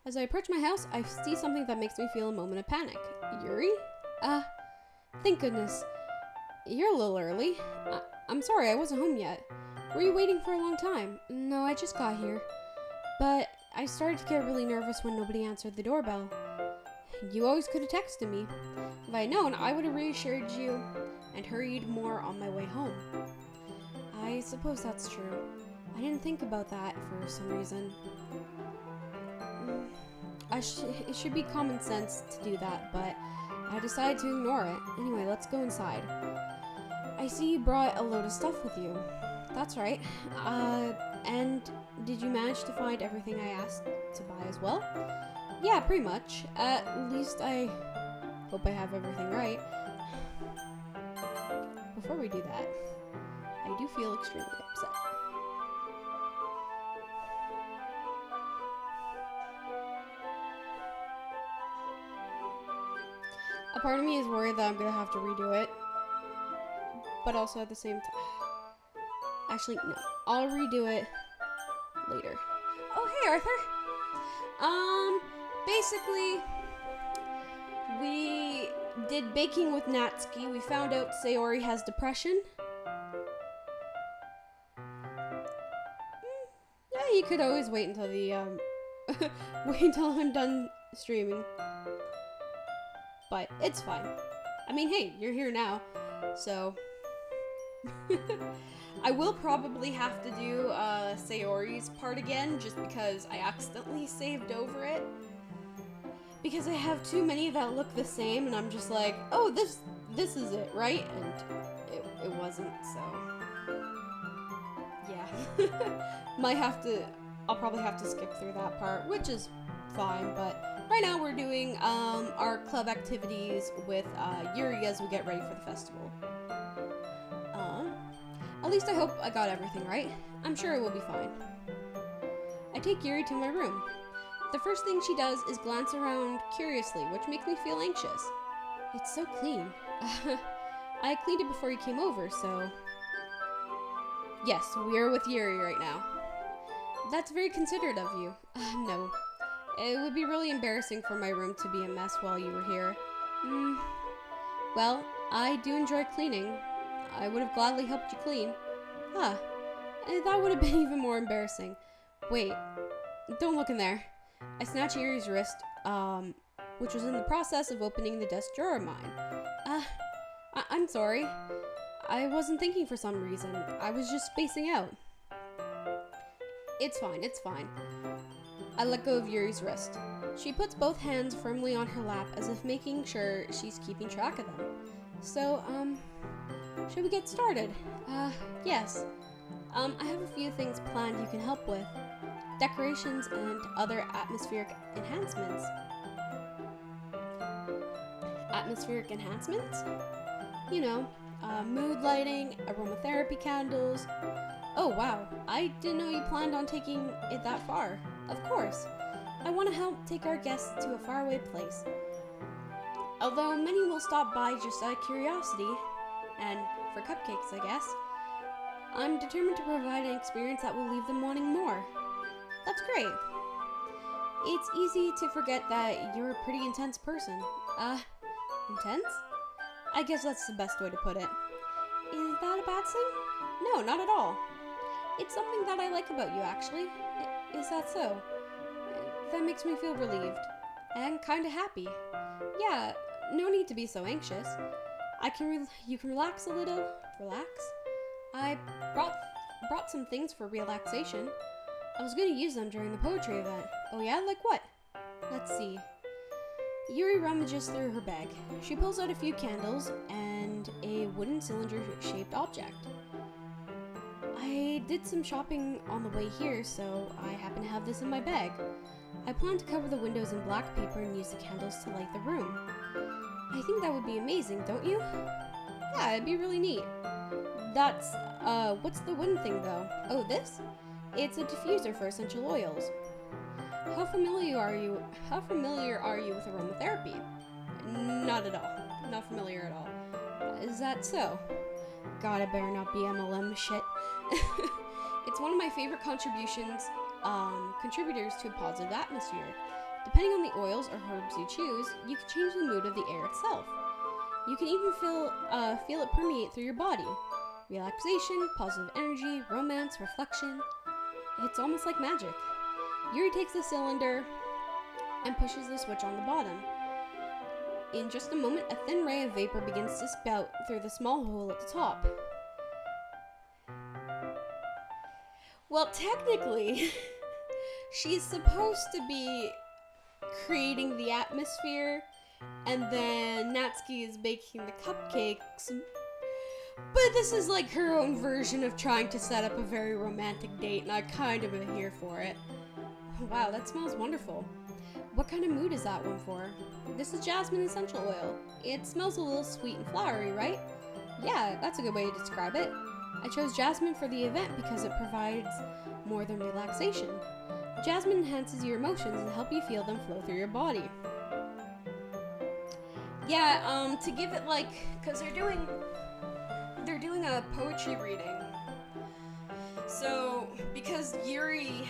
As I approach my house, I see something that makes me feel a moment of panic. Yuri? Thank goodness. You're a little early. I'm sorry, I wasn't home yet. Were you waiting for a long time? No, I just got here. But I started to get really nervous when nobody answered the doorbell. You always could have texted me. If I had known, I would have reassured you and hurried more on my way home. I suppose that's true. I didn't think about that for some reason. It should be common sense to do that, but I decided to ignore it. Anyway, let's go inside. I see you brought a load of stuff with you. That's right. And did you manage to find everything I asked to buy as well? Yeah, pretty much. At least I hope I have everything right. Before we do that, I do feel extremely upset. A part of me is worried that I'm gonna have to redo it, but also at the same time, actually no, I'll redo it later. Oh hey Arthur. Basically, we did baking with Natsuki. We found out Sayori has depression. Yeah, you could always wait until the wait until I'm done streaming. But it's fine. I mean, hey, you're here now, so I will probably have to do Sayori's part again, just because I accidentally saved over it. Because I have too many that look the same, and I'm just like, oh, this is it, right? And it wasn't, so yeah. I'll probably have to skip through that part, which is fine, but right now we're doing our club activities with Yuri as we get ready for the festival. At least I hope I got everything right. I'm sure it will be fine. I take Yuri to my room. The first thing she does is glance around curiously, which makes me feel anxious. It's so clean. I cleaned it before you came over, so... Yes, we are with Yuri right now. That's very considerate of you. No. It would be really embarrassing for my room to be a mess while you were here. Well, I do enjoy cleaning. I would have gladly helped you clean. That would have been even more embarrassing. Wait, don't look in there. I snatched Yuri's wrist, which was in the process of opening the desk drawer of mine. I'm sorry. I wasn't thinking for some reason. I was just spacing out. It's fine, it's fine. I let go of Yuri's wrist. She puts both hands firmly on her lap as if making sure she's keeping track of them. So, should we get started? Yes. I have a few things planned you can help with. Decorations and other atmospheric enhancements. Atmospheric enhancements? You know, mood lighting, aromatherapy candles. Oh wow, I didn't know you planned on taking it that far. Of course. I want to help take our guests to a faraway place. Although many will stop by just out of curiosity, and for cupcakes, I guess, I'm determined to provide an experience that will leave them wanting more. That's great. It's easy to forget that you're a pretty intense person. Intense? I guess that's the best way to put it. Is that a bad thing? No, not at all. It's something that I like about you, actually. Is that so? That makes me feel relieved. And kinda happy. Yeah, no need to be so anxious. You can relax a little. Relax? I brought some things for relaxation. I was gonna use them during the poetry event. Oh yeah? Like what? Let's see. Yuri rummages through her bag. She pulls out a few candles and a wooden cylinder-shaped object. I did some shopping on the way here, so I happen to have this in my bag. I plan to cover the windows in black paper and use the candles to light the room. I think that would be amazing, don't you? Yeah, it'd be really neat. That's, what's the wooden thing though? Oh, this? It's a diffuser for essential oils. How familiar are you with aromatherapy? Not at all. Not familiar at all. Is that so? God, it better not be MLM shit. It's one of my favorite contributors to a positive atmosphere. Depending on the oils or herbs you choose, you can change the mood of the air itself. You can even feel it permeate through your body. Relaxation, positive energy, romance, reflection. It's almost like magic. Yuri takes the cylinder and pushes the switch on the bottom. In just a moment, a thin ray of vapor begins to spout through the small hole at the top. Well, technically, she's supposed to be creating the atmosphere, and then Natsuki is baking the cupcakes. But this is like her own version of trying to set up a very romantic date, and I kind of am here for it. Wow, that smells wonderful. What kind of mood is that one for? This is jasmine essential oil. It smells a little sweet and flowery, right? Yeah, that's a good way to describe it. I chose jasmine for the event because it provides more than relaxation. Jasmine enhances your emotions and help you feel them flow through your body. Yeah, to give it like, because they're doing a poetry reading. So, because Yuri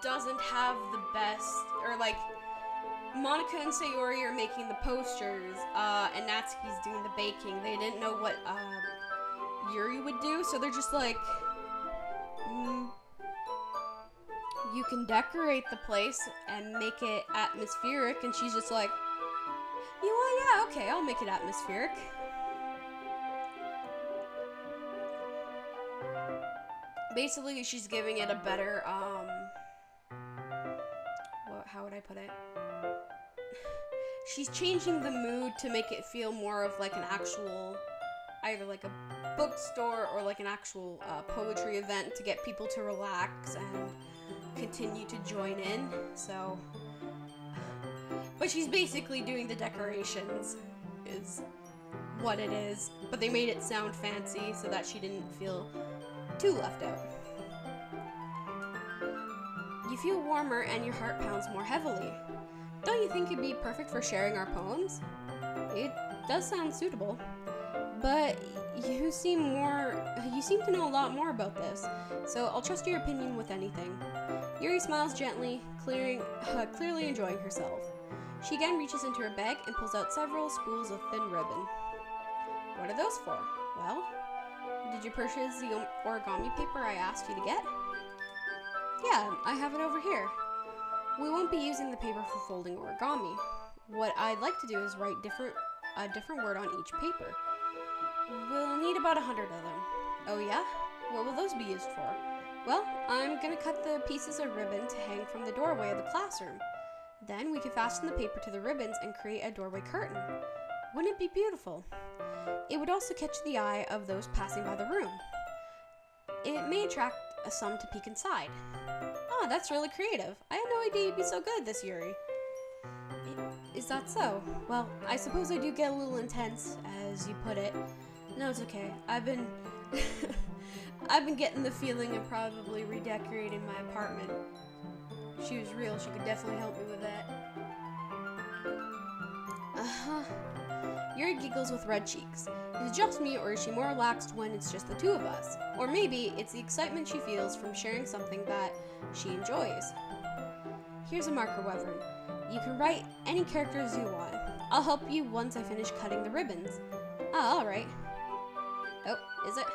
doesn't have the best, or like, Monica and Sayori are making the posters, and Natsuki's doing the baking. They didn't know what, Yuri would do, so they're just like, you can decorate the place and make it atmospheric, and she's just like, you know, yeah, okay, I'll make it atmospheric. Basically, she's giving it a better, how would I put it? She's changing the mood to make it feel more of like an actual, either like a bookstore or like an actual poetry event to get people to relax and continue to join in. So, but she's basically doing the decorations, is what it is. But they made it sound fancy so that she didn't feel too left out. You feel warmer and your heart pounds more heavily. Don't you think it'd be perfect for sharing our poems? It does sound suitable, but you seem to know a lot more about this, so I'll trust your opinion with anything. Yuri smiles gently, clearly enjoying herself. She again reaches into her bag and pulls out several spools of thin ribbon. What are those for? Well, did you purchase the origami paper I asked you to get? Yeah, I have it over here. We won't be using the paper for folding origami. What I'd like to do is write a different word on each paper. We'll need about 100 of them. Oh yeah? What will those be used for? Well, I'm gonna cut the pieces of ribbon to hang from the doorway of the classroom. Then we can fasten the paper to the ribbons and create a doorway curtain. Wouldn't it be beautiful? It would also catch the eye of those passing by the room. It may attract some to peek inside. Oh, that's really creative. I had no idea you'd be so good at this, Yuri. Is that so? Well, I suppose I do get a little intense, as you put it. No, it's okay. I've been getting the feeling of probably redecorating my apartment. If she was real, she could definitely help me with that. Uh-huh. Yuri giggles with red cheeks. Is it just me, or is she more relaxed when it's just the two of us? Or maybe it's the excitement she feels from sharing something that she enjoys. Here's a marker, Wyvern. You can write any characters you want. I'll help you once I finish cutting the ribbons. Ah, alright. Oh, is it?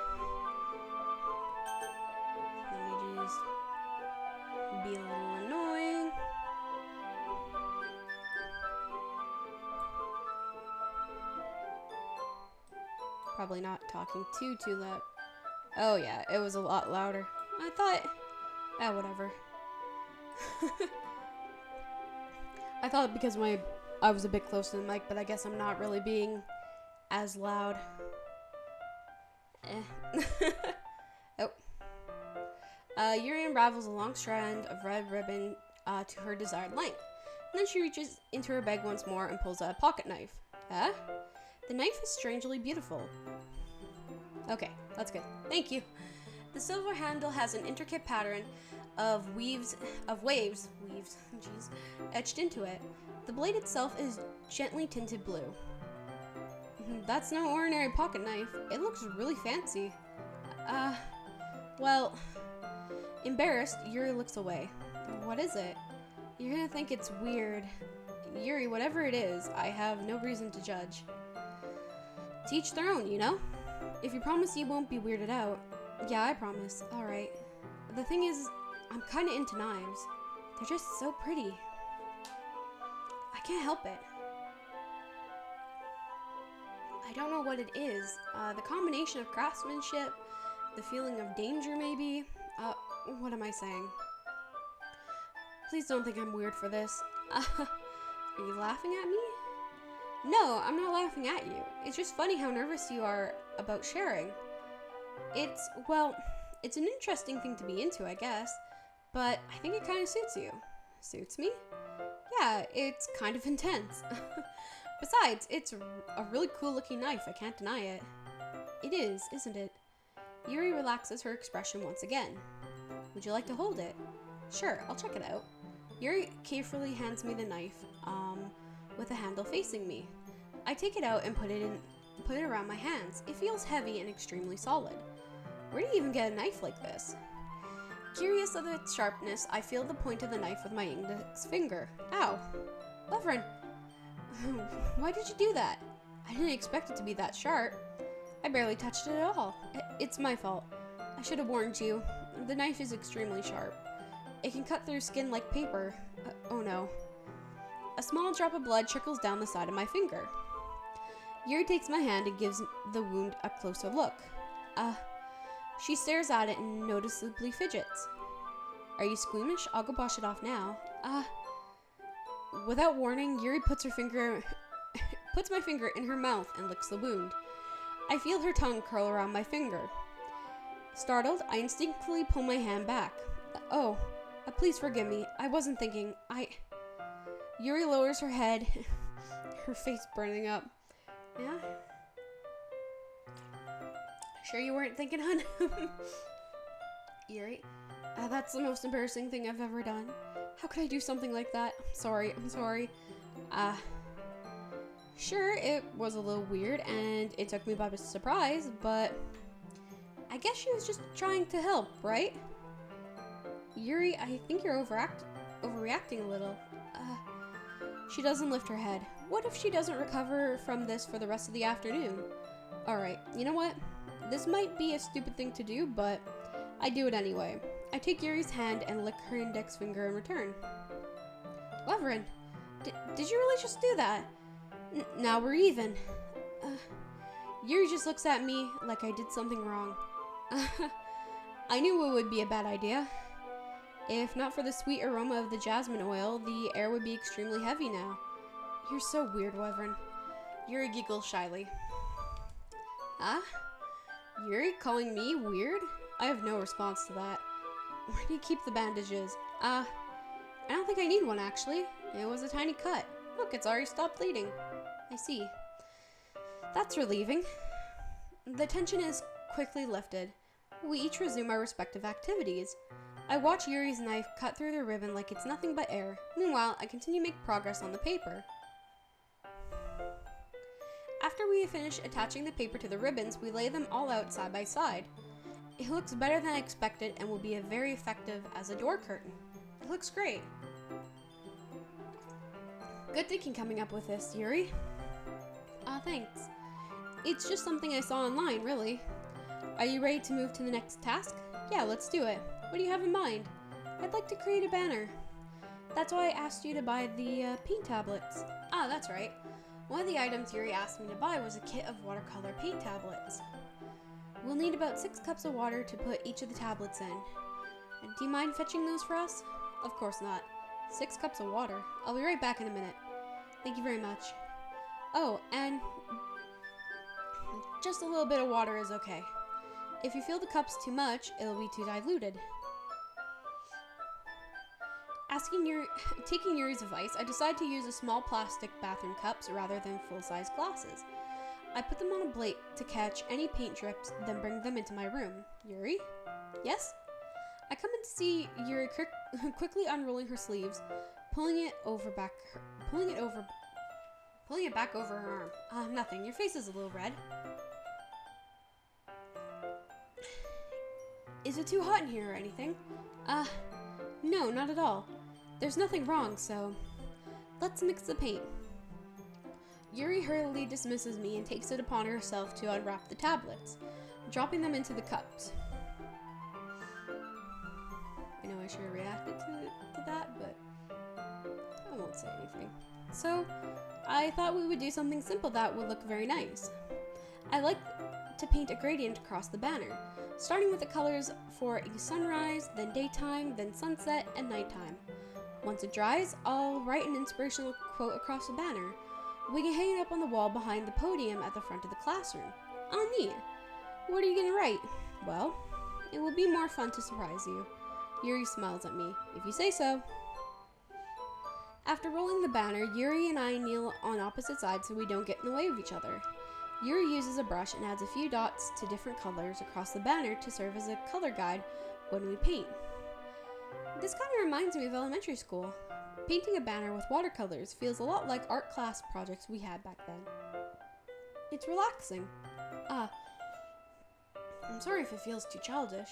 Let me just be a little annoying. Probably not talking too loud. Oh yeah, it was a lot louder. I thought, whatever. I thought because I was a bit close to the mic, but I guess I'm not really being as loud. Oh. Yuri unravels a long strand of red ribbon to her desired length. And then she reaches into her bag once more and pulls out a pocket knife. The knife is strangely beautiful. Okay, that's good. Thank you. The silver handle has an intricate pattern of waves, etched into it. The blade itself is gently tinted blue. That's no ordinary pocket knife. It looks really fancy. Well, embarrassed, Yuri looks away. What is it? You're gonna think it's weird. Yuri, whatever it is, I have no reason to judge. To each their own, you know? If you promise you won't be weirded out. Yeah, I promise. Alright. The thing is, I'm kinda into knives. They're just so pretty. I can't help it. I don't know what it is. The combination of craftsmanship, the feeling of danger maybe. What am I saying? Please don't think I'm weird for this. Are you laughing at me? No, I'm not laughing at you. It's just funny how nervous you are about sharing. It's an interesting thing to be into, I guess. But I think it kind of suits you. Suits me? Yeah, it's kind of intense. Besides, it's a really cool looking knife, I can't deny it. It is, isn't it? Yuri relaxes her expression once again. Would you like to hold it? Sure, I'll check it out. Yuri carefully hands me the knife. with the handle facing me. I take it out and put it around my hands. It feels heavy and extremely solid. Where do you even get a knife like this? Curious of its sharpness, I feel the point of the knife with my index finger. Ow! Reverend, why did you do that? I didn't expect it to be that sharp. I barely touched it at all. It's my fault. I should have warned you. The knife is extremely sharp. It can cut through skin like paper. Oh no. A small drop of blood trickles down the side of my finger. Yuri takes my hand and gives the wound a closer look. She stares at it and noticeably fidgets. Are you squeamish? I'll go wash it off now. Without warning, Yuri puts my finger in her mouth and licks the wound. I feel her tongue curl around my finger. Startled, I instinctively pull my hand back. Please forgive me. I wasn't thinking. Yuri lowers her head, her face burning up. Yeah? Sure you weren't thinking, hun? Yuri, that's the most embarrassing thing I've ever done. How could I do something like that? I'm sorry. Sure, it was a little weird and it took me by surprise, but I guess she was just trying to help, right? Yuri, I think you're overreacting a little. She doesn't lift her head. What if she doesn't recover from this for the rest of the afternoon? Alright, you know what? This might be a stupid thing to do, but I do it anyway. I take Yuri's hand and lick her index finger in return. Reverend, did you really just do that? Now we're even. Yuri just looks at me like I did something wrong. I knew it would be a bad idea. If not for the sweet aroma of the jasmine oil, the air would be extremely heavy now. You're so weird, Reverend. Yuri giggles shyly. Yuri calling me weird? I have no response to that. Where do you keep the bandages? I don't think I need one, actually. It was a tiny cut. Look, it's already stopped bleeding. I see. That's relieving. The tension is quickly lifted. We each resume our respective activities. I watch Yuri's knife cut through the ribbon like it's nothing but air. Meanwhile, I continue to make progress on the paper. After we finish attaching the paper to the ribbons, we lay them all out side by side. It looks better than I expected and will be very effective as a door curtain. It looks great. Good thinking coming up with this, Yuri. Thanks. It's just something I saw online, really. Are you ready to move to the next task? Yeah, let's do it. What do you have in mind? I'd like to create a banner. That's why I asked you to buy the paint tablets. That's right. One of the items Yuri asked me to buy was a kit of watercolor paint tablets. We'll need about 6 cups of water to put each of the tablets in. Do you mind fetching those for us? Of course not. 6 cups of water. I'll be right back in a minute. Thank you very much. Oh, and just a little bit of water is okay. If you fill the cups too much, it'll be too diluted. Taking Yuri's advice, I decided to use a small plastic bathroom cups rather than full-size glasses. I put them on a plate to catch any paint drips, then bring them into my room. Yuri? Yes? I come in to see Yuri quickly unrolling her sleeves, pulling it back over her arm. Nothing. Your face is a little red. Is it too hot in here or anything? No, not at all. There's nothing wrong, so let's mix the paint. Yuri hurriedly dismisses me and takes it upon herself to unwrap the tablets, dropping them into the cups. I know I should have reacted to that, but I won't say anything. So, I thought we would do something simple that would look very nice. I like to paint a gradient across the banner, starting with the colors for a sunrise, then daytime, then sunset, and nighttime. Once it dries, I'll write an inspirational quote across the banner. We can hang it up on the wall behind the podium at the front of the classroom. Oh, neat. What are you going to write? Well, it will be more fun to surprise you. Yuri smiles at me. If you say so. After rolling the banner, Yuri and I kneel on opposite sides so we don't get in the way of each other. Yuri uses a brush and adds a few dots to different colors across the banner to serve as a color guide when we paint. This kind of reminds me of elementary school. Painting a banner with watercolors feels a lot like art class projects we had back then. It's relaxing. Ah, I'm sorry if it feels too childish.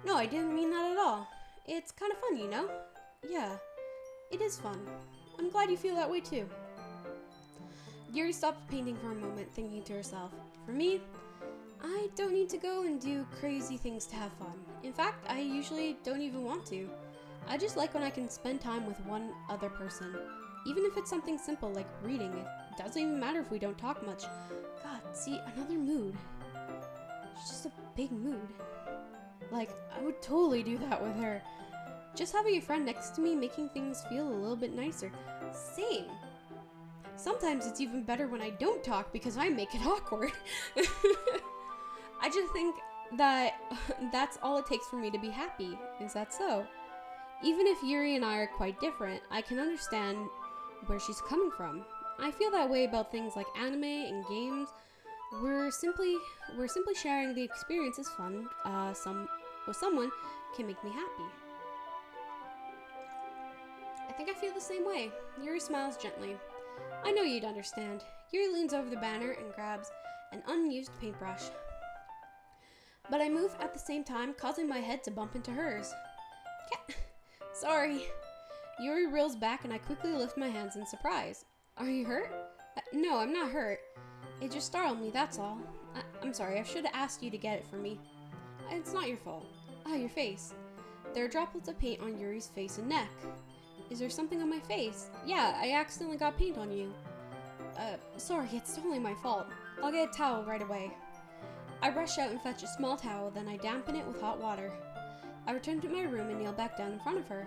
No, I didn't mean that at all. It's kind of fun, you know? Yeah, it is fun. I'm glad you feel that way too. Yuri stopped painting for a moment, thinking to herself, for me, I don't need to go and do crazy things to have fun. In fact, I usually don't even want to. I just like when I can spend time with one other person. Even if it's something simple like reading, it doesn't even matter if we don't talk much. God, see, another mood. It's just a big mood. Like, I would totally do that with her. Just having a friend next to me making things feel a little bit nicer. Same. Sometimes it's even better when I don't talk because I make it awkward. I just think that that's all it takes for me to be happy. Is that so? Even if Yuri and I are quite different, I can understand where she's coming from. I feel that way about things like anime and games. We're simply sharing the experience is fun. With someone can make me happy. I think I feel the same way. Yuri smiles gently. I know you'd understand. Yuri leans over the banner and grabs an unused paintbrush. But I move at the same time, causing my head to bump into hers. Sorry. Yuri reels back and I quickly lift my hands in surprise. Are you hurt? No, I'm not hurt. It just startled me, that's all. I'm sorry, I should have asked you to get it for me. It's not your fault. Ah, your face. There are droplets of paint on Yuri's face and neck. Is there something on my face? Yeah, I accidentally got paint on you. Sorry, it's totally my fault. I'll get a towel right away. I rush out and fetch a small towel, then I dampen it with hot water. I return to my room and kneel back down in front of her.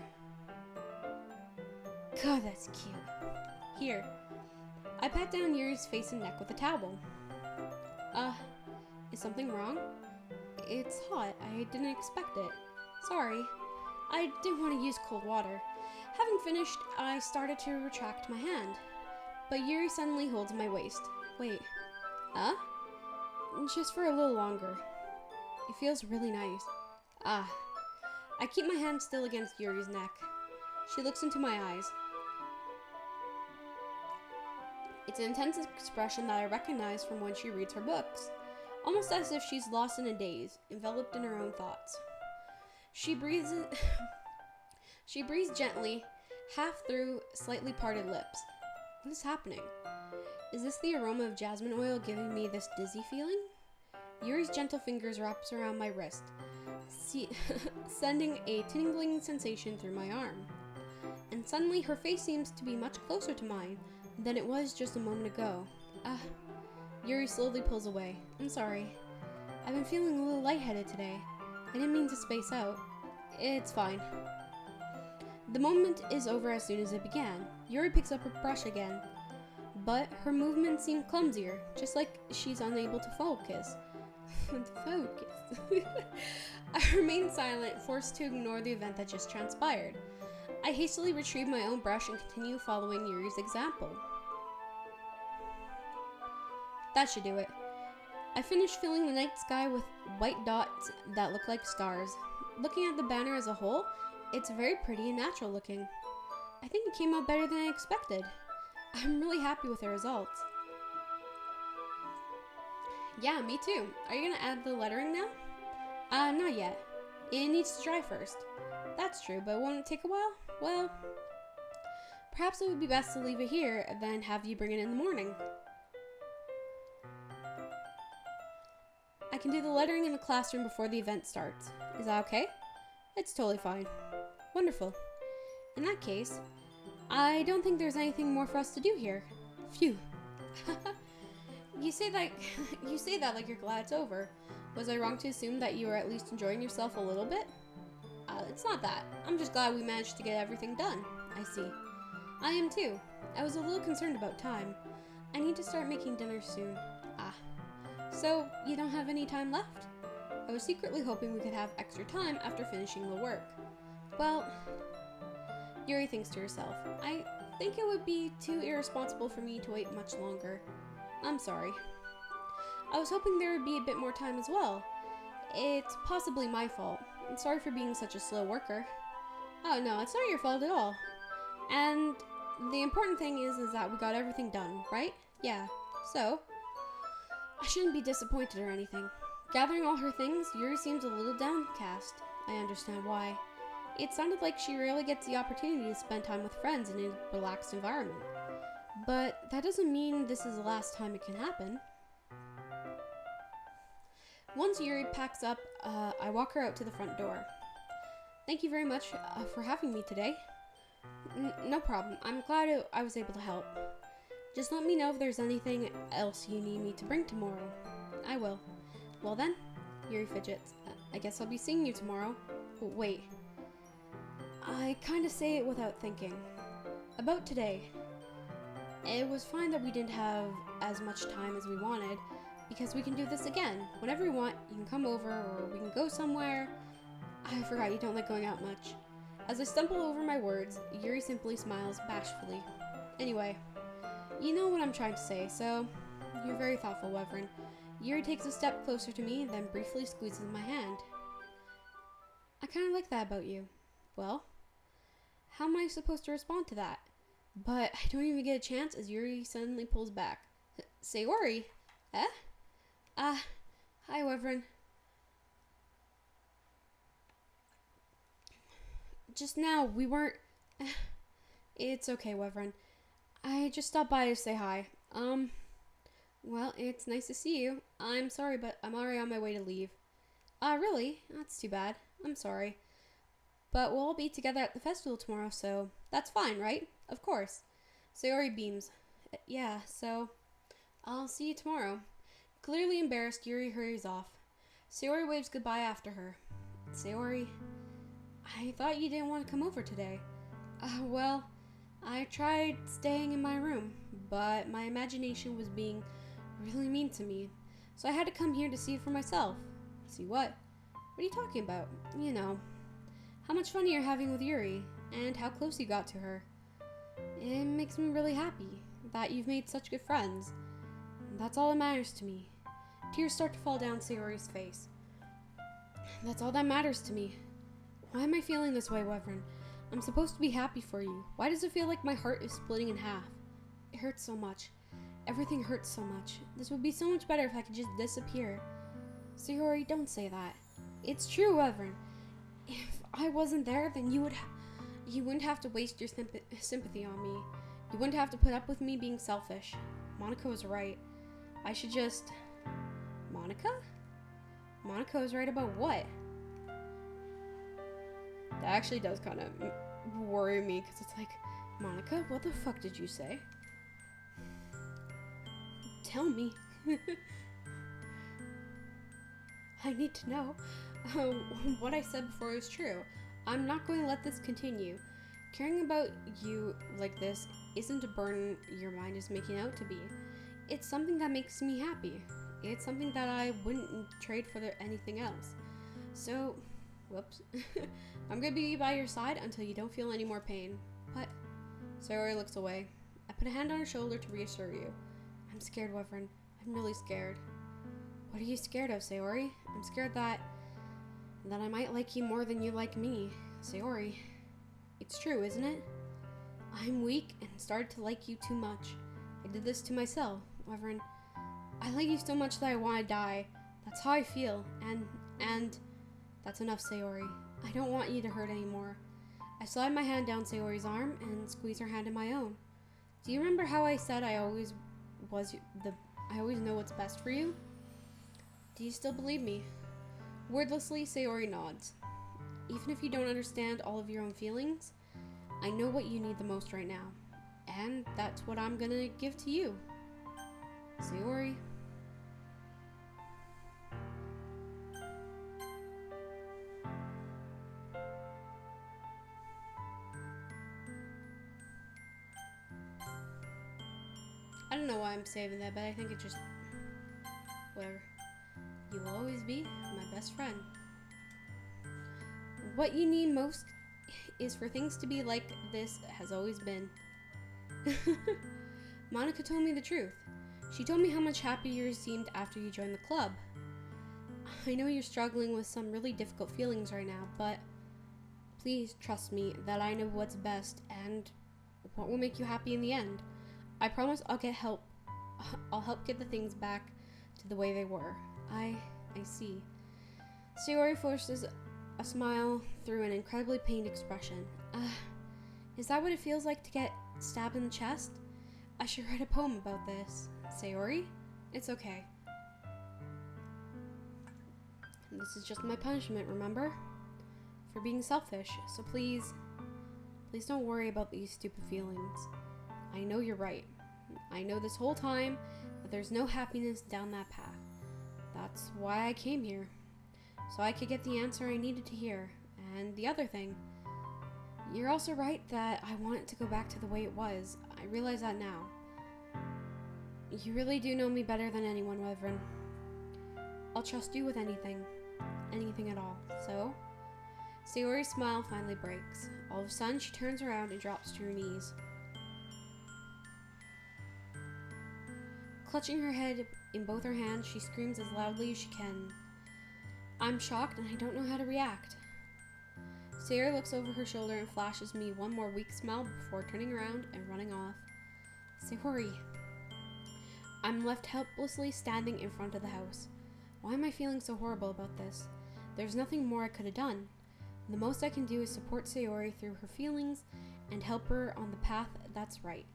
God, that's cute. Here. I pat down Yuri's face and neck with a towel. Is something wrong? It's hot. I didn't expect it. Sorry. I didn't want to use cold water. Having finished, I started to retract my hand. But Yuri suddenly holds my waist. Wait. Just for a little longer. It feels really nice. I keep my hand still against Yuri's neck. She looks into my eyes. It's an intense expression that I recognize from when she reads her books, almost as if she's lost in a daze, enveloped in her own thoughts. She breathes gently, half through slightly parted lips. What is happening? Is this the aroma of jasmine oil giving me this dizzy feeling? Yuri's gentle fingers wraps around my wrist, sending a tingling sensation through my arm. And suddenly her face seems to be much closer to mine than it was just a moment ago. Yuri slowly pulls away. I'm sorry. I've been feeling a little lightheaded today. I didn't mean to space out. It's fine. The moment is over as soon as it began. Yuri picks up her brush again, but her movements seem clumsier, just like she's unable to focus. I remain silent, forced to ignore the event that just transpired. I hastily retrieve my own brush and continue following Yuri's example. That should do it. I finished filling the night sky with white dots that look like stars. Looking at the banner as a whole, it's very pretty and natural looking. I think it came out better than I expected. I'm really happy with the results. Yeah, me too. Are you gonna add the lettering now? Not yet. It needs to dry first. That's true, but won't it take a while? Well, perhaps it would be best to leave it here and then have you bring it in the morning. I can do the lettering in the classroom before the event starts. Is that okay? It's totally fine. Wonderful. In that case, I don't think there's anything more for us to do here. Phew. You say that like you're glad it's over. Was I wrong to assume that you were at least enjoying yourself a little bit? It's not that. I'm just glad we managed to get everything done. I see. I am too. I was a little concerned about time. I need to start making dinner soon. So you don't have any time left? I was secretly hoping we could have extra time after finishing the work. Well, Yuri thinks to herself, I think it would be too irresponsible for me to wait much longer. I'm sorry. I was hoping there would be a bit more time as well. It's possibly my fault. I'm sorry for being such a slow worker. Oh no, it's not your fault at all. And the important thing is that we got everything done, right? Yeah. So, I shouldn't be disappointed or anything. Gathering all her things, Yuri seems a little downcast. I understand why. It sounded like she rarely gets the opportunity to spend time with friends in a relaxed environment. But that doesn't mean this is the last time it can happen. Once Yuri packs up, I walk her out to the front door. Thank you very much for having me today. No problem. I'm glad I was able to help. Just let me know if there's anything else you need me to bring tomorrow. I will. Well then, Yuri fidgets. I guess I'll be seeing you tomorrow. Wait. I kind of say it without thinking. About today. It was fine that we didn't have as much time as we wanted, because we can do this again. Whenever you want, you can come over, or we can go somewhere. I forgot you don't like going out much. As I stumble over my words, Yuri simply smiles bashfully. Anyway, you know what I'm trying to say, so you're very thoughtful, Wyvern. Yuri takes a step closer to me, then briefly squeezes my hand. I kind of like that about you. Well, how am I supposed to respond to that? But I don't even get a chance as Yuri suddenly pulls back. Sayori? Eh? Hi, Wyvern. Just now, we weren't... It's okay, Wyvern. I just stopped by to say hi. Well, it's nice to see you. I'm sorry, but I'm already on my way to leave. Really? That's too bad. I'm sorry. But we'll all be together at the festival tomorrow, so that's fine, right? Of course. Sayori beams. Yeah, so I'll see you tomorrow. Clearly embarrassed, Yuri hurries off. Sayori waves goodbye after her. Sayori, I thought you didn't want to come over today. Well, I tried staying in my room, but my imagination was being really mean to me. So I had to come here to see it for myself. See what? What are you talking about? You know, how much fun you're having with Yuri, and how close you got to her. It makes me really happy that you've made such good friends. That's all that matters to me. Tears start to fall down Sayori's face. That's all that matters to me. Why am I feeling this way, Wyvern? I'm supposed to be happy for you. Why does it feel like my heart is splitting in half? It hurts so much. Everything hurts so much. This would be so much better if I could just disappear. Sayori, don't say that. It's true, Wyvern. If I wasn't there, then you wouldn't have to waste your sympathy on me. You wouldn't have to put up with me being selfish. Monica was right. I should just... Monica? Monica was right about what? That actually does kind of worry me, because it's like, Monica, what the fuck did you say? Tell me. I need to know. What I said before is true. I'm not going to let this continue. Caring about you like this isn't a burden your mind is making out to be. It's something that makes me happy. It's something that I wouldn't trade for anything else. So, whoops. I'm going to be by your side until you don't feel any more pain. But, Sayori looks away. I put a hand on her shoulder to reassure you. I'm scared, Wyvern. I'm really scared. What are you scared of, Sayori? I'm scared that I might like you more than you like me. Sayori, it's true, isn't it? I'm weak and started to like you too much. I did this to myself, Wyvern. I like you so much that I want to die. That's how I feel, and that's enough, Sayori. I don't want you to hurt anymore. I slide my hand down Sayori's arm and squeeze her hand in my own. Do you remember how I said I always know what's best for you? Do you still believe me? Wordlessly, Sayori nods. Even if you don't understand all of your own feelings, I know what you need the most right now. And that's what I'm gonna give to you. Sayori. I don't know why I'm saving that, but I think it just... whatever. You will always be my best friend. What you need most is for things to be like this has always been. Monica told me the truth. She told me how much happier you seemed after you joined the club. I know you're struggling with some really difficult feelings right now, but please trust me that I know what's best, and what will make you happy in the end? I promise I'll get help. I'll help get the things back to the way they were. I see. Sayori forces a smile through an incredibly pained expression. Is that what it feels like to get stabbed in the chest? I should write a poem about this. Sayori? It's okay. This is just my punishment, remember? For being selfish, so please don't worry about these stupid feelings. I know you're right. I know this whole time that there's no happiness down that path. That's why I came here. So I could get the answer I needed to hear. And the other thing, you're also right that I want it to go back to the way it was. I realize that now. You really do know me better than anyone, Reverend. I'll trust you with anything at all. So, Sayori's smile finally breaks. All of a sudden, she turns around and drops to her knees. Clutching her head in both her hands, she screams as loudly as she can. I'm shocked and I don't know how to react. Sayori looks over her shoulder and flashes me one more weak smile before turning around and running off. Sayori. I'm left helplessly standing in front of the house. Why am I feeling so horrible about this? There's nothing more I could have done. The most I can do is support Sayori through her feelings and help her on the path that's right.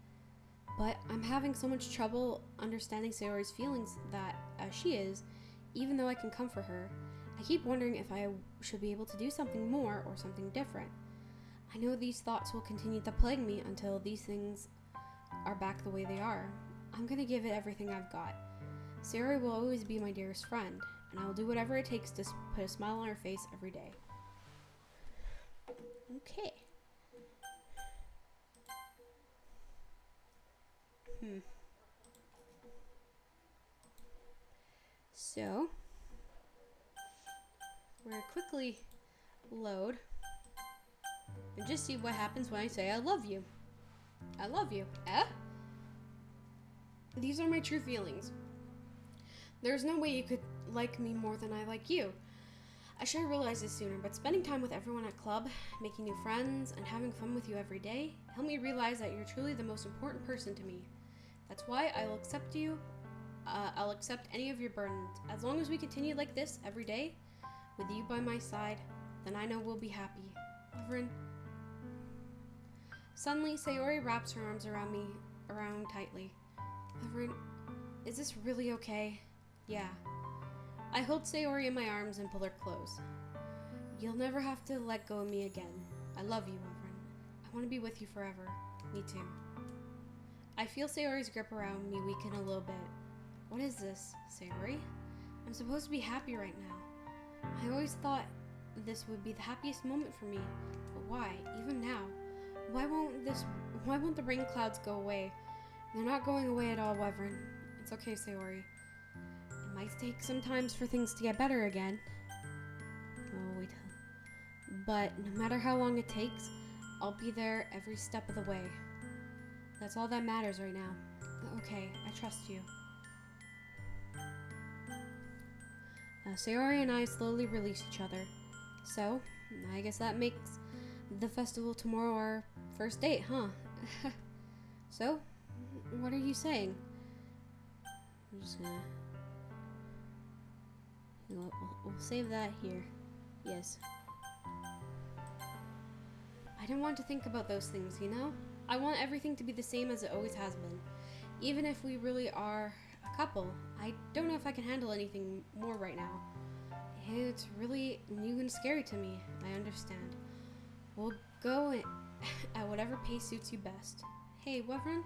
But I'm having so much trouble understanding Sayori's feelings that, as she is, even though I can comfort her, I keep wondering if I should be able to do something more or something different. I know these thoughts will continue to plague me until these things are back the way they are. I'm gonna give it everything I've got. Sayori will always be my dearest friend, and I will do whatever it takes to put a smile on her face every day. Okay. So, we're gonna quickly load and just see what happens when I say I love you. I love you. These are my true feelings. There's no way you could like me more than I like you. I should have realized this sooner, but spending time with everyone at club, making new friends, and having fun with you every day helped me realize that you're truly the most important person to me. That's why I'll accept you. I'll accept any of your burdens. As long as we continue like this every day, with you by my side, then I know we'll be happy. Reverend. Suddenly, Sayori wraps her arms around me, tightly. Reverend, is this really okay? Yeah. I hold Sayori in my arms and pull her close. You'll never have to let go of me again. I love you, Reverend. I want to be with you forever. Me too. I feel Sayori's grip around me weaken a little bit. What is this, Sayori? I'm supposed to be happy right now. I always thought this would be the happiest moment for me. But why, even now? Why won't the rain clouds go away? They're not going away at all, Reverend. It's okay, Sayori. It might take some time for things to get better again. But no matter how long it takes, I'll be there every step of the way. That's all that matters right now. Okay, I trust you. Sayori and I slowly release each other. So, I guess that makes the festival tomorrow our first date, huh? So, what are you saying? I'm just gonna... You know what, we'll save that here. Yes. I don't want to think about those things, you know? I want everything to be the same as it always has been. Even if we really are a couple, I don't know if I can handle anything more right now. It's really new and scary to me. I understand. We'll go at whatever pace suits you best. Hey, Reverend?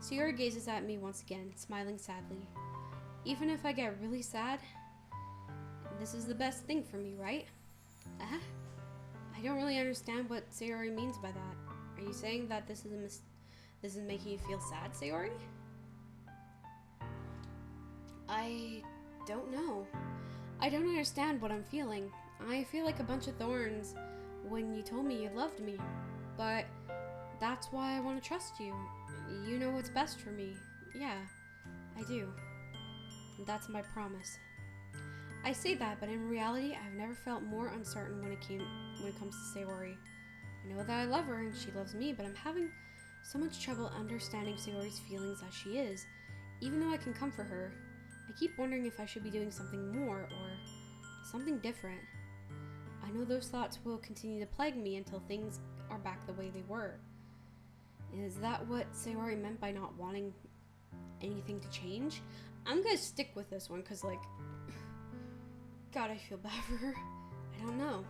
Sayori gazes at me once again, smiling sadly. Even if I get really sad, this is the best thing for me, right? I don't really understand what Sayori means by that. Are you saying that this is making you feel sad, Sayori? I don't know. I don't understand what I'm feeling. I feel like a bunch of thorns when you told me you loved me. But that's why I want to trust you. You know what's best for me. Yeah, I do. And that's my promise. I say that, but in reality, I've never felt more uncertain when it comes to Sayori. I know that I love her and she loves me, but I'm having So much trouble understanding Sayori's feelings as she is. Even though I can comfort her, I keep wondering if I should be doing something more or something different. I know those thoughts will continue to plague me until things are back the way they were. Is that what Sayori meant by not wanting anything to change? I'm gonna stick with this one because, like, God, I feel bad for her. I don't know.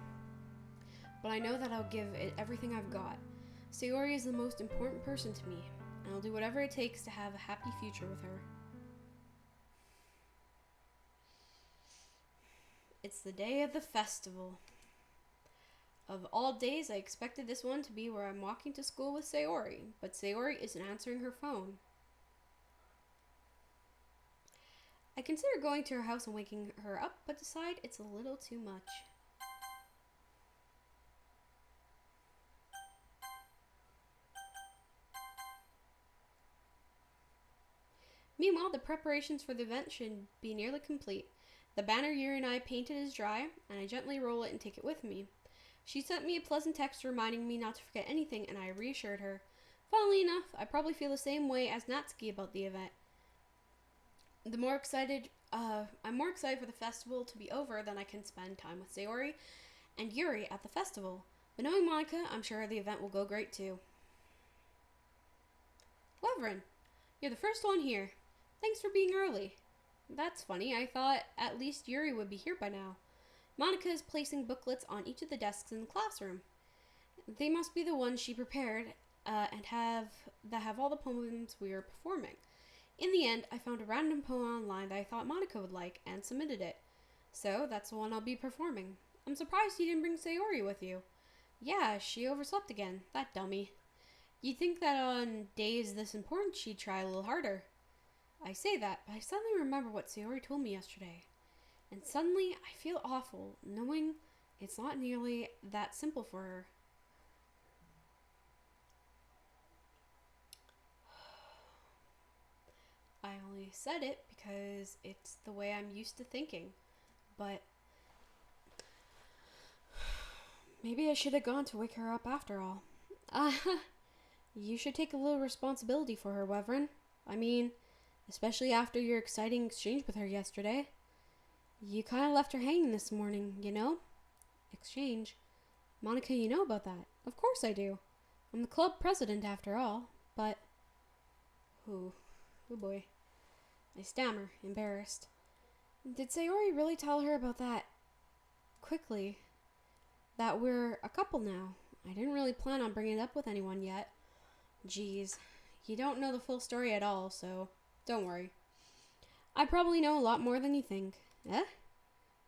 But I know that I'll give it everything I've got. Sayori is the most important person to me, and I'll do whatever it takes to have a happy future with her. It's the day of the festival. Of all days, I expected this one to be where I'm walking to school with Sayori, but Sayori isn't answering her phone. I consider going to her house and waking her up, but decide it's a little too much. Meanwhile, the preparations for the event should be nearly complete. The banner Yuri and I painted is dry, and I gently roll it and take it with me. She sent me a pleasant text reminding me not to forget anything, and I reassured her. Funnily enough, I probably feel the same way as Natsuki about the event. I'm more excited for the festival to be over than I can spend time with Sayori and Yuri at the festival. But knowing Monica, I'm sure the event will go great too. Reverend, you're the first one here. Thanks for being early. That's funny. I thought at least Yuri would be here by now. Monica is placing booklets on each of the desks in the classroom. They must be the ones she prepared and have all the poems we are performing. In the end, I found a random poem online that I thought Monica would like and submitted it. So that's the one I'll be performing. I'm surprised you didn't bring Sayori with you. Yeah, she overslept again. That dummy. You'd think that on days this important she'd try a little harder. I say that, but I suddenly remember what Sayori told me yesterday. And suddenly, I feel awful, knowing it's not nearly that simple for her. I only said it because it's the way I'm used to thinking. But maybe I should have gone to wake her up after all. You should take a little responsibility for her, Reverend. I mean, especially after your exciting exchange with her yesterday. You kind of left her hanging this morning, you know? Exchange? Monica, you know about that. Of course I do. I'm the club president after all, but... Oh boy. I stammer, embarrassed. Did Sayori really tell her about that quickly? That we're a couple now? I didn't really plan on bringing it up with anyone yet. Jeez, you don't know the full story at all, so don't worry. I probably know a lot more than you think. Eh?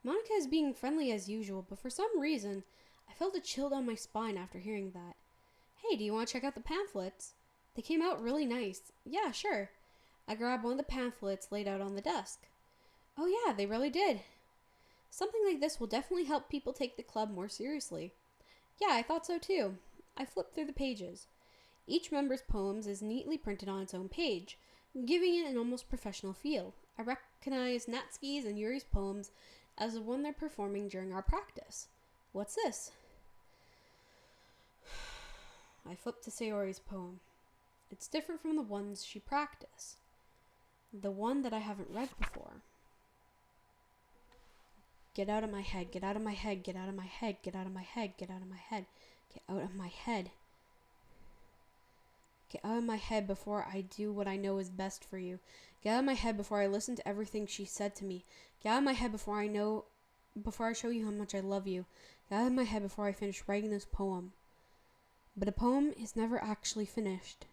Monica is being friendly as usual, but for some reason, I felt a chill down my spine after hearing that. Hey, do you want to check out the pamphlets? They came out really nice. Yeah, sure. I grabbed one of the pamphlets laid out on the desk. Oh yeah, they really did. Something like this will definitely help people take the club more seriously. Yeah, I thought so too. I flipped through the pages. Each member's poems is neatly printed on its own page, giving it an almost professional feel. I recognize Natsuki's and Yuri's poems as the one they're performing during our practice. What's this? I flipped to Sayori's poem. It's different from the ones she practiced. The one that I haven't read before. Get out of my head, get out of my head, get out of my head, get out of my head, get out of my head, get out of my head. Get out of my head before I do what I know is best for you. Get out of my head before I listen to everything she said to me. Get out of my head before I show you how much I love you. Get out of my head before I finish writing this poem. But a poem is never actually finished.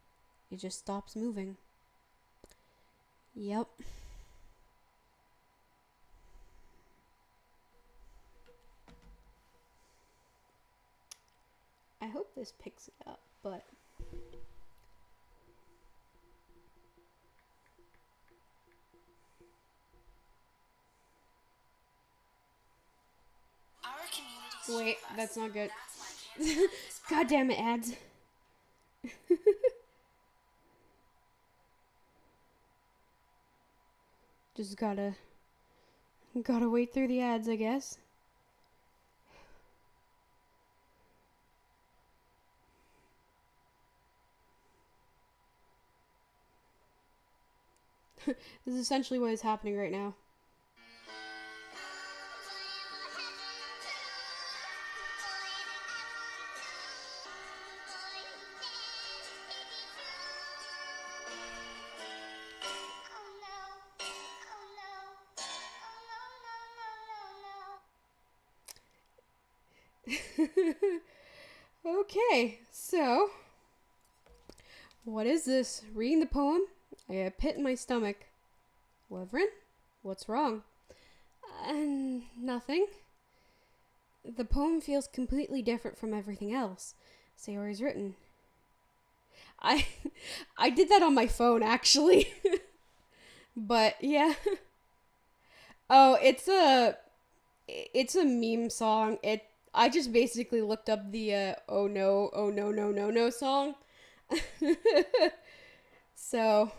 It just stops moving. Yep. I hope this picks it up, but... Wait, that's not good. God damn it, ads. Just gotta wait through the ads, I guess. This is essentially what is happening right now. Okay, so what is this? Reading the poem, I got a pit in my stomach. Wyvern, what's wrong? Nothing. The poem feels completely different from everything else Sayori's written. I I did that on my phone actually. But yeah. Oh, it's a meme song. I just basically looked up the oh no, no song. So,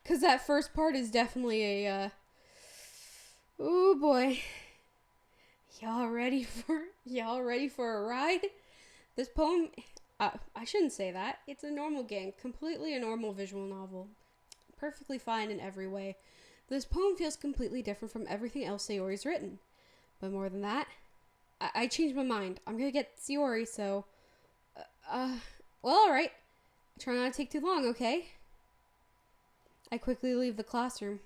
cuz that first part is definitely a oh boy. Y'all ready for a ride? This poem I shouldn't say that. It's a normal game, completely a normal visual novel. Perfectly fine in every way. This poem feels completely different from everything else Sayori's written. But more than that, I changed my mind. I'm gonna get Sayori, so well, alright. Try not to take too long, okay? I quickly leave the classroom.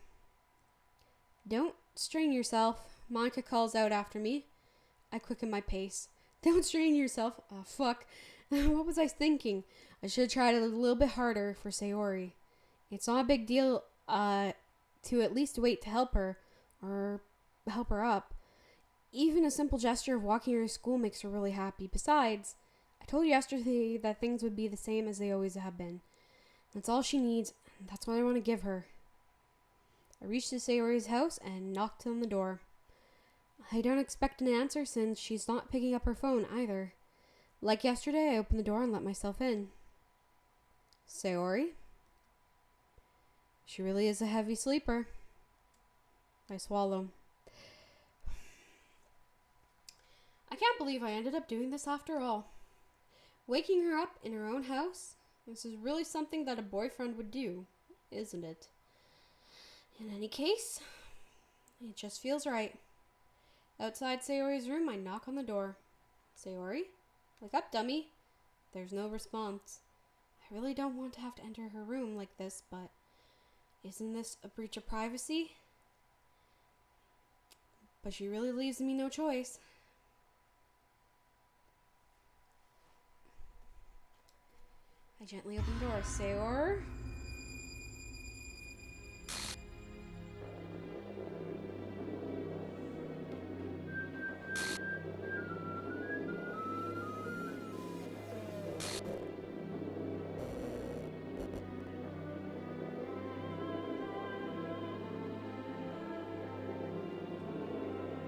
Don't strain yourself, Monica calls out after me. I quicken my pace. Don't strain yourself. Oh, fuck. What was I thinking? I should have tried a little bit harder for Sayori. It's not a big deal to at least wait to help her or help her up. Even a simple gesture of walking her to school makes her really happy. Besides, I told you yesterday that things would be the same as they always have been. That's all she needs, and that's what I want to give her. I reached to Sayori's house and knocked on the door. I don't expect an answer since she's not picking up her phone either. Like yesterday, I opened the door and let myself in. Sayori? She really is a heavy sleeper. I swallow. I can't believe I ended up doing this after all. Waking her up in her own house? This is really something that a boyfriend would do, isn't it? In any case, it just feels right. Outside Sayori's room, I knock on the door. Sayori? Wake up, dummy. There's no response. I really don't want to have to enter her room like this, but isn't this a breach of privacy? But she really leaves me no choice. I gently open the door. Sayori?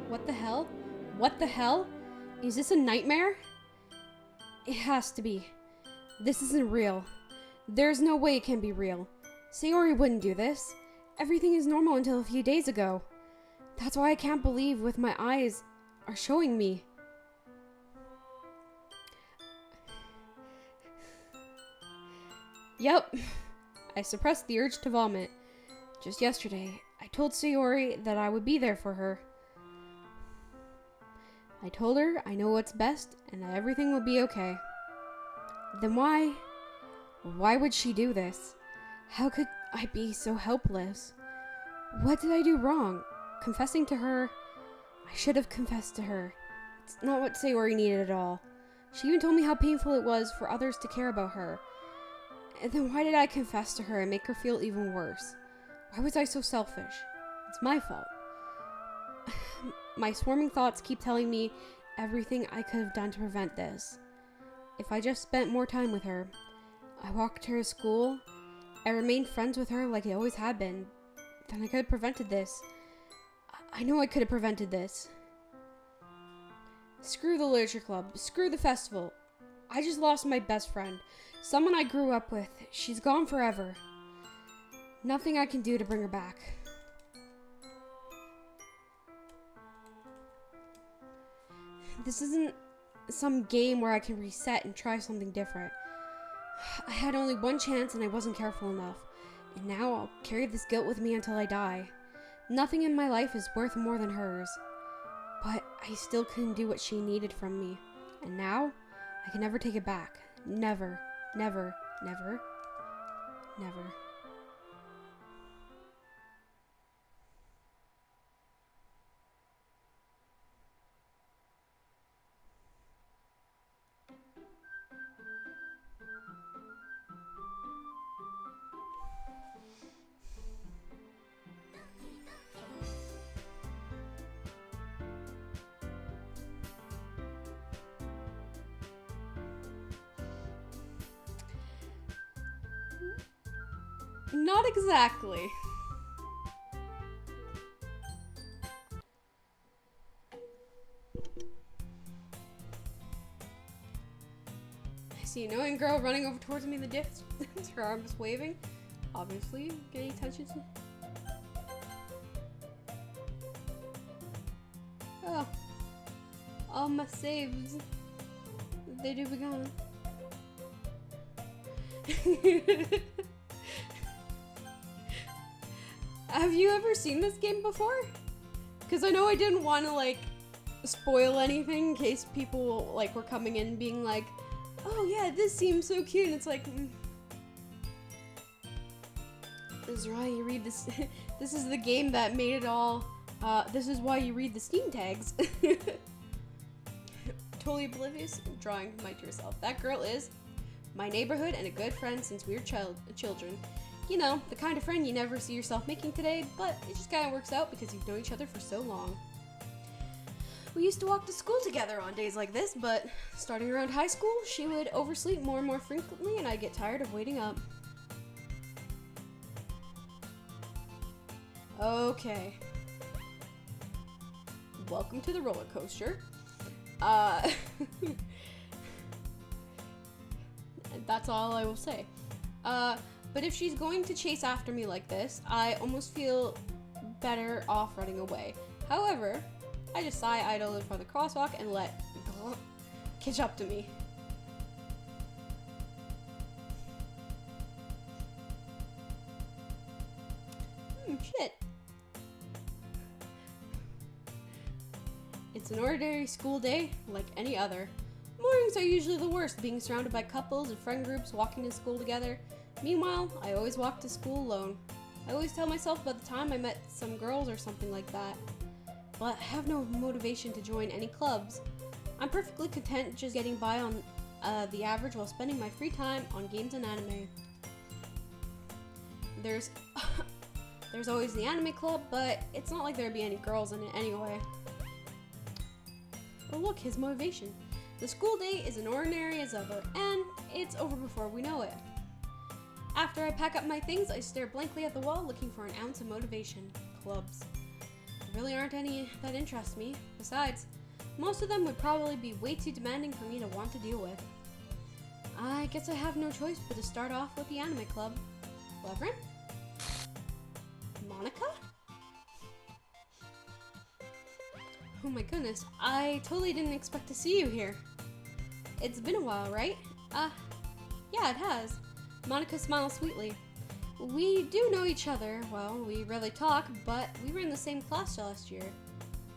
What the hell? What the hell? Is this a nightmare? It has to be. This isn't real. There's no way it can be real. Sayori wouldn't do this. Everything is normal until a few days ago. That's why I can't believe what my eyes are showing me. Yep. I suppressed the urge to vomit. Just yesterday, I told Sayori that I would be there for her. I told her I know what's best and that everything will be okay. Then why would she do this? How could I be so helpless? What did I do wrong? Confessing to her? I should have confessed to her. It's not what Sayori needed at all. She even told me how painful it was for others to care about her. And then why did I confess to her and make her feel even worse? Why was I so selfish? It's my fault. My swarming thoughts keep telling me everything I could have done to prevent this. If I just spent more time with her, I walked her to school, I remained friends with her like I always had been, then I could have prevented this. I know I could have prevented this. Screw the literature club, screw the festival. I just lost my best friend, someone I grew up with. She's gone forever. Nothing I can do to bring her back. This isn't some game where I can reset and try something different. I had only one chance and I wasn't careful enough. And now I'll carry this guilt with me until I die. Nothing in my life is worth more than hers. But I still couldn't do what she needed from me. And now, I can never take it back. Never, never, never, never. Not exactly. I see an annoying girl running over towards me in the distance, her arms waving. Obviously, getting attention. Oh. All my saves. They do be gone. Have you ever seen this game before? Because I know I didn't want to like spoil anything in case people like were coming in and being like, oh yeah, this seems so cute, and it's like, this is why you read this. This is the game that made it all. This is why you read the Steam tags. Totally oblivious, drawing mic to yourself. That girl is my neighborhood and a good friend since we were children. You know, the kind of friend you never see yourself making today, but it just kind of works out because you've known each other for so long. We used to walk to school together on days like this, but starting around high school, she would oversleep more and more frequently, and I'd get tired of waiting up. Okay. Welcome to the roller coaster. That's all I will say. But if she's going to chase after me like this, I almost feel better off running away. However, I just sigh idle in front of the crosswalk and let catch up to me. Shit. It's an ordinary school day, like any other. Mornings are usually the worst, being surrounded by couples and friend groups walking to school together. Meanwhile, I always walk to school alone. I always tell myself by the time I met some girls or something like that. But I have no motivation to join any clubs. I'm perfectly content just getting by on the average while spending my free time on games and anime. There's always the anime club, but it's not like there'd be any girls in it anyway. Oh look, his motivation. The school day is an ordinary as ever, and it's over before we know it. After I pack up my things, I stare blankly at the wall looking for an ounce of motivation. Clubs. There really aren't any that interest me. Besides, most of them would probably be way too demanding for me to want to deal with. I guess I have no choice but to start off with the anime club. Levrin? Monica? Oh my goodness, I totally didn't expect to see you here. It's been a while, right? Yeah, it has. Monica smiles sweetly. We do know each other. Well, we rarely talk, but we were in the same class last year.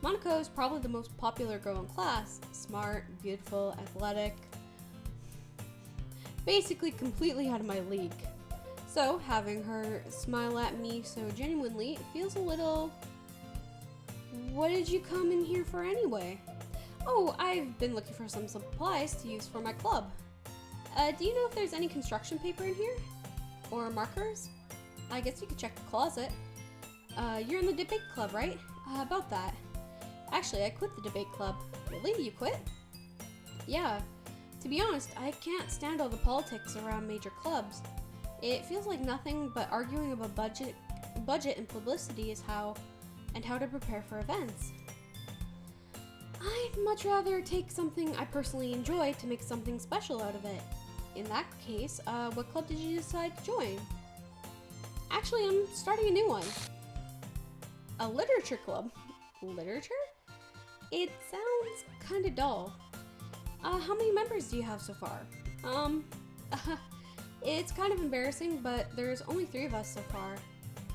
Monica is probably the most popular girl in class. Smart, beautiful, athletic. Basically completely out of my league. So, having her smile at me so genuinely feels a little... What did you come in here for anyway? Oh, I've been looking for some supplies to use for my club. Do you know if there's any construction paper in here? Or markers? I guess you could check the closet. You're in the debate club, right? About that. Actually, I quit the debate club. Really? You quit? Yeah. To be honest, I can't stand all the politics around major clubs. It feels like nothing but arguing about budget and publicity is how to prepare for events. I'd much rather take something I personally enjoy to make something special out of it. In that case, what club did you decide to join? Actually, I'm starting a new one. A literature club. Literature? It sounds kind of dull. How many members do you have so far? It's kind of embarrassing, but there's only 3 of us so far.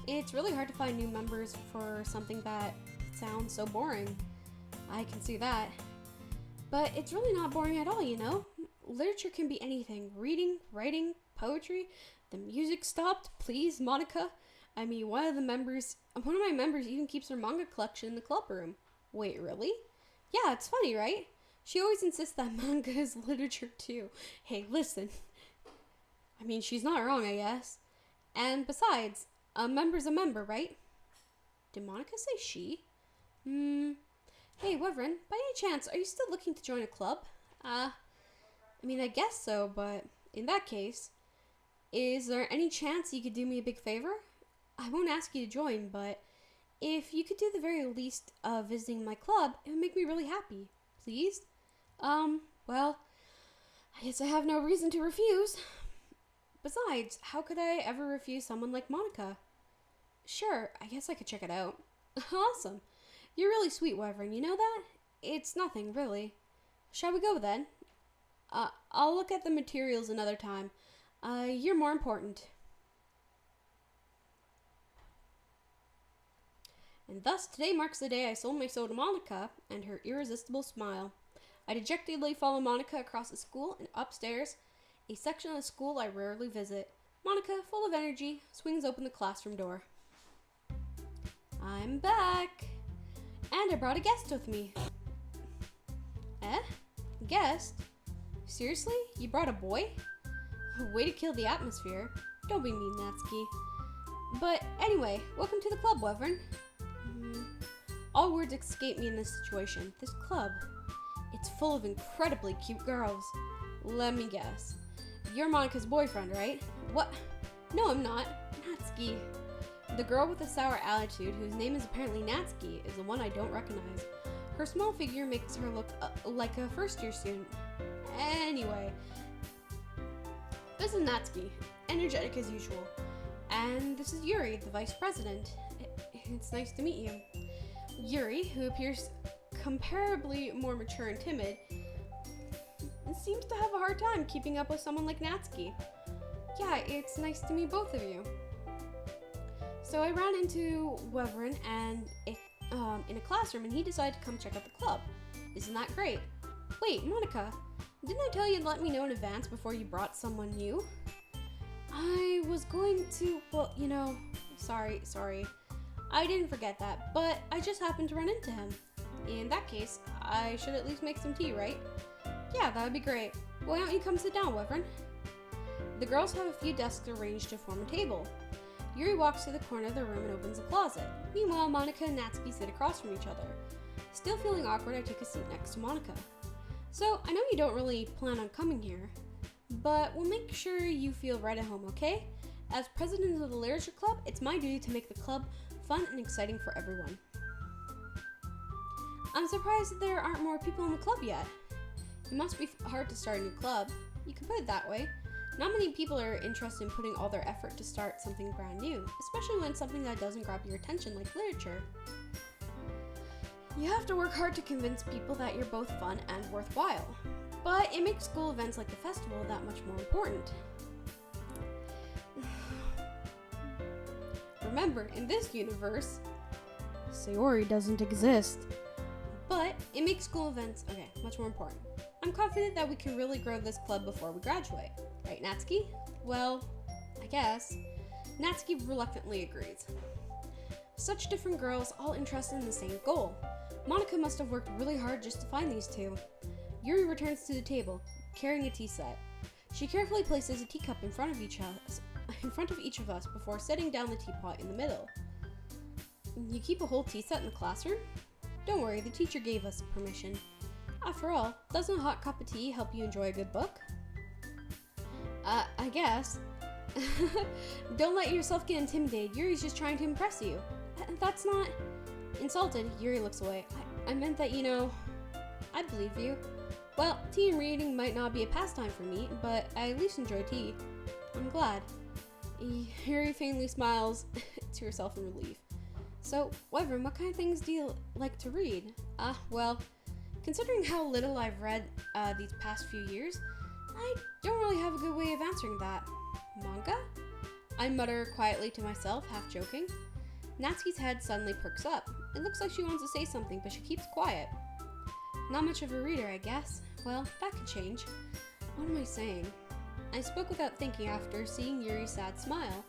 It's really hard to find new members for something that sounds so boring. I can see that. But it's really not boring at all, you know? Literature can be anything. Reading, writing, poetry. The music stopped. Please, Monica. I mean, one of my members even keeps her manga collection in the club room. Wait, really? Yeah, it's funny, right? She always insists that manga is literature too. Hey, listen. I mean, she's not wrong, I guess. And besides, a member's a member, right? Did Monica say she? Hey, Wyvern, by any chance, are you still looking to join a club? I mean, I guess so, but in that case, is there any chance you could do me a big favor? I won't ask you to join, but if you could do the very least of visiting my club, it would make me really happy. Please? Well, I guess I have no reason to refuse. Besides, how could I ever refuse someone like Monica? Sure, I guess I could check it out. Awesome. You're really sweet, Wyvern, you know that? It's nothing, really. Shall we go then? I'll look at the materials another time. You're more important. And thus, today marks the day I sold my soul to Monica and her irresistible smile. I dejectedly follow Monica across the school and upstairs, a section of the school I rarely visit. Monica, full of energy, swings open the classroom door. I'm back! And I brought a guest with me. Eh? Guest? Seriously? You brought a boy? Way to kill the atmosphere. Don't be mean, Natsuki. But anyway, welcome to the club, Wyvern. All words escape me in this situation. This club, it's full of incredibly cute girls. Let me guess. You're Monica's boyfriend, right? What? No, I'm not. Natsuki. The girl with the sour attitude, whose name is apparently Natsuki, is the one I don't recognize. Her small figure makes her look like a first-year student. Anyway, this is Natsuki, energetic as usual. And this is Yuri, the vice president. It's nice to meet you. Yuri, who appears comparably more mature and timid, seems to have a hard time keeping up with someone like Natsuki. Yeah, it's nice to meet both of you. So I ran into Wyvern and in a classroom, and he decided to come check out the club. Isn't that great? Wait, Monica, didn't I tell you to let me know in advance before you brought someone new? I was going to, well, you know, sorry. I didn't forget that, but I just happened to run into him. In that case, I should at least make some tea, right? Yeah, that would be great. Why don't you come sit down, Wyvern? The girls have a few desks arranged to form a table. Yuri walks to the corner of the room and opens a closet. Meanwhile, Monica and Natsuki sit across from each other. Still feeling awkward, I take a seat next to Monica. So, I know you don't really plan on coming here, but we'll make sure you feel right at home, okay? As president of the Literature Club, it's my duty to make the club fun and exciting for everyone. I'm surprised that there aren't more people in the club yet. It must be hard to start a new club. You could put it that way. Not many people are interested in putting all their effort to start something brand new, especially when it's something that doesn't grab your attention like literature. You have to work hard to convince people that you're both fun and worthwhile, but it makes school events like the festival that much more important. Remember, in this universe, Sayori doesn't exist. But it makes school events, much more important. I'm confident that we can really grow this club before we graduate. Right, Natsuki? Well, I guess. Natsuki reluctantly agrees. Such different girls, all interested in the same goal. Monica must have worked really hard just to find these two. Yuri returns to the table, carrying a tea set. She carefully places a teacup in front of each of us before setting down the teapot in the middle. You keep a whole tea set in the classroom? Don't worry, the teacher gave us permission. After all, doesn't a hot cup of tea help you enjoy a good book? I guess. Don't let yourself get intimidated. Yuri's just trying to impress you. That's not... Insulted, Yuri looks away. I meant that, I believe you. Well, tea and reading might not be a pastime for me, but I at least enjoy tea. I'm glad. Yuri faintly smiles to herself in relief. So, Wyvern, what kind of things do you like to read? Well, considering how little I've read these past few years, I don't really have a good way of answering that. Manga? I mutter quietly to myself, half joking. Natsuki's head suddenly perks up. It looks like she wants to say something, but she keeps quiet. Not much of a reader, I guess. Well, that could change. What am I saying? I spoke without thinking after seeing Yuri's sad smile.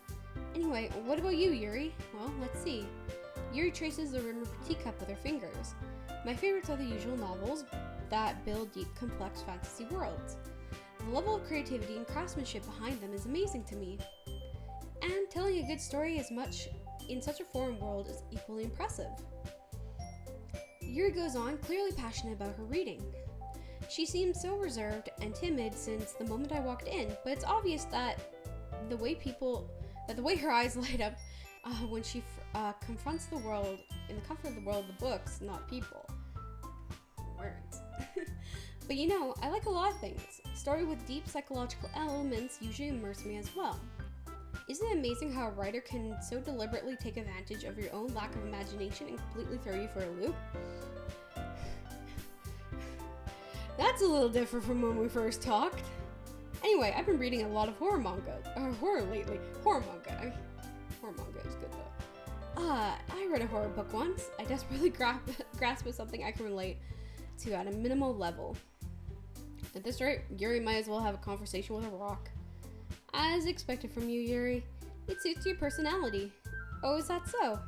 Anyway, what about you, Yuri? Well, let's see. Yuri traces the rim of her teacup with her fingers. My favorites are the usual novels that build deep, complex fantasy worlds. The level of creativity and craftsmanship behind them is amazing to me. And telling a good story as much in such a foreign world is equally impressive. Yuri goes on, clearly passionate about her reading. She seemed so reserved and timid since the moment I walked in, but it's obvious that the way her eyes light up when she confronts the world in the comfort of the world of the books, not people. Words. But you know, I like a lot of things. Story with deep psychological elements usually immerse me as well. Isn't it amazing how a writer can so deliberately take advantage of your own lack of imagination and completely throw you for a loop? That's a little different from when we first talked. Anyway, I've been reading a lot of horror manga, horror lately. Horror manga is good though. I read a horror book once. I desperately grasped at something I can relate to at a minimal level. At this rate, Yuri might as well have a conversation with a rock. As expected from you, Yuri, it suits your personality. Oh, is that so?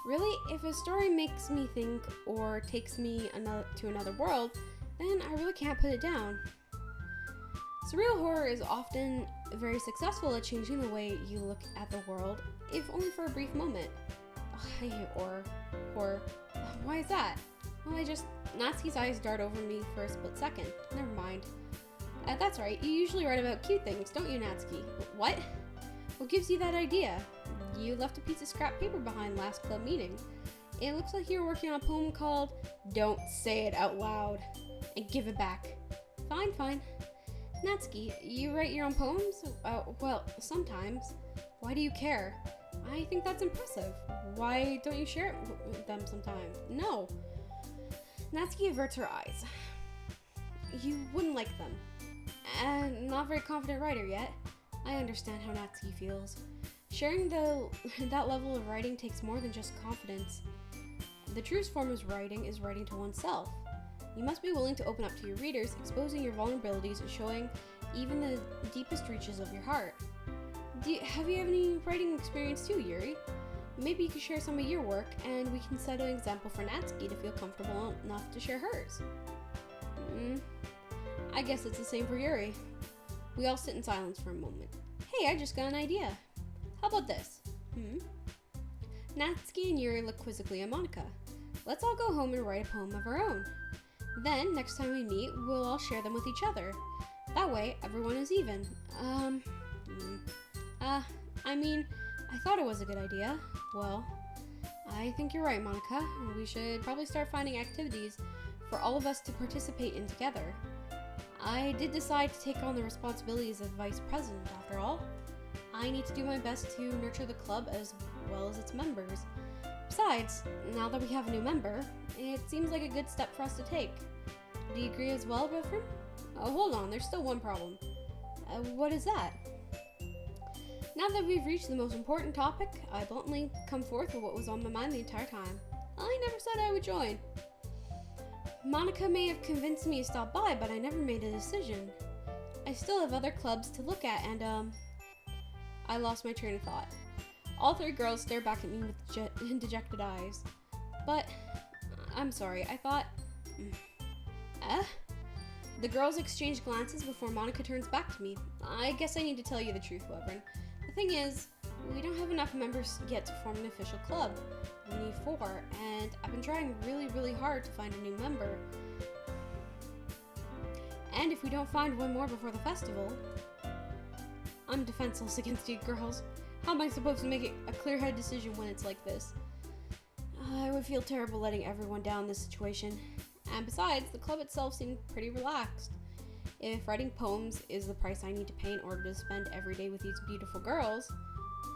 Really, if a story makes me think or takes me to another world, then I really can't put it down. Surreal horror is often very successful at changing the way you look at the world, if only for a brief moment. I hate horror. Why is that? Well, Natsuki's eyes dart over me for a split second. Never mind. That's right, you usually write about cute things, don't you, Natsuki? What? What gives you that idea? You left a piece of scrap paper behind last club meeting. It looks like you're working on a poem called Don't Say It Out Loud, and give it back. Fine. Natsuki, you write your own poems? Well, sometimes. Why do you care? I think that's impressive. Why don't you share it with them sometime? No. Natsuki averts her eyes. You wouldn't like them. Not very confident writer yet. I understand how Natsuki feels. Sharing that level of writing takes more than just confidence. The truest form of writing is writing to oneself. You must be willing to open up to your readers, exposing your vulnerabilities and showing even the deepest reaches of your heart. Have you any writing experience too, Yuri? Maybe you could share some of your work, and we can set an example for Natsuki to feel comfortable enough to share hers. I guess it's the same for Yuri. We all sit in silence for a moment. Hey, I just got an idea. How about this? Natsuki and Yuri look quizzically at Monika. Let's all go home and write a poem of our own. Then, next time we meet, we'll all share them with each other. That way, everyone is even. I thought it was a good idea. Well, I think you're right, Monika. We should probably start finding activities for all of us to participate in together. I did decide to take on the responsibilities of vice president, after all. I need to do my best to nurture the club as well as its members. Besides, now that we have a new member, it seems like a good step for us to take. Do you agree as well, Reverend? Oh, hold on, there's still one problem. What is that? Now that we've reached the most important topic, I bluntly come forth with what was on my mind the entire time. I never said I would join. Monika may have convinced me to stop by, but I never made a decision. I still have other clubs to look at, and I lost my train of thought. All three girls stare back at me with dejected eyes. But, I'm sorry, I thought... The girls exchange glances before Monika turns back to me. I guess I need to tell you the truth, Reverend. The thing is, we don't have enough members yet to form an official club. We need 4, and I've been trying really hard to find a new member. And if we don't find one more before the festival, I'm defenseless against you girls. How am I supposed to make a clear-headed decision when it's like this? I would feel terrible letting everyone down in this situation. And besides, the club itself seemed pretty relaxed. If writing poems is the price I need to pay in order to spend every day with these beautiful girls...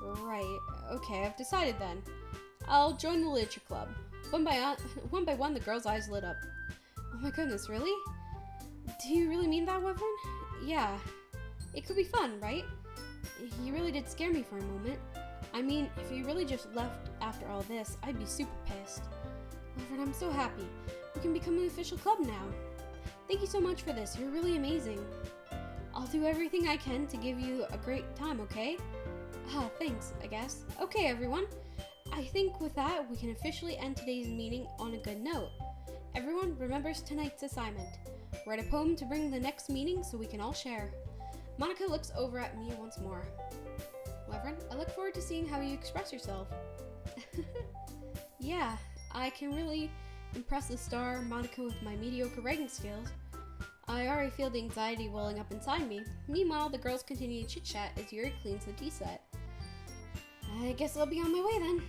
Right, okay, I've decided then. I'll join the literature club. One by one, the girl's eyes lit up. Oh my goodness, really? Do you really mean that, Reverend? Yeah. It could be fun, right? he really did scare me for a moment. I mean, if he really just left after all this, I'd be super pissed. Reverend, I'm so happy. We can become an official club now. Thank you so much for this. You're really amazing. I'll do everything I can to give you a great time, okay? Thanks, I guess. Okay, everyone. I think with that, we can officially end today's meeting on a good note. Everyone remembers tonight's assignment. Write a poem to bring the next meeting so we can all share. Monica looks over at me once more. Reverend, I look forward to seeing how you express yourself. Yeah, I can really impress the star Monica with my mediocre writing skills. I already feel the anxiety welling up inside me. Meanwhile, the girls continue to chit-chat as Yuri cleans the tea set. I guess I'll be on my way then.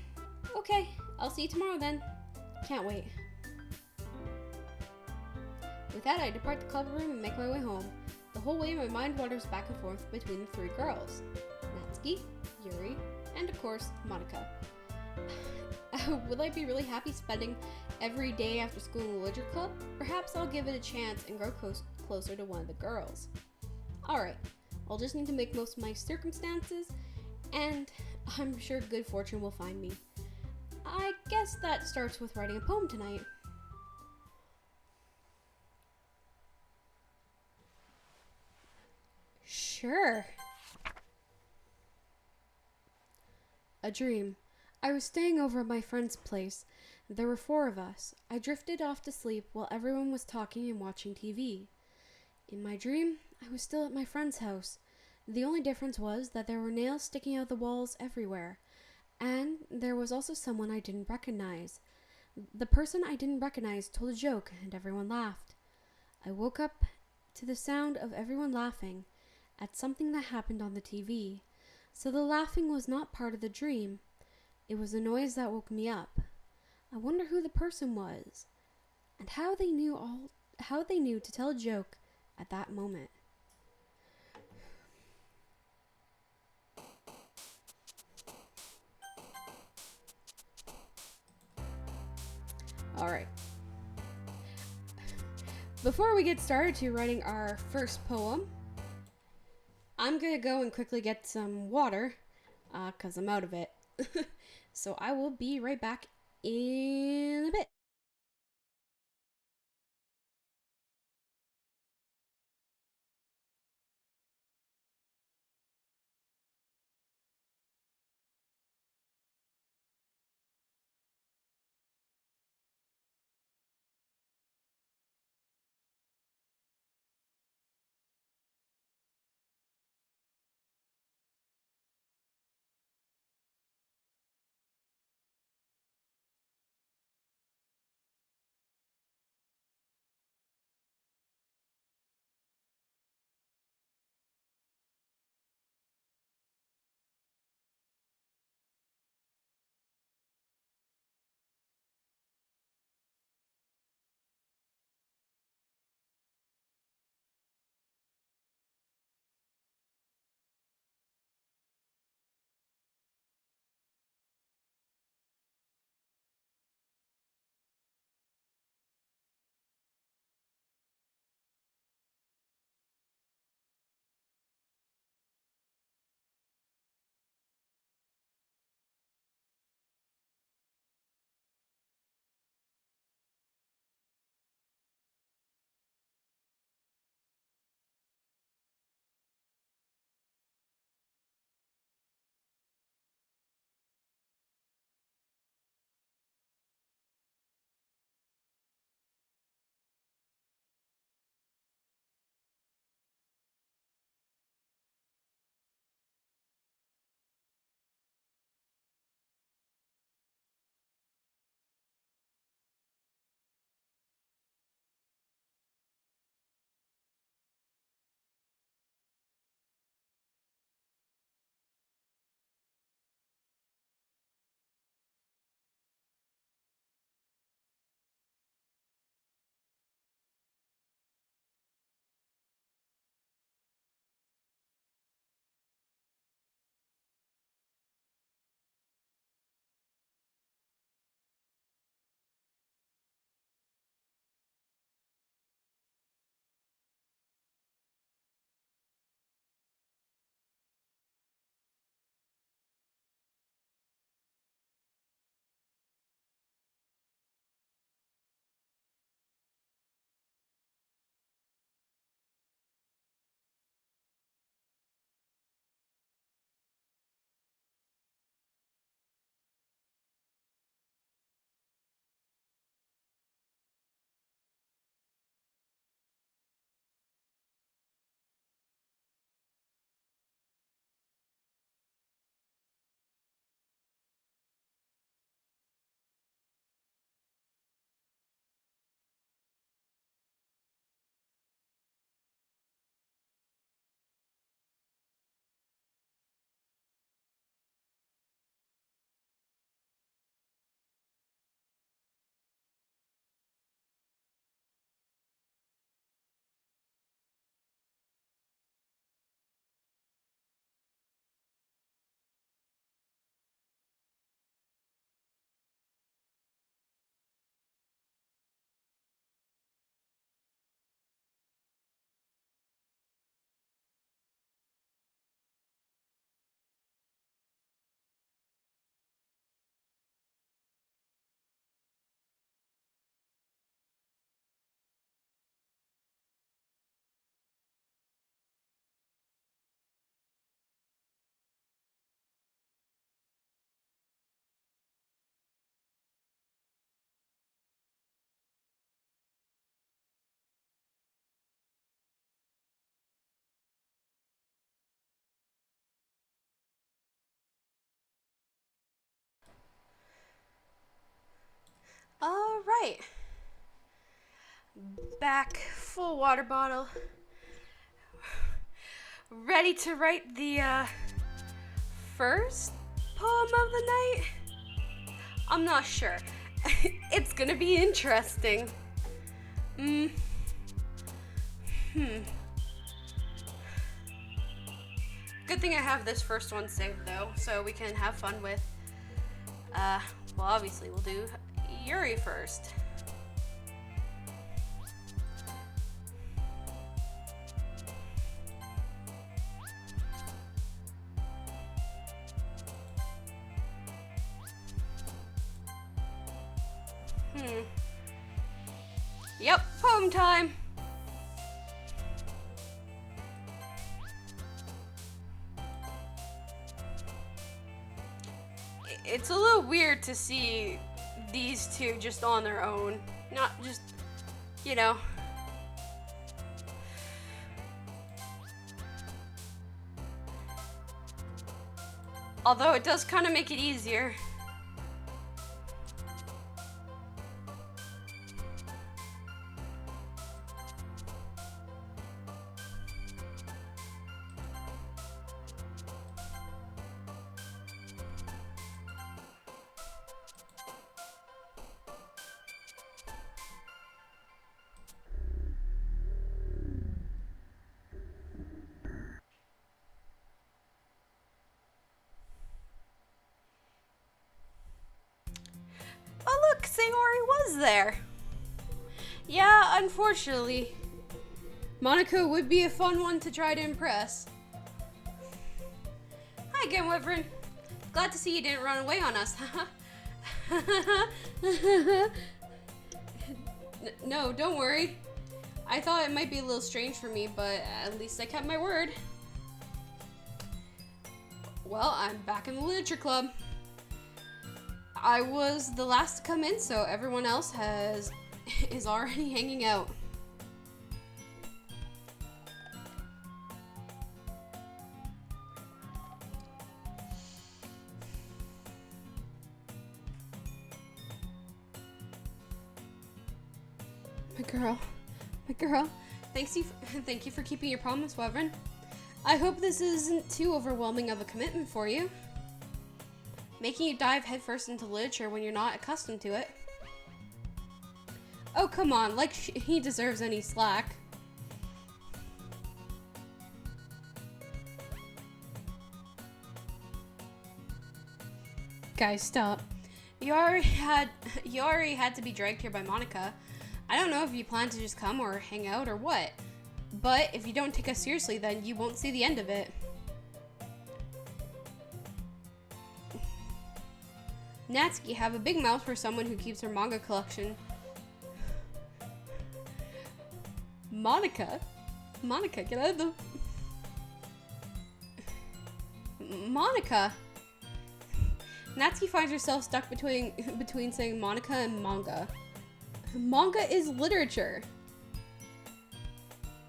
Okay, I'll see you tomorrow then. Can't wait. With that, I depart the club room and make my way home. The whole way, my mind wanders back and forth between the three girls. Natsuki, Yuri, and of course, Monica. Will I be really happy spending every day after school in the Literature Club? Perhaps I'll give it a chance and grow closer to one of the girls. Alright, I'll just need to make most of my circumstances, and I'm sure good fortune will find me. I guess that starts with writing a poem tonight. Sure. A dream. I was staying over at my friend's place. There were 4 of us. I drifted off to sleep while everyone was talking and watching TV. In my dream, I was still at my friend's house. The only difference was that there were nails sticking out the walls everywhere. And there was also someone I didn't recognize. The person I didn't recognize told a joke and everyone laughed. I woke up to the sound of everyone laughing at something that happened on the TV. So the laughing was not part of the dream. It was a noise that woke me up. I wonder who the person was and how they knew to tell a joke at that moment. All right. Before we get started to writing our first poem, I'm going to go and quickly get some water because I'm out of it. So I will be right back in a bit. All right. Back, full water bottle. Ready to write the first poem of the night? I'm not sure. It's gonna be interesting. Good thing I have this first one saved though, so we can have fun with, well, obviously we'll do Yuri first. Yep, poem time. It's a little weird to see these two just on their own. Not just, you know. Although it does kind of make it easier. Oh look, Sayori was there. Yeah, unfortunately. Monica would be a fun one to try to impress. Hi again, Wyvern. Glad to see you didn't run away on us. No, don't worry. I thought it might be a little strange for me, but at least I kept my word. Well, I'm back in the literature club. I was the last to come in, so everyone else is already hanging out. My girl. Thank you for keeping your promise, Wyvern. I hope this isn't too overwhelming of a commitment for you. Making you dive headfirst into literature when you're not accustomed to it. Oh, come on, like he deserves any slack. Guys, stop. You already had to be dragged here by Monica. I don't know if you plan to just come or hang out or what. But if you don't take us seriously, then you won't see the end of it. Natsuki, have a big mouth for someone who keeps her manga collection. Monica, get out of the... Monica! Natsuki finds herself stuck between saying Monica and manga. Manga is literature.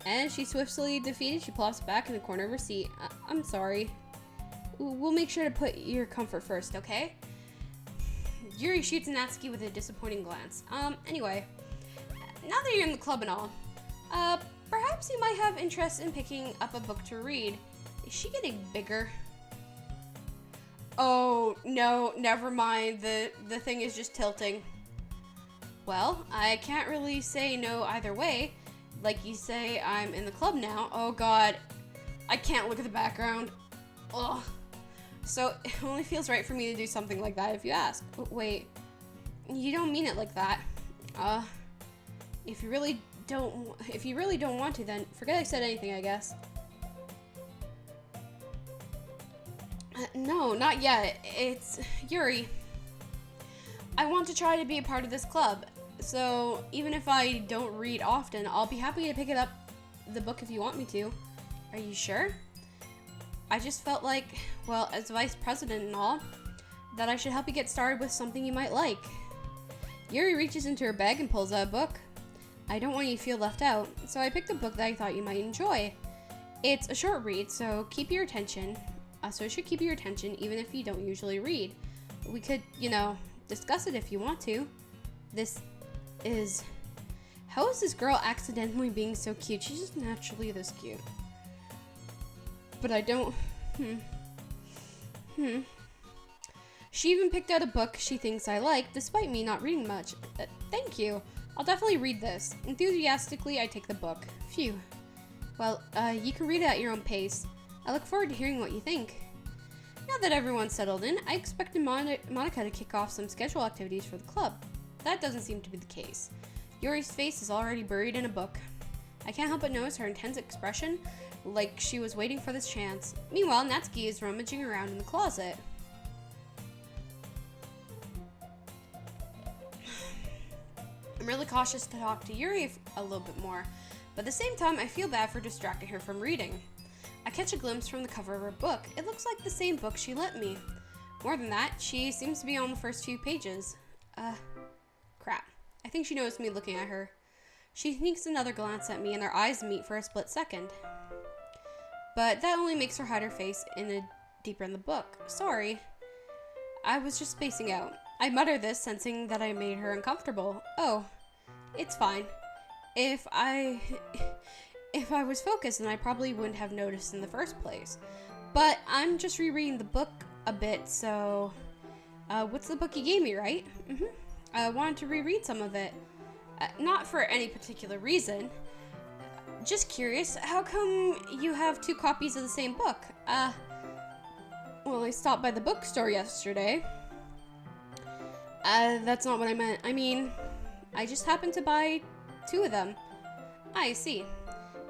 And she's swiftly defeated. She plops back in the corner of her seat. I'm sorry. We'll make sure to put your comfort first, okay? Yuri shoots Natsuki with a disappointing glance. Anyway, now that you're in the club and all, perhaps you might have interest in picking up a book to read. Is she getting bigger? Oh, no, never mind. The thing is just tilting. Well, I can't really say no either way. Like you say, I'm in the club now. Oh god, I can't look at the background. Ugh. So it only feels right for me to do something like that if you ask. Wait, you don't mean it like that. If you really don't want to, then forget I said anything, I guess. No, not yet. It's Yuri. I want to try to be a part of this club. So even if I don't read often, I'll be happy to pick it up the book if you want me to. Are you sure? I just felt like, well, as vice president and all, that I should help you get started with something you might like. Yuri reaches into her bag and pulls out a book. I don't want you to feel left out, so I picked a book that I thought you might enjoy. It's a short read, so it should keep your attention even if you don't usually read. We could, discuss it if you want to. This is, how is this girl accidentally being so cute? She's just naturally this cute. But I don't, She even picked out a book she thinks I like, despite me not reading much. Thank you. I'll definitely read this. Enthusiastically, I take the book. Phew. Well, you can read it at your own pace. I look forward to hearing what you think. Now that everyone's settled in, I expected Monica to kick off some schedule activities for the club. That doesn't seem to be the case. Yuri's face is already buried in a book. I can't help but notice her intense expression, like she was waiting for this chance. Meanwhile, Natsuki is rummaging around in the closet. I'm really cautious to talk to Yuri a little bit more, but at the same time, I feel bad for distracting her from reading. I catch a glimpse from the cover of her book. It looks like the same book she lent me. More than that, she seems to be on the first few pages. Crap. I think she noticed me looking at her. She sneaks another glance at me and our eyes meet for a split second. But that only makes her hide her face deeper in the book. Sorry. I was just spacing out. I mutter this, sensing that I made her uncomfortable. Oh, it's fine. If I was focused, then I probably wouldn't have noticed in the first place. But I'm just rereading the book a bit, so... what's the book you gave me, right? I wanted to reread some of it. Not for any particular reason. Just curious, how come you have 2 copies of the same book? Well, I stopped by the bookstore yesterday. That's not what I meant. I mean, I just happened to buy 2 of them. I see.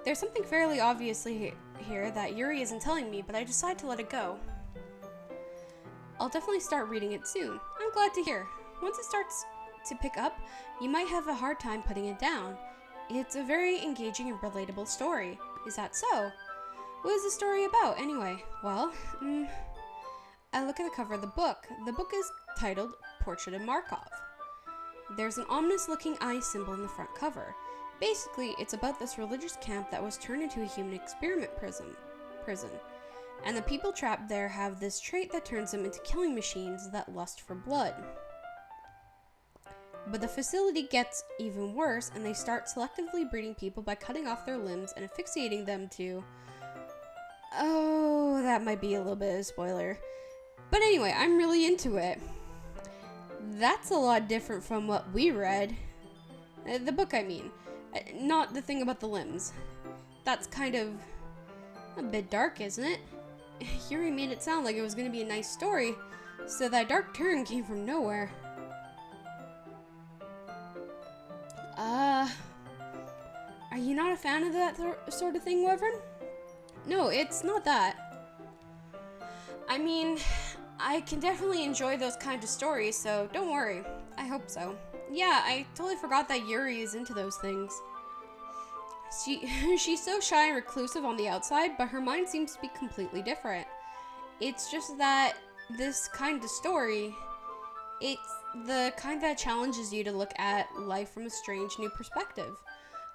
There's something fairly obviously here that Yuri isn't telling me, but I decide to let it go. I'll definitely start reading it soon. I'm glad to hear. Once it starts to pick up, you might have a hard time putting it down. It's a very engaging and relatable story. Is that so? What is the story about, anyway? Well, I look at the cover of the book. The book is titled Portrait of Markov. There's an ominous-looking eye symbol in the front cover. Basically, it's about this religious camp that was turned into a human experiment prison. And the people trapped there have this trait that turns them into killing machines that lust for blood. But the facility gets even worse, and they start selectively breeding people by cutting off their limbs and asphyxiating them to... Oh, that might be a little bit of a spoiler. But anyway, I'm really into it. That's a lot different from what we read. The book, I mean. Not the thing about the limbs. That's kind of a bit dark, isn't it? Yuri made it sound like it was going to be a nice story, so that dark turn came from nowhere. Are you not a fan of that sort of thing, Wyvern? No, it's not that. I mean, I can definitely enjoy those kinds of stories, so don't worry. I hope so. Yeah, I totally forgot that Yuri is into those things. She's so shy and reclusive on the outside, but her mind seems to be completely different. It's just that this kind of story, it's the kind that challenges you to look at life from a strange new perspective.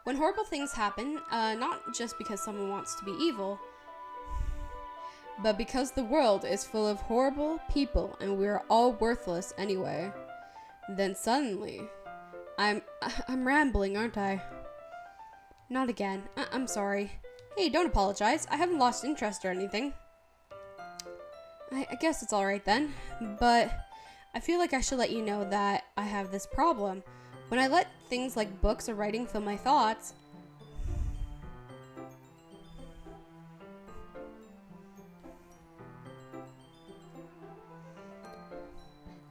When horrible things happen, not just because someone wants to be evil, but because the world is full of horrible people and we're all worthless anyway. Then suddenly, I'm rambling, aren't I? Not again. I'm sorry. Hey, don't apologize. I haven't lost interest or anything. I guess it's alright then. But I feel like I should let you know that I have this problem. When I let things like books or writing fill my thoughts...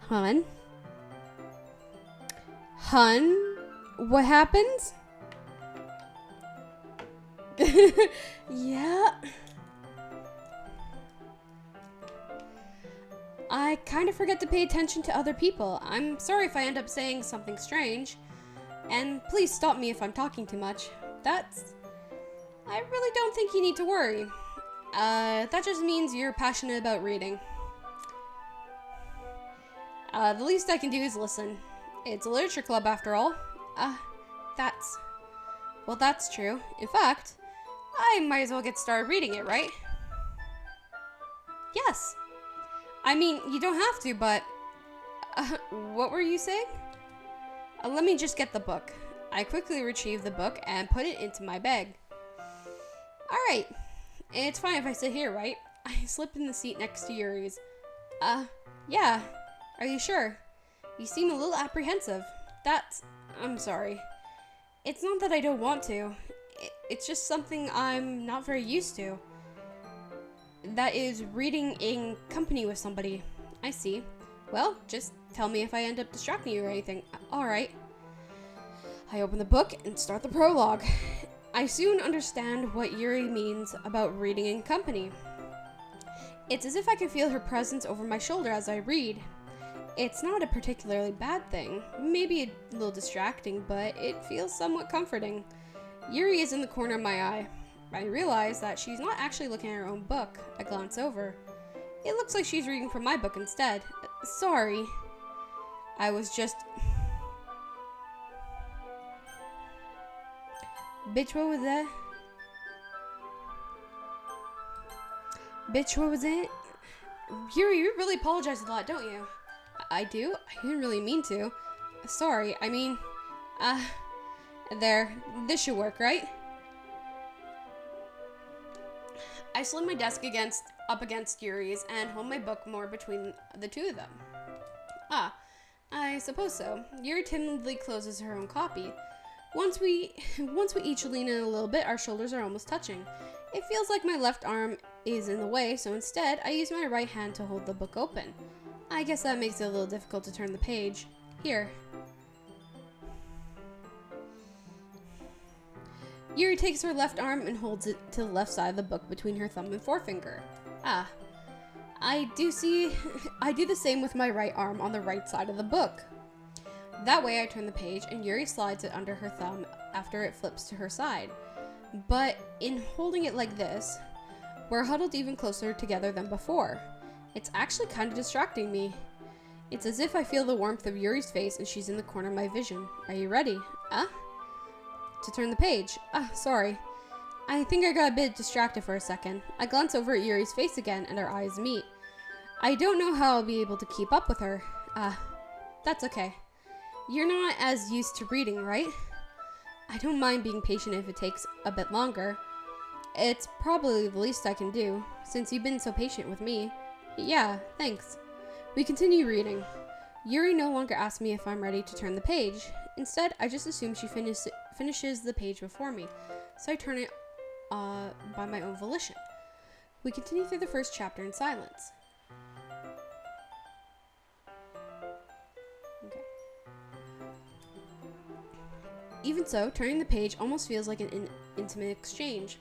Hun? What happens? Yeah. I kind of forget to pay attention to other people. I'm sorry if I end up saying something strange. And please stop me if I'm talking too much. I really don't think you need to worry. That just means you're passionate about reading. The least I can do is listen. It's a literature club after all. That's true. In fact, I might as well get started reading it, right? Yes. I mean, you don't have to, but... what were you saying? Let me just get the book. I quickly retrieved the book and put it into my bag. Alright, it's fine if I sit here, right? I slipped in the seat next to Yuri's. Yeah. Are you sure? You seem a little apprehensive. I'm sorry. It's not that I don't want to. It's just something I'm not very used to. That is reading in company with somebody. I see. Well, just tell me if I end up distracting you or anything. Alright. I open the book and start the prologue. I soon understand what Yuri means about reading in company. It's as if I can feel her presence over my shoulder as I read. It's not a particularly bad thing, maybe a little distracting, but it feels somewhat comforting. Yuri is in the corner of my eye. I realize that she's not actually looking at her own book. I glance over. It looks like she's reading from my book instead. Sorry. I was just... Bitch, what was that? Bitch, what was it? Yuri, you really apologize a lot, don't you? I do? I didn't really mean to. Sorry, I mean... There. This should work, right? I slid my desk up against Yuri's and hold my book more between the two of them. I suppose so. Yuri timidly closes her own copy. Once we each lean in a little bit, our shoulders are almost touching. It feels like my left arm is in the way, so instead, I use my right hand to hold the book open. I guess that makes it a little difficult to turn the page. Here. Yuri takes her left arm and holds it to the left side of the book between her thumb and forefinger. I do the same with my right arm on the right side of the book. That way I turn the page and Yuri slides it under her thumb after it flips to her side. But in holding it like this, we're huddled even closer together than before. It's actually kind of distracting me. It's as if I feel the warmth of Yuri's face and she's in the corner of my vision. Are you ready? To turn the page. Sorry. I think I got a bit distracted for a second. I glance over at Yuri's face again and our eyes meet. I don't know how I'll be able to keep up with her. That's okay. You're not as used to reading, right? I don't mind being patient if it takes a bit longer. It's probably the least I can do, since you've been so patient with me. Yeah, thanks. We continue reading. Yuri no longer asks me if I'm ready to turn the page. Instead, I just assume she finishes the page before me, so I turn it by my own volition. We continue through the first chapter in silence. Okay. Even so, turning the page almost feels like an intimate exchange.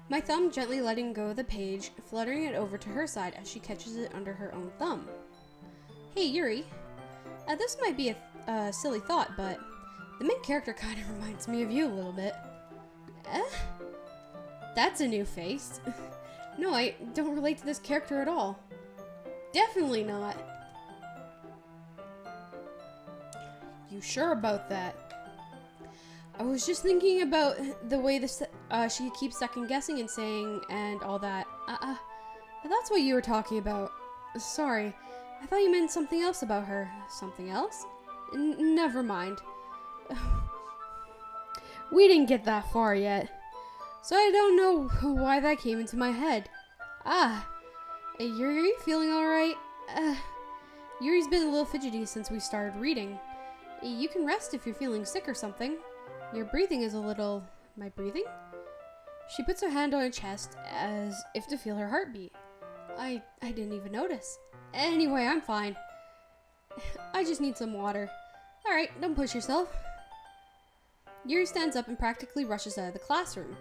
My thumb gently letting go of the page, fluttering it over to her side as she catches it under her own thumb. Hey, Yuri. This might be a silly thought, but the main character kind of reminds me of you a little bit. That's a new face. No, I don't relate to this character at all. Definitely not. You sure about that? I was just thinking about the way she keeps second guessing and saying and all that. That's what you were talking about. Sorry, I thought you meant something else about her. Something else? Never mind. We didn't get that far yet, so I don't know why that came into my head. Yuri, feeling alright? Yuri's been a little fidgety since we started reading. You can rest if you're feeling sick or something. Your breathing is a little... My breathing? She puts her hand on her chest as if to feel her heartbeat. I didn't even notice. Anyway, I'm fine. I just need some water. Alright, don't push yourself. Yuri stands up and practically rushes out of the classroom.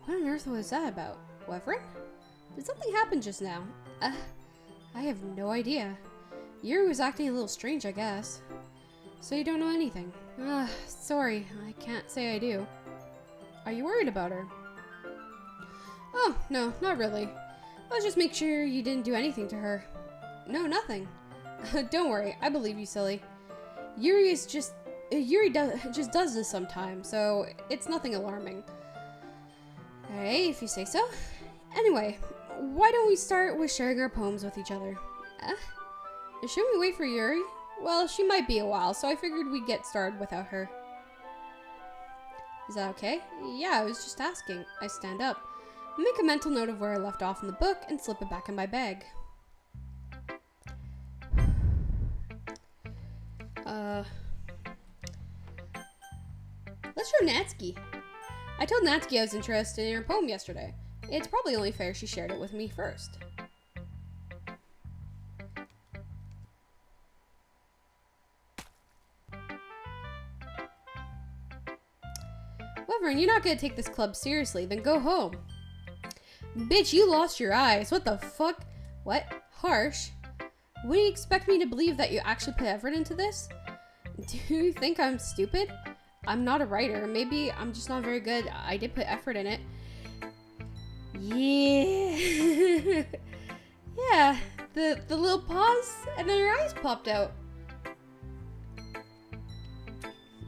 What on earth was that about? Wyvern? Did something happen just now? I have no idea. Yuri was acting a little strange, I guess. So you don't know anything? Sorry, I can't say I do. Are you worried about her? Oh, no, not really. I'll just make sure you didn't do anything to her. No, nothing. Don't worry, I believe you, silly. Yuri just does this sometimes, so it's nothing alarming. Hey, if you say so. Anyway, why don't we start with sharing our poems with each other? Should we wait for Yuri? Well, she might be a while, so I figured we'd get started without her. Is that okay? Yeah, I was just asking. I stand up, make a mental note of where I left off in the book, and slip it back in my bag. Let's show Natsuki. I told Natsuki I was interested in her poem yesterday. It's probably only fair she shared it with me first. Wyvern, you're not gonna take this club seriously, then go home. Bitch, you lost your eyes. What the fuck? What? Harsh? What do you expect me to believe, that you actually put effort into this? Do you think I'm stupid? I'm not a writer. Maybe I'm just not very good. I did put effort in it. Yeah. Yeah. The little pause, and then her eyes popped out.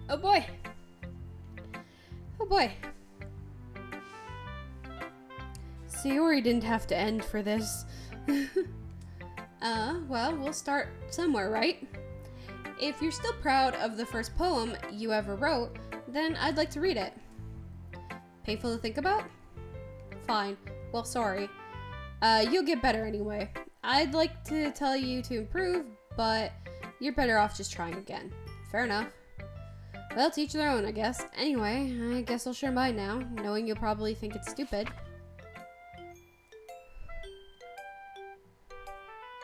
Oh boy. Oh boy. Sayori didn't have to end for this. Well, we'll start somewhere, right? If you're still proud of the first poem you ever wrote, then I'd like to read it. Painful to think about? Fine. Well, sorry. You'll get better anyway. I'd like to tell you to improve, but you're better off just trying again. Fair enough. Well, to each their own, I guess. Anyway, I guess I'll share mine now, knowing you'll probably think it's stupid.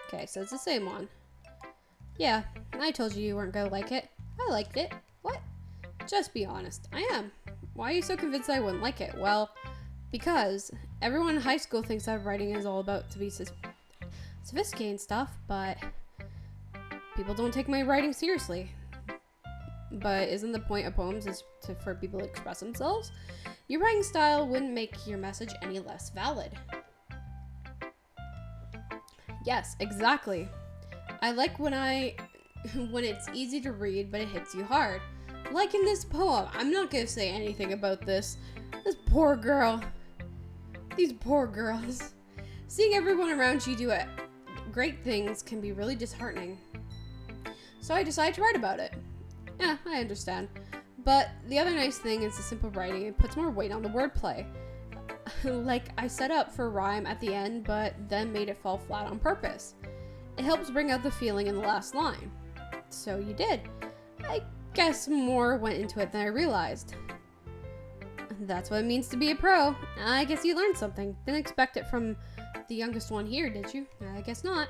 Okay, so it's the same one. Yeah, I told you weren't gonna like it. I liked it. What? Just be honest. I am. Why are you so convinced I wouldn't like it? Well, because everyone in high school thinks that writing is all about to be sophisticated and stuff, but people don't take my writing seriously. But isn't the point of poems is for people to express themselves? Your writing style wouldn't make your message any less valid. Yes, exactly. I like when it's easy to read, but it hits you hard. Like in this poem. I'm not gonna say anything about this. This poor girl. These poor girls. Seeing everyone around you do great things can be really disheartening. So I decided to write about it. Yeah, I understand. But the other nice thing is the simple writing. It puts more weight on the wordplay. Like I set up for rhyme at the end, but then made it fall flat on purpose. It helps bring out the feeling in the last line. So you did. I guess more went into it than I realized. That's what it means to be a pro. I guess you learned something. Didn't expect it from the youngest one here, did you? I guess not.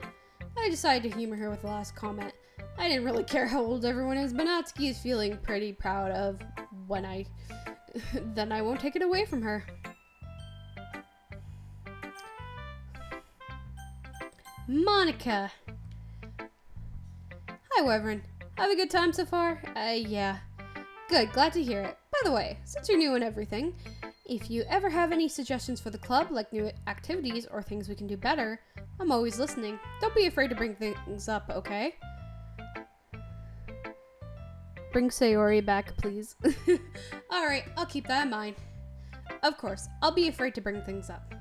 I decided to humor her with the last comment. I didn't really care how old everyone is, but Natsuki is feeling pretty proud of when then I won't take it away from her. Monica. Hi, Wyvern. Have a good time so far? Yeah. Good, glad to hear it. By the way, since you're new and everything, if you ever have any suggestions for the club, like new activities or things we can do better, I'm always listening. Don't be afraid to bring things up, okay? Bring Sayori back, please. Alright, I'll keep that in mind. Of course, I'll be afraid to bring things up.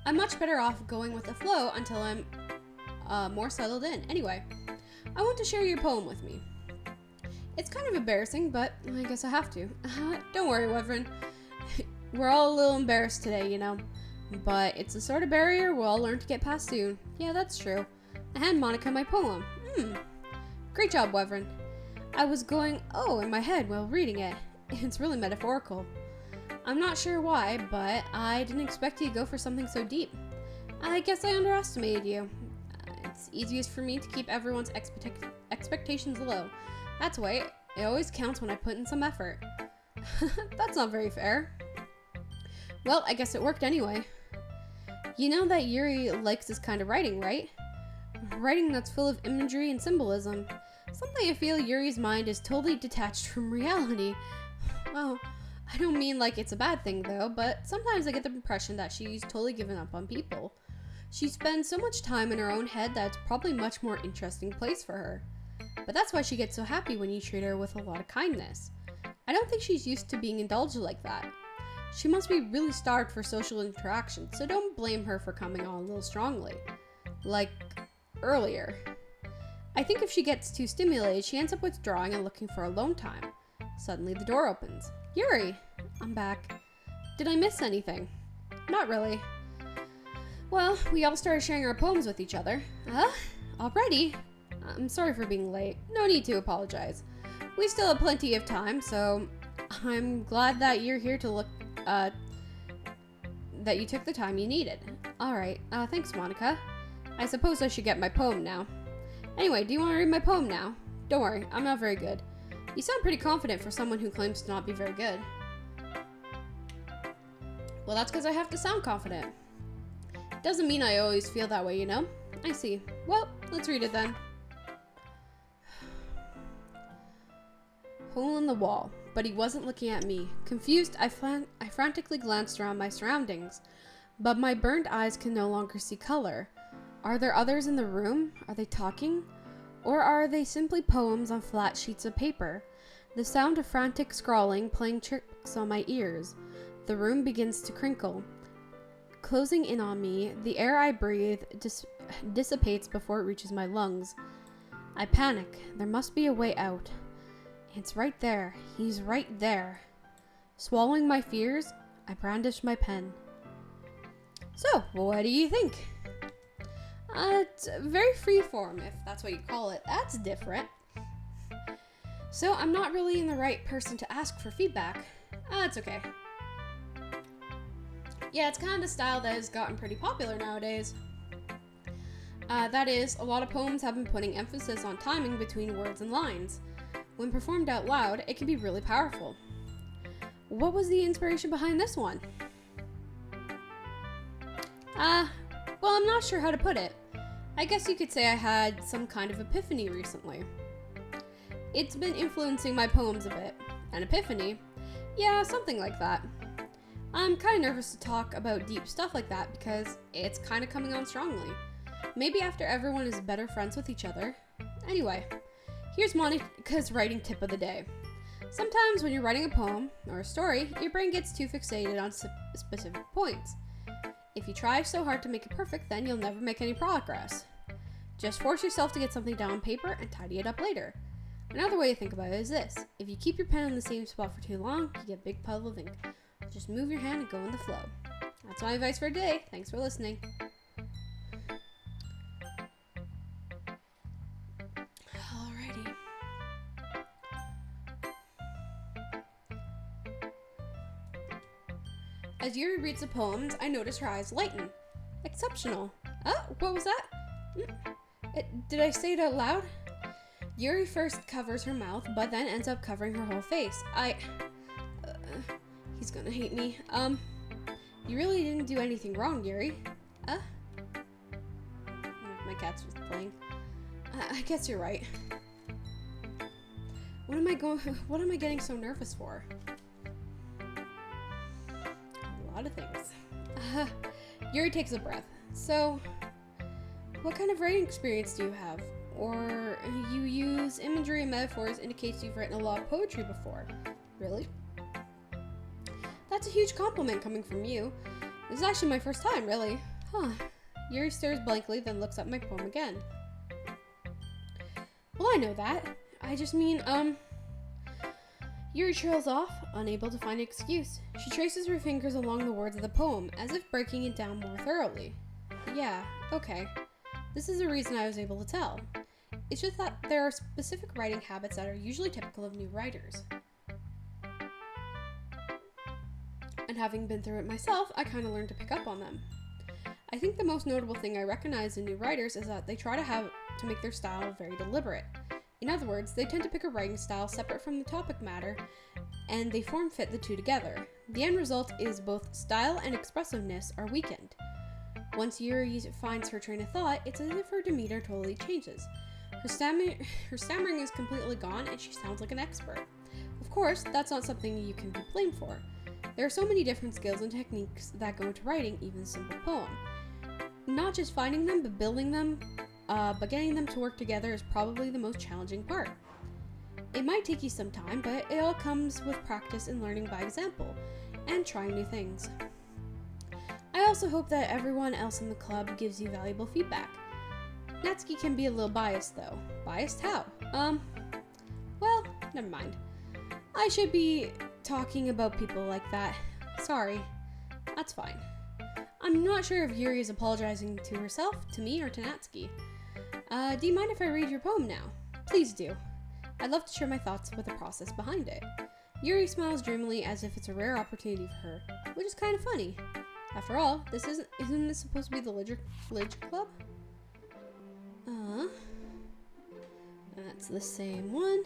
I'm much better off going with the flow until I'm more settled in. Anyway, I want to share your poem with me. It's kind of embarrassing, but I guess I have to. Don't worry, Wyvern. We're all a little embarrassed today, you know. But it's the sort of barrier we'll all learn to get past soon. Yeah, that's true. I hand Monica my poem. Great job, Wyvern. I was going, oh, in my head while reading it. It's really metaphorical. I'm not sure why, but I didn't expect you to go for something so deep. I guess I underestimated you. It's easiest for me to keep everyone's expectations low. That's why it always counts when I put in some effort. That's not very fair. Well, I guess it worked anyway. You know that Yuri likes this kind of writing, right? Writing that's full of imagery and symbolism. Something I feel Yuri's mind is totally detached from reality. Oh, I don't mean like it's a bad thing though, but sometimes I get the impression that she's totally given up on people. She spends so much time in her own head that it's probably a much more interesting place for her. But that's why she gets so happy when you treat her with a lot of kindness. I don't think she's used to being indulged like that. She must be really starved for social interaction, so don't blame her for coming on a little strongly. like earlier. I think if she gets too stimulated, she ends up withdrawing and looking for alone time. Suddenly the door opens. Yuri! I'm back. Did I miss anything? Not really. Well, we all started sharing our poems with each other. Already? I'm sorry for being late. No need to apologize. We still have plenty of time, so I'm glad that you're here to look, that you took the time you needed. Alright, thanks, Monica. I suppose I should get my poem now. Anyway, do you want to read my poem now? Don't worry, I'm not very good. You sound pretty confident for someone who claims to not be very good. Well, that's because I have to sound confident. Doesn't mean I always feel that way, you know? I see. Well, let's read it then. Hole in the wall, but he wasn't looking at me. Confused, I frantically glanced around my surroundings, but my burned eyes can no longer see color. Are there others in the room? Are they talking? Or are they simply poems on flat sheets of paper? The sound of frantic scrawling playing tricks on my ears. The room begins to crinkle. Closing in on me, the air I breathe dissipates before it reaches my lungs. I panic. There must be a way out. It's right there. He's right there. Swallowing my fears, I brandish my pen. So, what do you think? It's very freeform, if that's what you call it. That's different. So, I'm not really the right person to ask for feedback. It's okay. Yeah, it's kind of the style that has gotten pretty popular nowadays. That is, a lot of poems have been putting emphasis on timing between words and lines. When performed out loud, it can be really powerful. What was the inspiration behind this one? Well, I'm not sure how to put it. I guess you could say I had some kind of epiphany recently. It's been influencing my poems a bit. An epiphany? Yeah, something like that. I'm kind of nervous to talk about deep stuff like that because it's kind of coming on strongly. Maybe after everyone is better friends with each other. Anyway, here's Monica's writing tip of the day. Sometimes when you're writing a poem or a story, your brain gets too fixated on specific points. If you try so hard to make it perfect, then you'll never make any progress. Just force yourself to get something down on paper and tidy it up later. Another way to think about it is this. If you keep your pen in the same spot for too long, you get a big puddle of ink. Just move your hand and go in the flow. That's my advice for today. Thanks for listening. Alrighty. As Yuri reads the poems, I notice her eyes lighten. Exceptional. What was that? Did I say it out loud? Yuri first covers her mouth, but then ends up covering her whole face. He's gonna hate me. You really didn't do anything wrong, Yuri. My cat's just playing. I guess you're right. What am I getting so nervous for? A lot of things. Yuri takes a breath. So, what kind of writing experience do you have? Or you use imagery and metaphors indicates you've written a lot of poetry before. Really? That's a huge compliment coming from you. This is actually my first time, really. Yuri stares blankly, then looks at my poem again. Well, I know that. I just mean, Yuri trails off, unable to find an excuse. She traces her fingers along the words of the poem, as if breaking it down more thoroughly. Yeah, okay. This is the reason I was able to tell. It's just that there are specific writing habits that are usually typical of new writers. And having been through it myself, I kind of learned to pick up on them. I think the most notable thing I recognize in new writers is that they try to make their style very deliberate. In other words, they tend to pick a writing style separate from the topic matter, and they form fit the two together. The end result is both style and expressiveness are weakened. Once Yuri finds her train of thought, it's as if her demeanor totally changes. Her stammering is completely gone, and she sounds like an expert. Of course, that's not something you can be blamed for. There are so many different skills and techniques that go into writing even a simple poem. Not just finding them, but building them, but getting them to work together is probably the most challenging part. It might take you some time, but it all comes with practice and learning by example, and trying new things. I also hope that everyone else in the club gives you valuable feedback. Natsuki can be a little biased though. Biased how? Well, never mind. I should be talking about people like that. Sorry. That's fine. I'm not sure if Yuri is apologizing to herself, to me, or to Natsuki. Do you mind if I read your poem now? Please do. I'd love to share my thoughts with the process behind it. Yuri smiles dreamily as if it's a rare opportunity for her, which is kind of funny. After all, isn't this supposed to be the Lidger Club? That's the same one.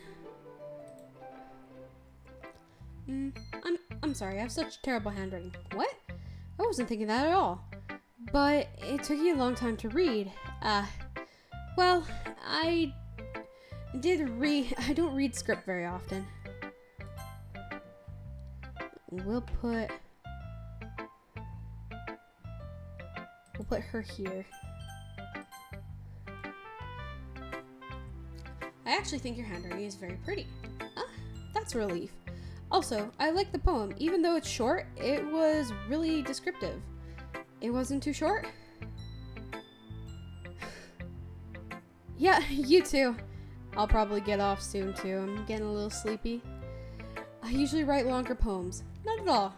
I'm sorry, I have such terrible handwriting. What? I wasn't thinking that at all. But it took you a long time to read. Well, I don't read script very often. We'll put her here. I actually think your handwriting is very pretty. That's a relief. Also, I like the poem. Even though it's short, it was really descriptive. It wasn't too short? Yeah, you too. I'll probably get off soon too. I'm getting a little sleepy. I usually write longer poems. Not at all.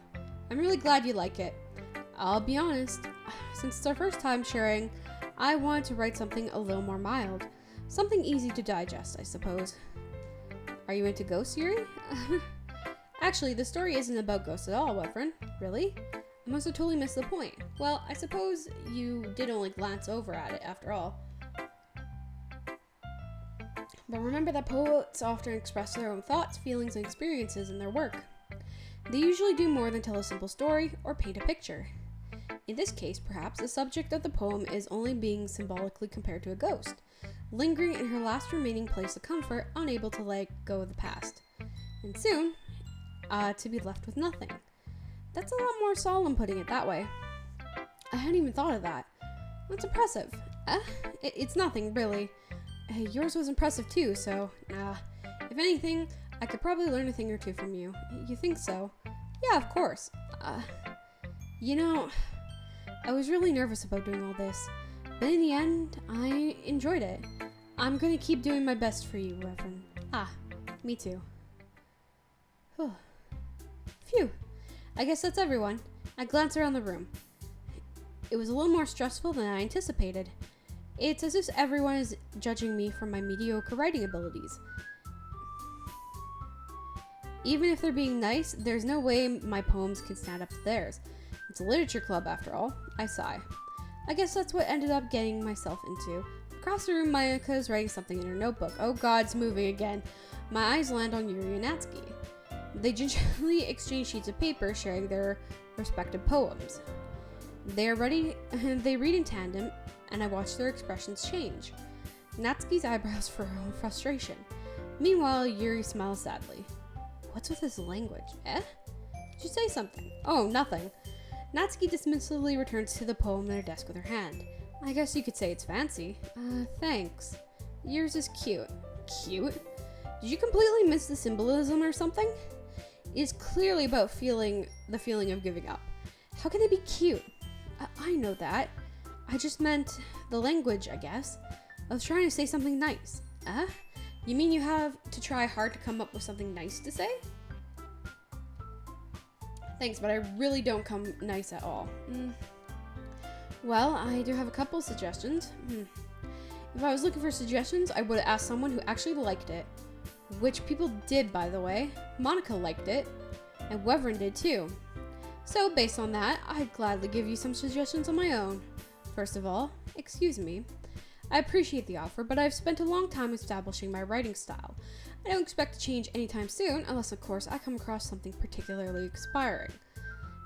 I'm really glad you like it. I'll be honest, since it's our first time sharing, I wanted to write something a little more mild. Something easy to digest, I suppose. Are you into ghosts, Yuri? Actually, the story isn't about ghosts at all, Wyvern. Really? I must have totally missed the point. Well, I suppose you did only glance over at it after all. But remember that poets often express their own thoughts, feelings, and experiences in their work. They usually do more than tell a simple story or paint a picture. In this case, perhaps, the subject of the poem is only being symbolically compared to a ghost, lingering in her last remaining place of comfort, unable to let go of the past. And soon, to be left with nothing. That's a lot more solemn putting it that way. I hadn't even thought of that. That's impressive. It's nothing, really. Yours was impressive too, so, if anything, I could probably learn a thing or two from you. You think so? Yeah, of course. You know, I was really nervous about doing all this, but in the end, I enjoyed it. I'm gonna keep doing my best for you, Reverend. Me too. Phew. I guess that's everyone. I glanced around the room. It was a little more stressful than I anticipated. It's as if everyone is judging me for my mediocre writing abilities. Even if they're being nice, there's no way my poems can stand up to theirs. It's a literature club after all. I sigh. I guess that's what ended up getting myself into. Across the room, Mayuka is writing something in her notebook. Oh god, it's moving again. My eyes land on Yuri and Natsuki. They gingerly exchange sheets of paper, sharing their respective poems. They are ready, they read in tandem, and I watch their expressions change. Natsuki's eyebrows furrow in frustration. Meanwhile, Yuri smiles sadly. What's with this language? Did you say something? Oh, nothing. Natsuki dismissively returns to the poem on her desk with her hand. I guess you could say it's fancy. Thanks. Yours is cute. Cute? Did you completely miss the symbolism or something? It is clearly about the feeling of giving up. How can it be cute? I know that. I just meant the language, I guess. I was trying to say something nice. You mean you have to try hard to come up with something nice to say? Thanks, but I really don't come nice at all. Well, I do have a couple suggestions. If I was looking for suggestions, I would have asked someone who actually liked it. Which people did, by the way. Monica liked it, and Wyvern did too. So, based on that, I'd gladly give you some suggestions on my own. First of all, excuse me. I appreciate the offer, but I've spent a long time establishing my writing style. I don't expect to change anytime soon, unless of course I come across something particularly inspiring.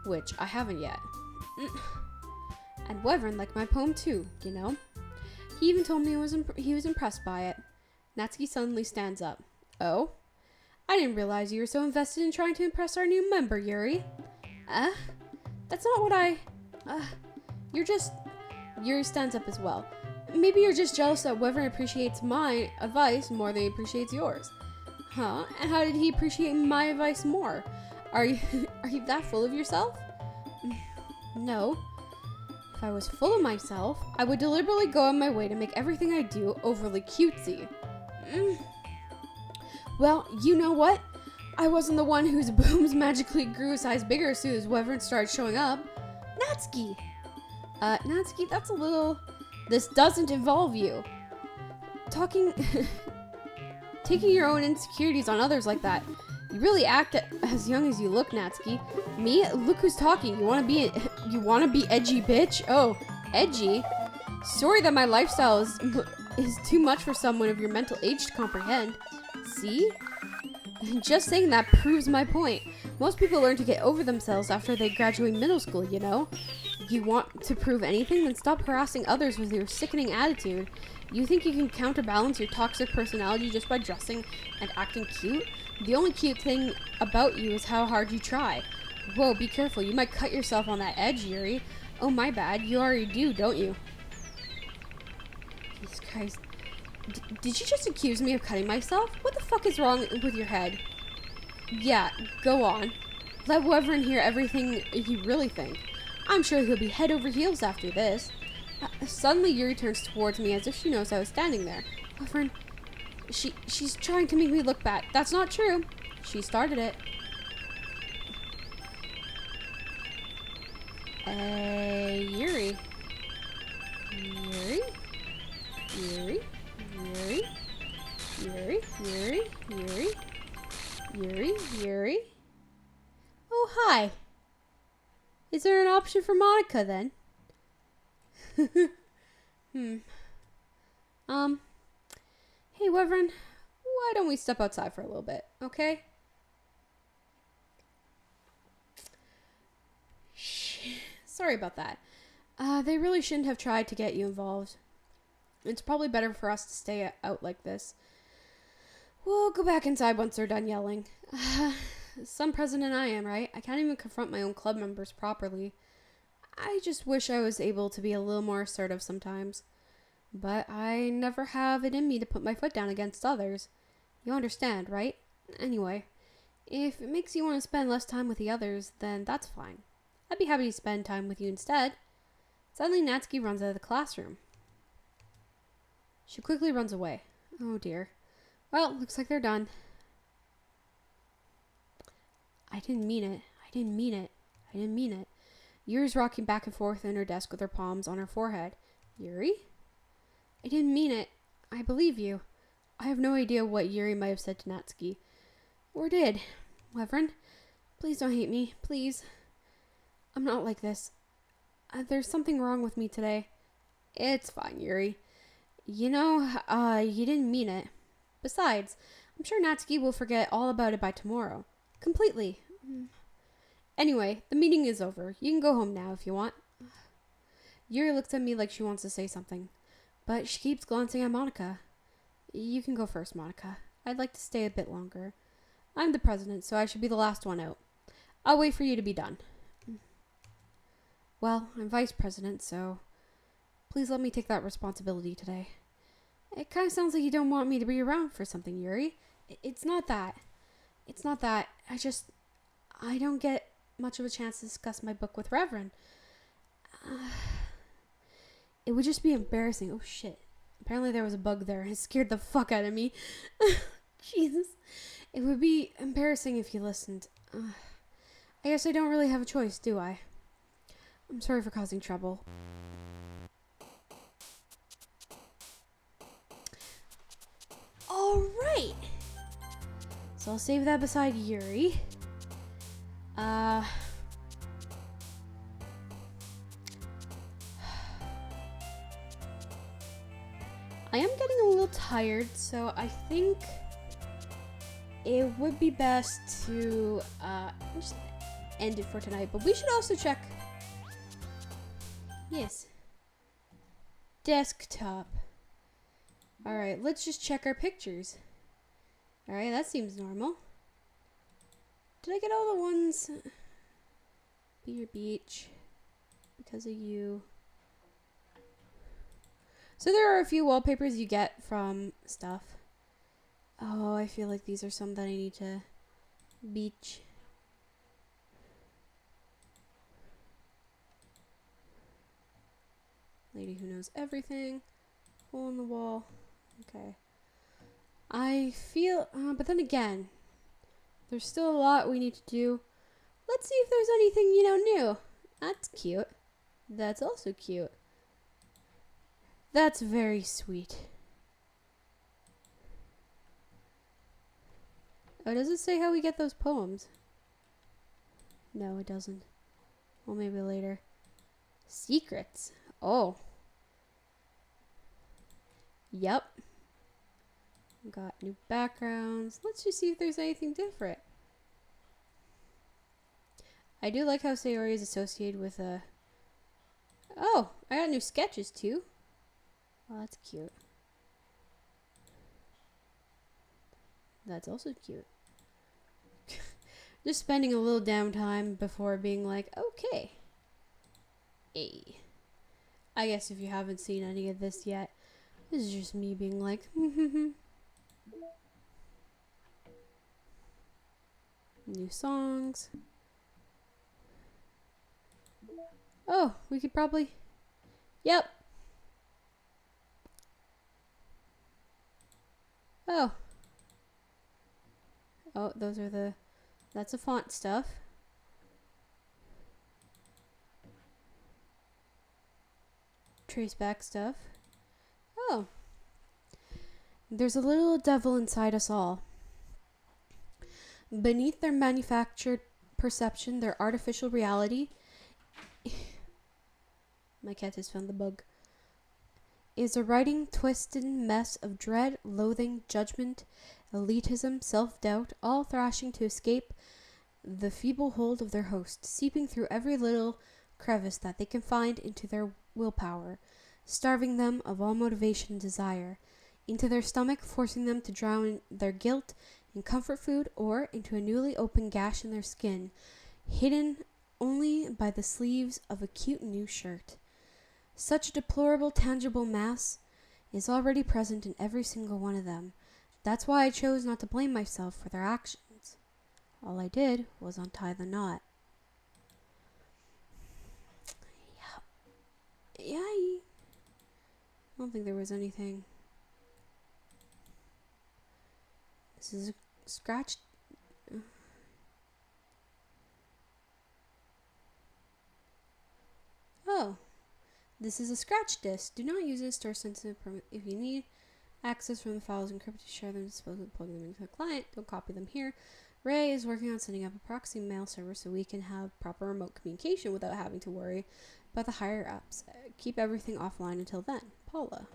Which I haven't yet. And Wyvern liked my poem too, you know? He even told me he was impressed by it. Natsuki suddenly stands up. Oh? I didn't realize you were so invested in trying to impress our new member, Yuri. That's not what Yuri stands up as well. Maybe you're just jealous that Wyvern appreciates my advice more than he appreciates yours. Huh? And how did he appreciate my advice more? Are you that full of yourself? No. If I was full of myself, I would deliberately go on my way to make everything I do overly cutesy. Well, you know what? I wasn't the one whose boobs magically grew a size bigger as soon as Wyvern started showing up. Natsuki! Natsuki, that's a little... This doesn't involve you. Taking your own insecurities on others like that. You really act as young as you look, Natsuki. Me? Look who's talking. You wanna be edgy, bitch? Oh, edgy? Sorry that my lifestyle is too much for someone of your mental age to comprehend. See? Just saying that proves my point. Most people learn to get over themselves after they graduate middle school, you know? You want to prove anything? Then stop harassing others with your sickening attitude. You think you can counterbalance your toxic personality just by dressing and acting cute? The only cute thing about you is how hard you try. Whoa, be careful. You might cut yourself on that edge, Yuri. Oh, my bad. You already do, don't you? Jesus Christ. Did you just accuse me of cutting myself? What the fuck is wrong with your head? Yeah, go on. Let Wyvern hear everything you really think. I'm sure he'll be head over heels after this. Suddenly Yuri turns towards me as if she knows I was standing there. Wyvern, she's trying to make me look bad. That's not true. She started it. Yuri. Yuri? Yuri? Yuri? Yuri? Yuri? Yuri? Yuri? Yuri? Oh, hi. Is there an option for Monica, then? Hey, Wyvern, why don't we step outside for a little bit, okay? Sorry about that. They really shouldn't have tried to get you involved. It's probably better for us to stay out like this. We'll go back inside once they're done yelling. Some president I am, right? I can't even confront my own club members properly. I just wish I was able to be a little more assertive sometimes. But I never have it in me to put my foot down against others. You understand, right? Anyway, if it makes you want to spend less time with the others, then that's fine. I'd be happy to spend time with you instead. Suddenly, Natsuki runs out of the classroom. She quickly runs away. Oh dear. Well, looks like they're done. I didn't mean it. I didn't mean it. I didn't mean it. Yuri's rocking back and forth in her desk with her palms on her forehead. Yuri? I didn't mean it. I believe you. I have no idea what Yuri might have said to Natsuki. Or did. Wyvern, please don't hate me. Please. I'm not like this. There's something wrong with me today. It's fine, Yuri. You know, you didn't mean it. Besides, I'm sure Natsuki will forget all about it by tomorrow. Completely. Anyway, the meeting is over. You can go home now if you want. Yuri looks at me like she wants to say something, but she keeps glancing at Monica. You can go first, Monica. I'd like to stay a bit longer. I'm the president, so I should be the last one out. I'll wait for you to be done. Well, I'm vice president, so please let me take that responsibility today. It kind of sounds like you don't want me to be around for something, Yuri. It's not that. It's not that. I don't get much of a chance to discuss my book with Reverend. It would just be embarrassing. Oh, shit. Apparently there was a bug there. It scared the fuck out of me. Jesus. It would be embarrassing if you listened. I guess I don't really have a choice, do I? I'm sorry for causing trouble. Alright. So I'll save that beside Yuri. I am getting a little tired, so I think it would be best to just end it for tonight. But we should also check. Yes. Desktop. Alright, let's just check our pictures. Alright, that seems normal. Did I get all the ones? Be your beach. Because of you. So there are a few wallpapers you get from stuff. Oh, I feel like these are some that I need to beach. Lady who knows everything. Hole in the wall. Okay. I feel, but then again, there's still a lot we need to do. Let's see if there's anything, new. That's cute. That's also cute. That's very sweet. Oh, does it say how we get those poems? No, it doesn't. Well, maybe later. Secrets. Oh. Yep. Got new backgrounds. Let's just see if there's anything different. I do like how Sayori is associated with a... Oh, I got new sketches too. Oh, that's cute. That's also cute. Just spending a little downtime before being like, okay. Hey. I guess if you haven't seen any of this yet, this is just me being like, new songs. Oh, we could probably... Yep. Oh. Oh, those are the... That's the font stuff. Traceback stuff. Oh. There's a little devil inside us all. Beneath their manufactured perception, their artificial reality... My cat has found the bug. Is a writing twisted mess of dread, loathing, judgment, elitism, self-doubt, all thrashing to escape the feeble hold of their host, seeping through every little crevice that they can find into their willpower, starving them of all motivation and desire, into their stomach, forcing them to drown their guilt in comfort food or into a newly opened gash in their skin, hidden only by the sleeves of a cute new shirt. Such a deplorable, tangible mass is already present in every single one of them. That's why I chose not to blame myself for their actions. All I did was untie the knot. Yeah. I don't think there was anything. This is a scratch. Oh. This is a scratch disk. Do not use it to store sensitive permit. If you need access from the files encrypted, share them, dispose of, plug them into the client. Don't copy them here. Ray is working on setting up a proxy mail server so we can have proper remote communication without having to worry about the higher ups. Keep everything offline until then. Paula.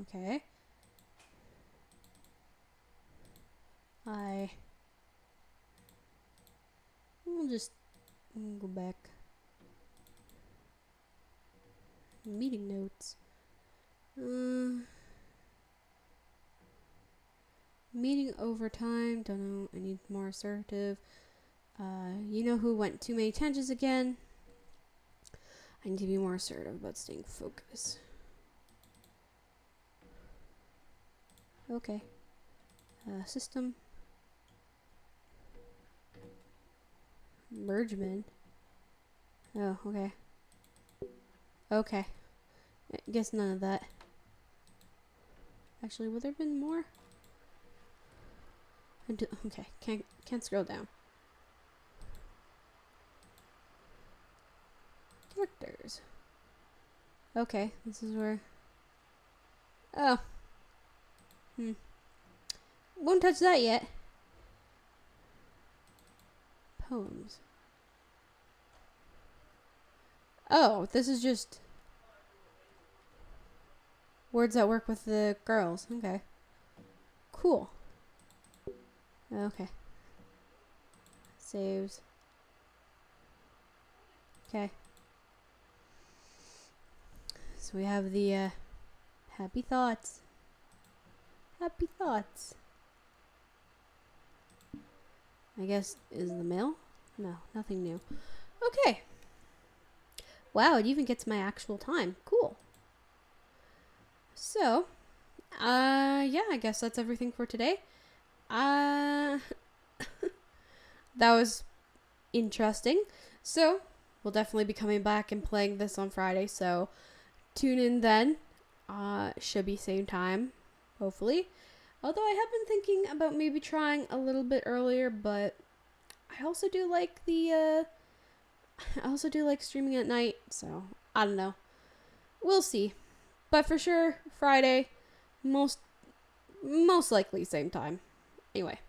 Okay. We'll just go back. Meeting notes. Meeting overtime. Don't know. I need more assertive. You know who went too many tangents again? I need to be more assertive about staying focused. Okay. System. Mergeman. Oh, okay. Okay. I guess none of that. Actually, would there have been more? Okay, can't scroll down. Characters. Okay, this is where... Oh. Won't touch that yet. Poems. Oh, this is just words that work with the girls. Okay. Cool. Okay. Saves. Okay. So we have the happy thoughts. Happy thoughts. I guess, is the mail? No, nothing new. Okay. Wow, it even gets my actual time. Cool. So, yeah, I guess that's everything for today. That was interesting. So we'll definitely be coming back and playing this on Friday. So tune in then. Should be same time, hopefully. Although I have been thinking about maybe trying a little bit earlier, but I also do like streaming at night, so I don't know. We'll see. But for sure, Friday, most likely same time. Anyway,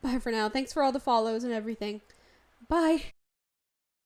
bye for now. Thanks for all the follows and everything. Bye.